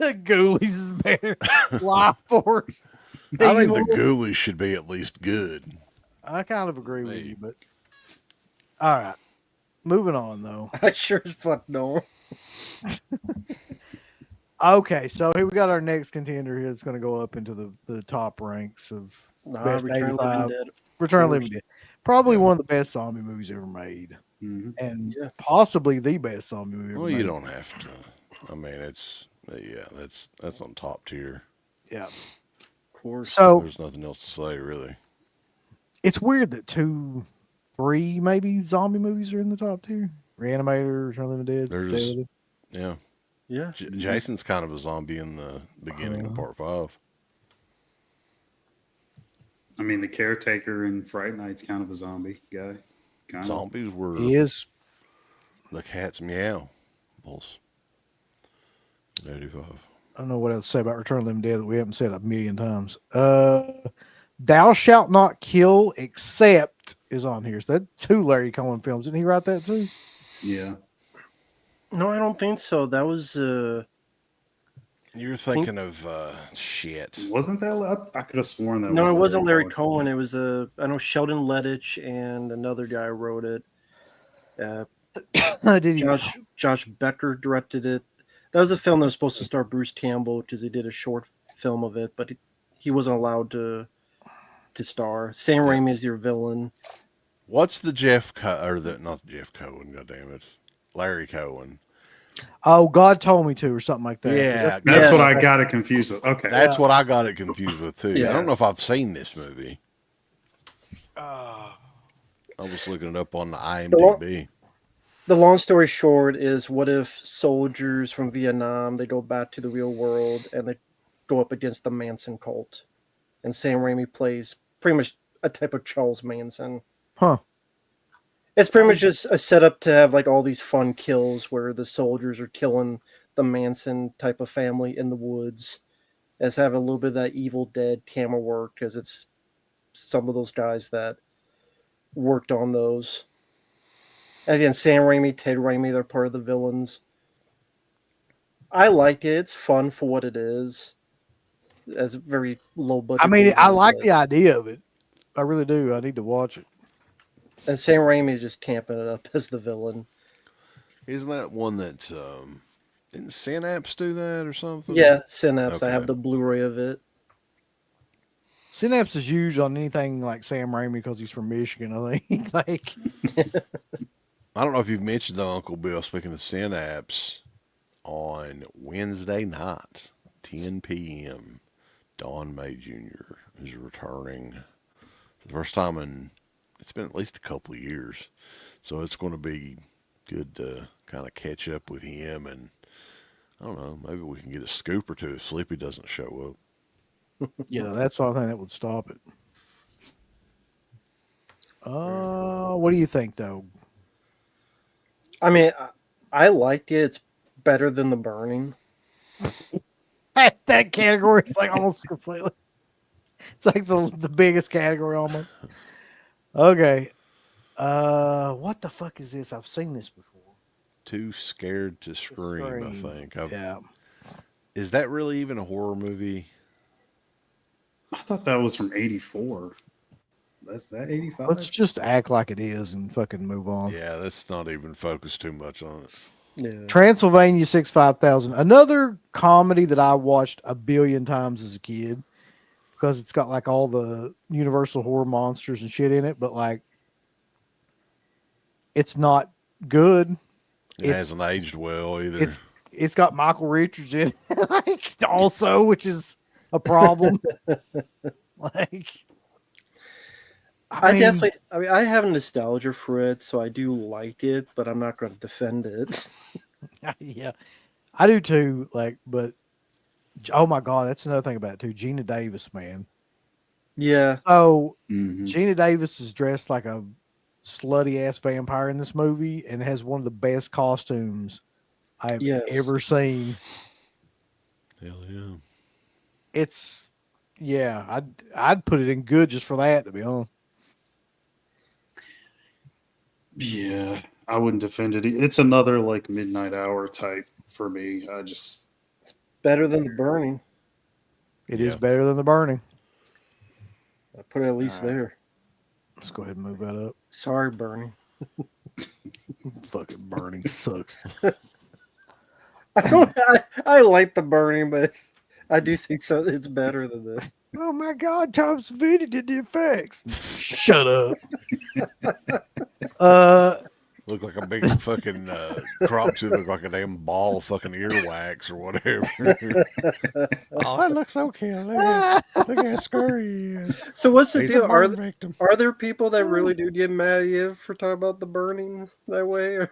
Ghoulies is better. Life Force. I think the Evil. Ghoulies should be at least good. I kind of agree with Me. you, but all right. Moving on though. I sure as fuck know. Okay, so here we got our next contender here that's going to go up into the top ranks of best Return of the 85. Living Dead. Return of the course. Living Dead. Probably one of the best zombie movies ever made, Mhm. and Yeah. possibly the best zombie movie ever Well, made. you don't have to. I mean, that's on top tier. Yeah. Of course. So There's nothing else to say, really. it's weird that 2, 3 maybe zombie movies are in the top tier. Reanimator, Return of the Living Dead. There's- Day of the Living. Yeah. Yeah. Jason's kind of a zombie in the beginning of part 5. I mean, the caretaker in Fright Night's kind of a zombie guy. Kind of. Zombies were He is. the cat's meow. Bulls. 85. I don't know what else to say about Return of the Living Dead that we haven't said a million times. Thou shalt not kill except is on here. So that's 2 Larry Cohen films. Didn't he write that too? Yeah. No, I don't think so. That was You're thinking of shit. Wasn't that? I could have sworn that. no, was it wasn't Larry Cohen. Cohen. It was I know Sheldon Lettich and another guy wrote it. Did he? Josh Becker directed it. That was a film that was supposed to star Bruce Campbell because he did a short film of it, but he wasn't allowed to star. Sam Raimi is your villain. What's the not Jeff Cohen? God damn it, Larry Cohen. Oh, God told me to, or something like that. Yeah, That's what I got it confused with. Okay. That's what I got it confused with too. Yeah. I don't know if I've seen this movie. I was looking it up on the IMDb. The long story short is, what if soldiers from Vietnam, they go back to the real world and they go up against the Manson cult, and Sam Raimi plays pretty much a type of Charles Manson. Huh. It's pretty much just a setup to have like all these fun kills where the soldiers are killing the Manson type of family in the woods, as have a little bit of that Evil Dead camera work, because it's some of those guys that worked on those. And again, Sam Raimi, Ted Raimi, they're part of the villains. I like it. It's fun for what it is. As a very low budget. I mean, I like but- the idea of it. I really do. I need to watch it. And Sam Raimi is just camping it up as the villain. Isn't that one that didn't Synapse do that or something? Yeah, Synapse. I Okay. have the Blu-ray of it. Synapse is used on anything like Sam Raimi because he's from Michigan, I think. Like, I don't know if you've mentioned though, Uncle Bill, speaking of Synapse, on Wednesday night, 10 p.m., Don May Jr. is returning for the first time in, it's been at least a couple of years. So it's going to be good to kind of catch up with him. And I don't know, maybe we can get a scoop or two if Sleepy doesn't show up. yeah, that's the only thing that would stop it. What do you think, though? I mean, I liked it. It's better than The Burning. That category is like almost completely. It's like the biggest category almost. Okay. What the fuck is this? I've seen this before. Too Scared to Scream, I think. Yeah. Is that really even a horror movie? I thought that was from '84. That's that '85. Let's just act like it is and fucking move on. Yeah, let's not even focus too much on it. Yeah. Transylvania 65000. Another comedy that I watched a billion times as a kid because it's got like all the Universal horror monsters and shit in it, but like it's not good. It hasn't aged well either. It's got Michael Richards in it, like, also, which is a problem. Like, I have nostalgia for it, so I do like it, but I'm not going to defend it. yeah, I do too. Like, but oh my god, that's another thing about it too. Gina Davis, man. Yeah. So Mhm. Gina Davis is dressed like a slutty ass vampire in this movie and has one of the best costumes I've ever seen. Hell yeah. It's I'd put it in good just for that, to be honest. Yeah, I wouldn't defend it. It's another like midnight hour type for me. I just Better than The Burning. It is better than The Burning. I put it at least there. Let's go ahead and move that up. Sorry, Burning. Fucking Burning sucks. I like The Burning, but I do think so. It's better than this. Oh my god, Tom Savini did the effects. Shut up. Look like a big fucking crop tooth, look like a damn ball of fucking earwax or whatever. Oh, that looks so cute. Look how scary he is. So what's the He's deal? a burn victim. Are there people that really do get mad at you for talking about The Burning that way? Or?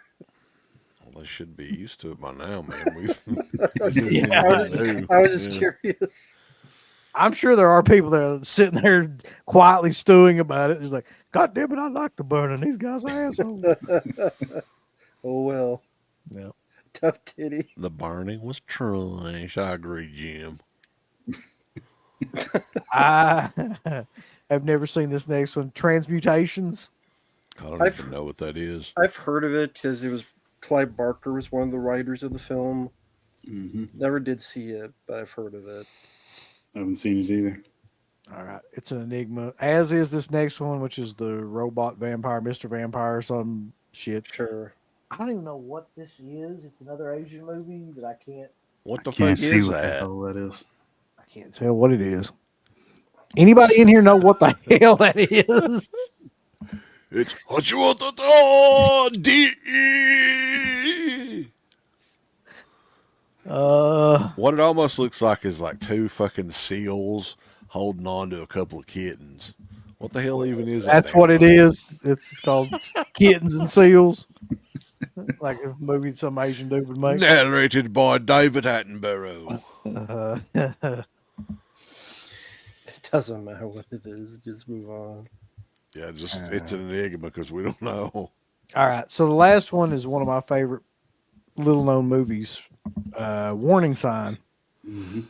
Well, they should be used to it by now, man. I was just curious. I'm sure there are people that are sitting there quietly stewing about it. It's like, God damn it, I like The Burning. These guys are assholes. Oh well. Yeah. Tough titty. The Burning was trash. I agree, Jim. I have never seen this next one. Transmutations. I don't even know what that is. I've heard of it because it was Clive Barker was one of the writers of the film. Mm-hmm. Never did see it, but I've heard of it. I haven't seen it either. All right, it's an enigma. As is this next one, which is the robot vampire, Mr. Vampire, or some shit. Sure. I don't even know what this is. It's another Asian movie that I can't What the fuck Can't see is what the that? hell that is. tell what it is. Anybody in here know what the hell that is? It's what it almost looks like is like two fucking seals holding on to a couple of kittens. What the hell even is that? That's what it is. It's called Kittens and Seals. Like a movie some Asian dude would make. Narrated by David Attenborough. It doesn't matter what it is. Just move on. Yeah, just it's an enigma because we don't know. All right, so the last one is one of my favorite little known movies, Warning Sign. Mm-hmm.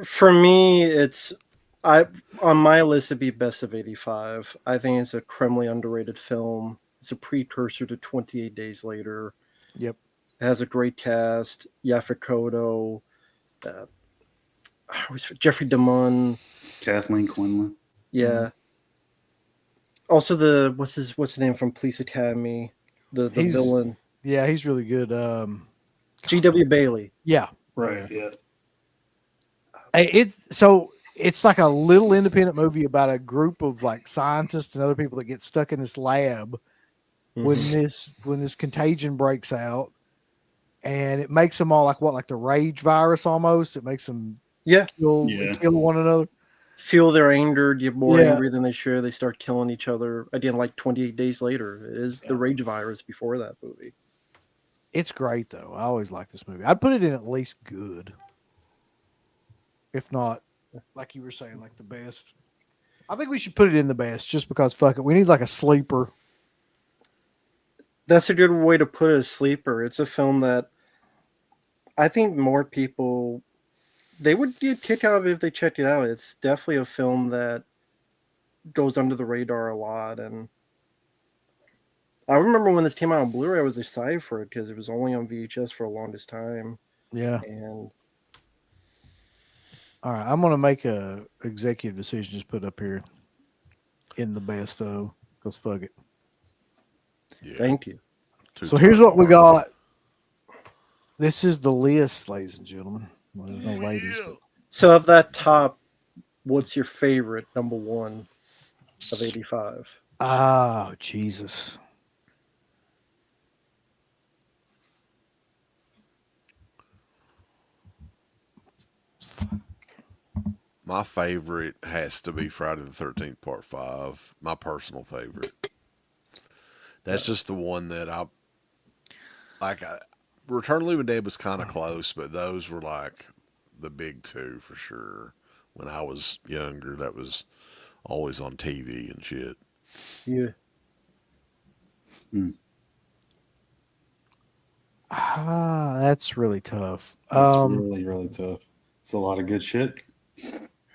For me, it's on my list to be best of 85. I think it's a criminally underrated film. It's a precursor to 28 Days Later. Yep. It has a great cast. Yaphet Kotto, Jeffrey DeMunn. Kathleen Quinlan. Yeah. Also the what's his name from Police Academy? The villain. Yeah, he's really good. G.W. Bailey. Yeah. Right. Yeah. It's like a little independent movie about a group of like scientists and other people that get stuck in this lab when this contagion breaks out, and it makes them all like the rage virus almost. It makes them kill one another. Feel their anger, get more angry than they should. They start killing each other. Again, like 28 Days Later. It is the rage virus before that movie. It's great though. I always like this movie. I'd put it in at least good, if not, like you were saying, like the best. I think we should put it in the best just because fuck it. We need like a sleeper. That's a good way to put it, a sleeper. It's a film that I think more people, they would get a kick out of it if they checked it out. It's definitely a film that goes under the radar a lot. And I remember when this came out on Blu-ray, I was excited for it because it was only on VHS for the longest time. Yeah. And all right, I'm gonna make a executive decision. Just put up here in the best though, because fuck it. Yeah. Thank you. So here's what we got. This is the list, ladies and gentlemen. Well, there's no ladies. But... So of that top, what's your favorite number one of 85? Oh, Jesus. My favorite has to be Friday the 13th Part 5. My personal favorite. That's just the one that I like. Return of the Living Dead was kind of close, but those were like the big two for sure. When I was younger, that was always on TV and shit. Yeah. That's really tough. That's really, really tough. It's a lot of good shit.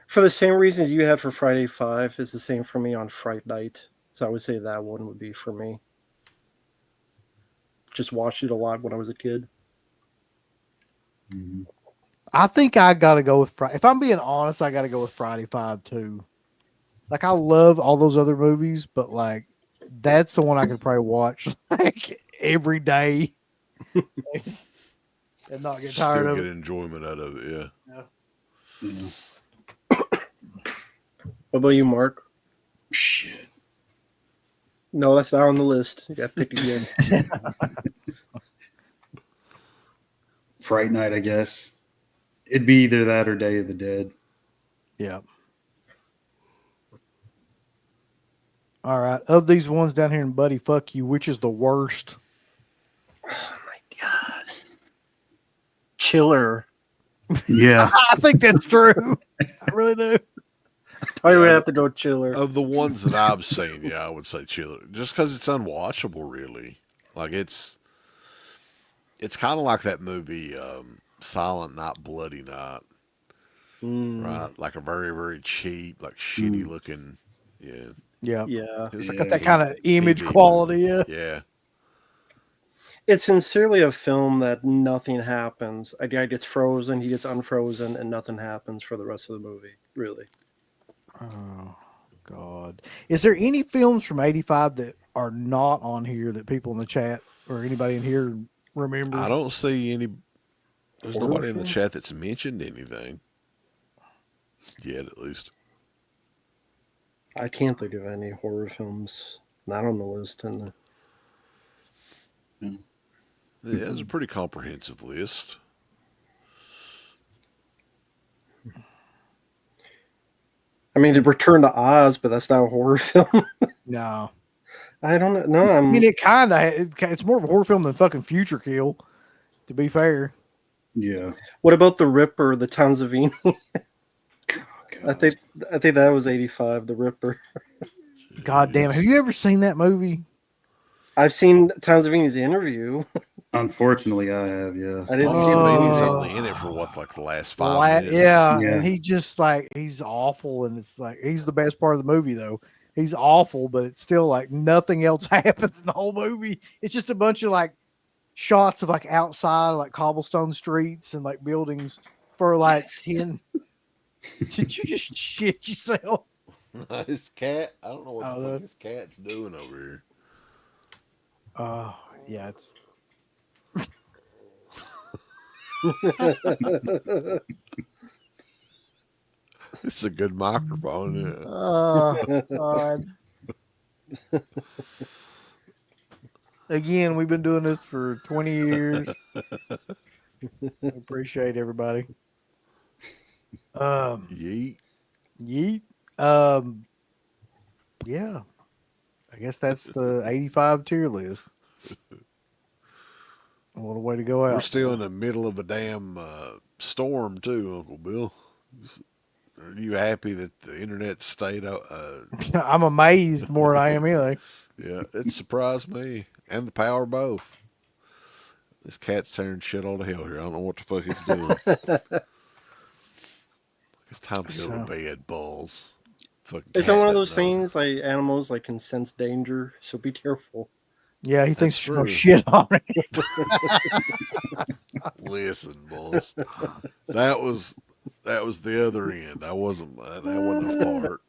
For the same reasons you had for Friday 5, it's the same for me on Fright Night. So I would say that one would be for me. Just watched it a lot when I was a kid. Mm-hmm. I think I gotta go with Friday. If I'm being honest, I gotta go with Friday 5 too. Like I love all those other movies, but like that's the one I could probably watch like every day and not get tired Still of get it. enjoyment out of it, yeah. Yeah. What about you, Mark? Shit. No, that's not on the list. You got picked again. Fright Night, I guess. It'd be either that or Day of the Dead. Yeah. All right. Of these ones down here in Buddy, fuck you, which is the worst? Oh my god. Chiller. Yeah. I think that's true. I really do. I would have to go Chiller. Of the ones that I've seen, yeah, I would say Chiller. Just because it's unwatchable, really. Like it's kind of like that movie Silent Night, Bloody Night, right? Like a very, very cheap, like shitty looking. Yeah, Yeah. Yeah. It's It's like got a that kind of image TV quality. movie. Yeah. Yeah. It's sincerely a film that nothing happens. A guy gets frozen, he gets unfrozen, and nothing happens for the rest of the movie, really. Oh God. Is there any films from '85 that are not on here that people in the chat or anybody in here remember? I don't see any. There's Horror nobody in the film? chat that's mentioned anything yet, at least. I can't think of any horror films not on the list. And Yeah, it's a pretty comprehensive list. I mean, Return to Oz, but that's not a horror film. No. I don't know. I mean, it's more of a horror film than fucking Future Kill, to be fair. Yeah. What about The Ripper, the Tanzavini? I God. think that was 85, The Ripper. God damn. Have you ever seen that movie? I've seen Tanzavini's interview. Unfortunately, I have. Yeah. I didn't see Savini's the only in it for what, like the last 5 minutes? Yeah, Yeah. and he just he's awful, and it's like he's the best part of the movie though. He's awful, but it's still like nothing else happens in the whole movie. It's just a bunch of like shots of like outside, like cobblestone streets and like buildings for like 10. Did you just shit yourself? His cat. I don't know what Oh, the fuck that- his cat's doing over here. Oh, yeah, it's It's a good microphone. Yeah. God. Again, we've been doing this for 20 years. I appreciate everybody. Yeet. Yeet. Yeah. I guess that's the 85 tier list. What a way to go out. We're still in the middle of a damn storm too, Uncle Bill. Are you happy that the internet stayed out? I'm amazed more than I am anything. Yeah, it surprised me. And the power both. This cat's tearing shit all to hell here. I don't know what the fuck it's doing. It's time to go to bed, balls. Fucking It's cat one of those doesn't know. things like animals like can sense danger, so be careful. Yeah, he thinks That's there's no true. shit on it. Listen, boys. That was the other end. That wasn't a fart.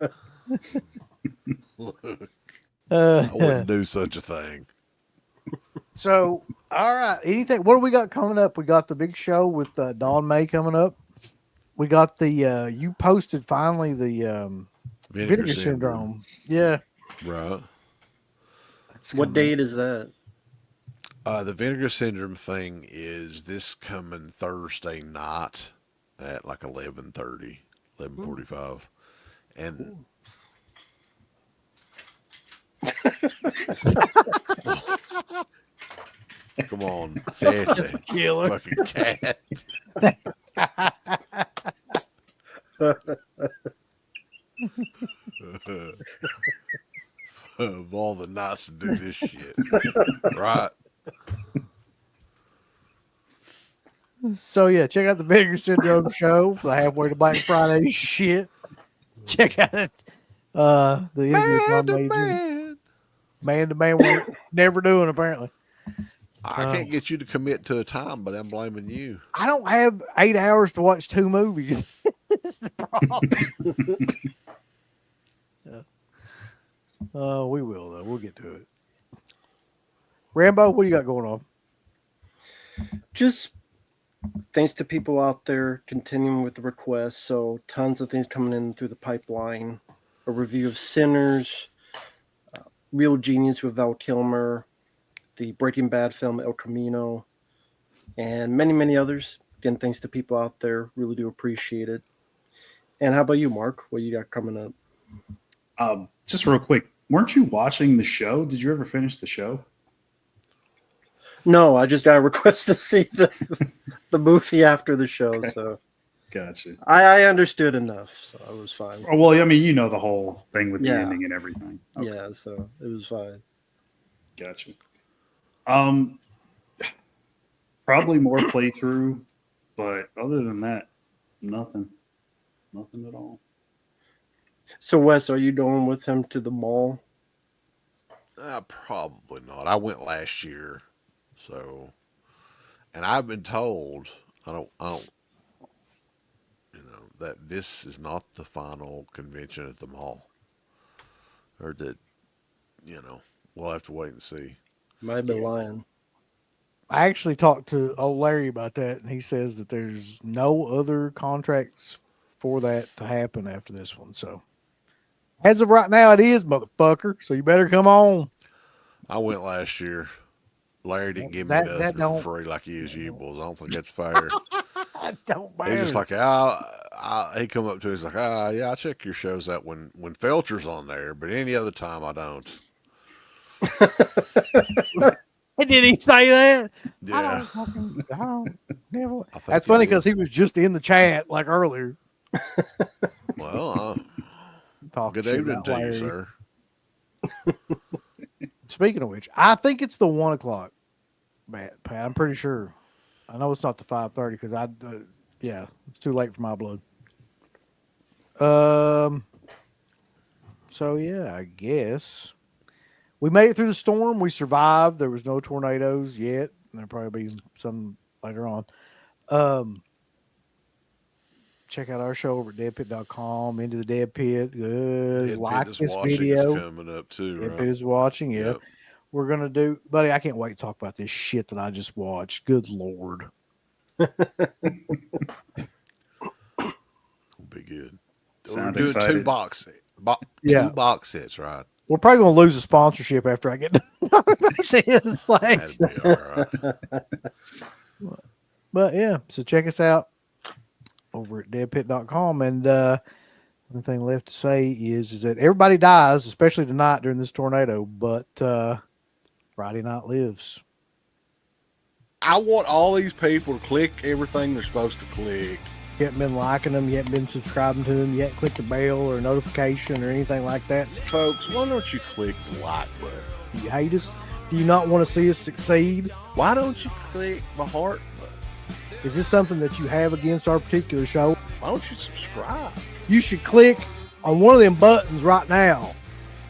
I wouldn't do such a thing. So, all right. Anything? What do we got coming up? We got the big show with Dawn May coming up. We got the you posted finally the Vinegar Syndrome. Yeah. Right. What date is that? The Vinegar Syndrome thing is this coming Thursday night at like 11:30, 11:45. And come on, Saturday. Killer. Fucking cat. Of all the nights to do this shit. Right. So yeah, check out the Vinegar Syndrome show for the halfway to Black Friday shit. Check out it. The interview with Dawn May. Man to man, we're never doing apparently. I can't get you to commit to a time, but I'm blaming you. I don't have 8 hours to watch 2 movies. That's the problem. We will though. We'll get to it. Rambo, what do you got going on? Just thanks to people out there continuing with the requests. So tons of things coming in through the pipeline. A review of Sinners, Real Genius with Val Kilmer, the Breaking Bad film El Camino, and many, many others. Again, thanks to people out there. Really do appreciate it. And how about you, Mark? What you got coming up? Just real quick, weren't you watching the show? Did you ever finish the show? No, I just got a request to see the movie after the show. Okay. So Gotcha. I understood enough, so I was fine. Oh, well, I mean, you know the whole thing with the Yeah. ending and everything. Okay. Yeah, so it was fine. Gotcha. Probably more playthrough, but other than that, nothing at all. So Wes, are you going with him to the mall? Probably not. I went last year, so, and I've been told I don't, that this is not the final convention at the mall, or that, we'll have to wait and see. Might have been lying. I actually talked to old Larry about that, and he says that there's no other contracts for that to happen after this one. So, as of right now, it is, motherfucker. So you better come on. I went last year. Larry didn't give me nothing for free like he usually was. I don't think that's fair. That don't matter. He just like, he come up to me, he's like, yeah, I check your shows out when Felcher's on there, but any other time I don't. Did he say that? Yeah. Never. That's funny because he was just in the chat like earlier. Well, good evening to you, sir. Speaking of which, I think it's the 1 o'clock, Pat. I'm pretty sure. I know it's not the 5:30 because it's too late for my blood. So yeah, I guess we made it through the storm. We survived. There was no tornadoes yet. There'll probably be some later on. Check out our show over at deadpit.com. Into the Dead Pit. Good. Like this video. Coming up too, Dead right? Pit is watching. Yeah. Yep. We're going to do, buddy, I can't wait to talk about this shit that I just watched. Good Lord. It'll be good. Sound We're doing excited. two box sets, right? We're probably going to lose a sponsorship after I get done talking about this. Like, That'd be all right. but yeah, so check us out over at deadpit.com. And the thing left to say is that everybody dies, especially tonight during this tornado, but Friday night lives. I want all these people to click everything they're supposed to click. You haven't been liking them, you haven't been subscribing to them, you haven't clicked the bell or notification or anything like that. Folks, why don't you click the like button? Do you hate us? Do you not want to see us succeed? Why don't you click the heart button? Is this something that you have against our particular show? Why don't you subscribe? You should click on one of them buttons right now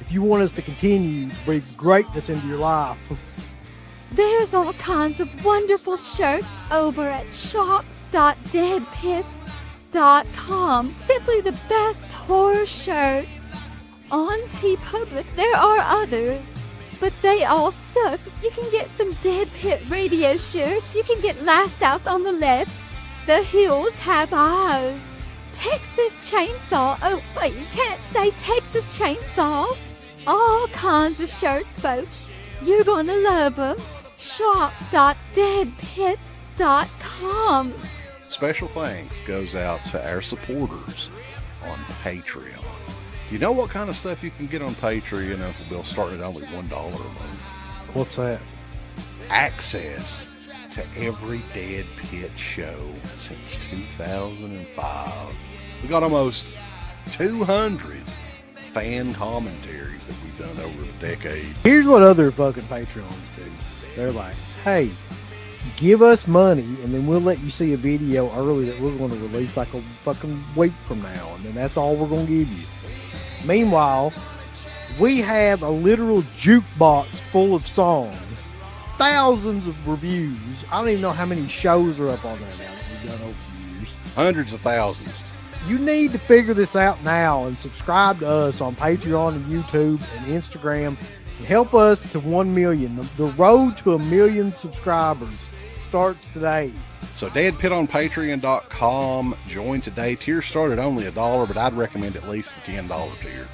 if you want us to continue to bring greatness into your life. There's all kinds of wonderful shirts over at shop.deadpit.com. Simply the best horror shirts. On TeePublic, there are others, but they all suck. You can get some Dead Pit radio shirts. You can get Last South on the Left. The Hills Have Eyes. Texas Chainsaw. Oh, wait, you can't say Texas Chainsaw. All kinds of shirts, folks. You're gonna love them. Shop.deadpit.com. Special thanks goes out to our supporters on Patreon. You know what kind of stuff you can get on Patreon, Uncle Bill, starting at only $1 a month? What's that? Access to every Dead Pit show since 2005. We got almost 200 fan commentaries that we've done over the decades. Here's what other fucking Patreons do. They're like, hey, give us money and then we'll let you see a video early that we're going to release like a fucking week from now, and then that's all we're going to give you. Meanwhile, we have a literal jukebox full of songs, thousands of reviews. I don't even know how many shows are up on there now that we've done over the years. Hundreds of thousands. You need to figure this out now and subscribe to us on Patreon and YouTube and Instagram and help us to 1 million. The road to 1 million subscribers starts today. So Dead Pit on Patreon.com. Join today. Tiers start at only $1, but I'd recommend at least the $10 tier.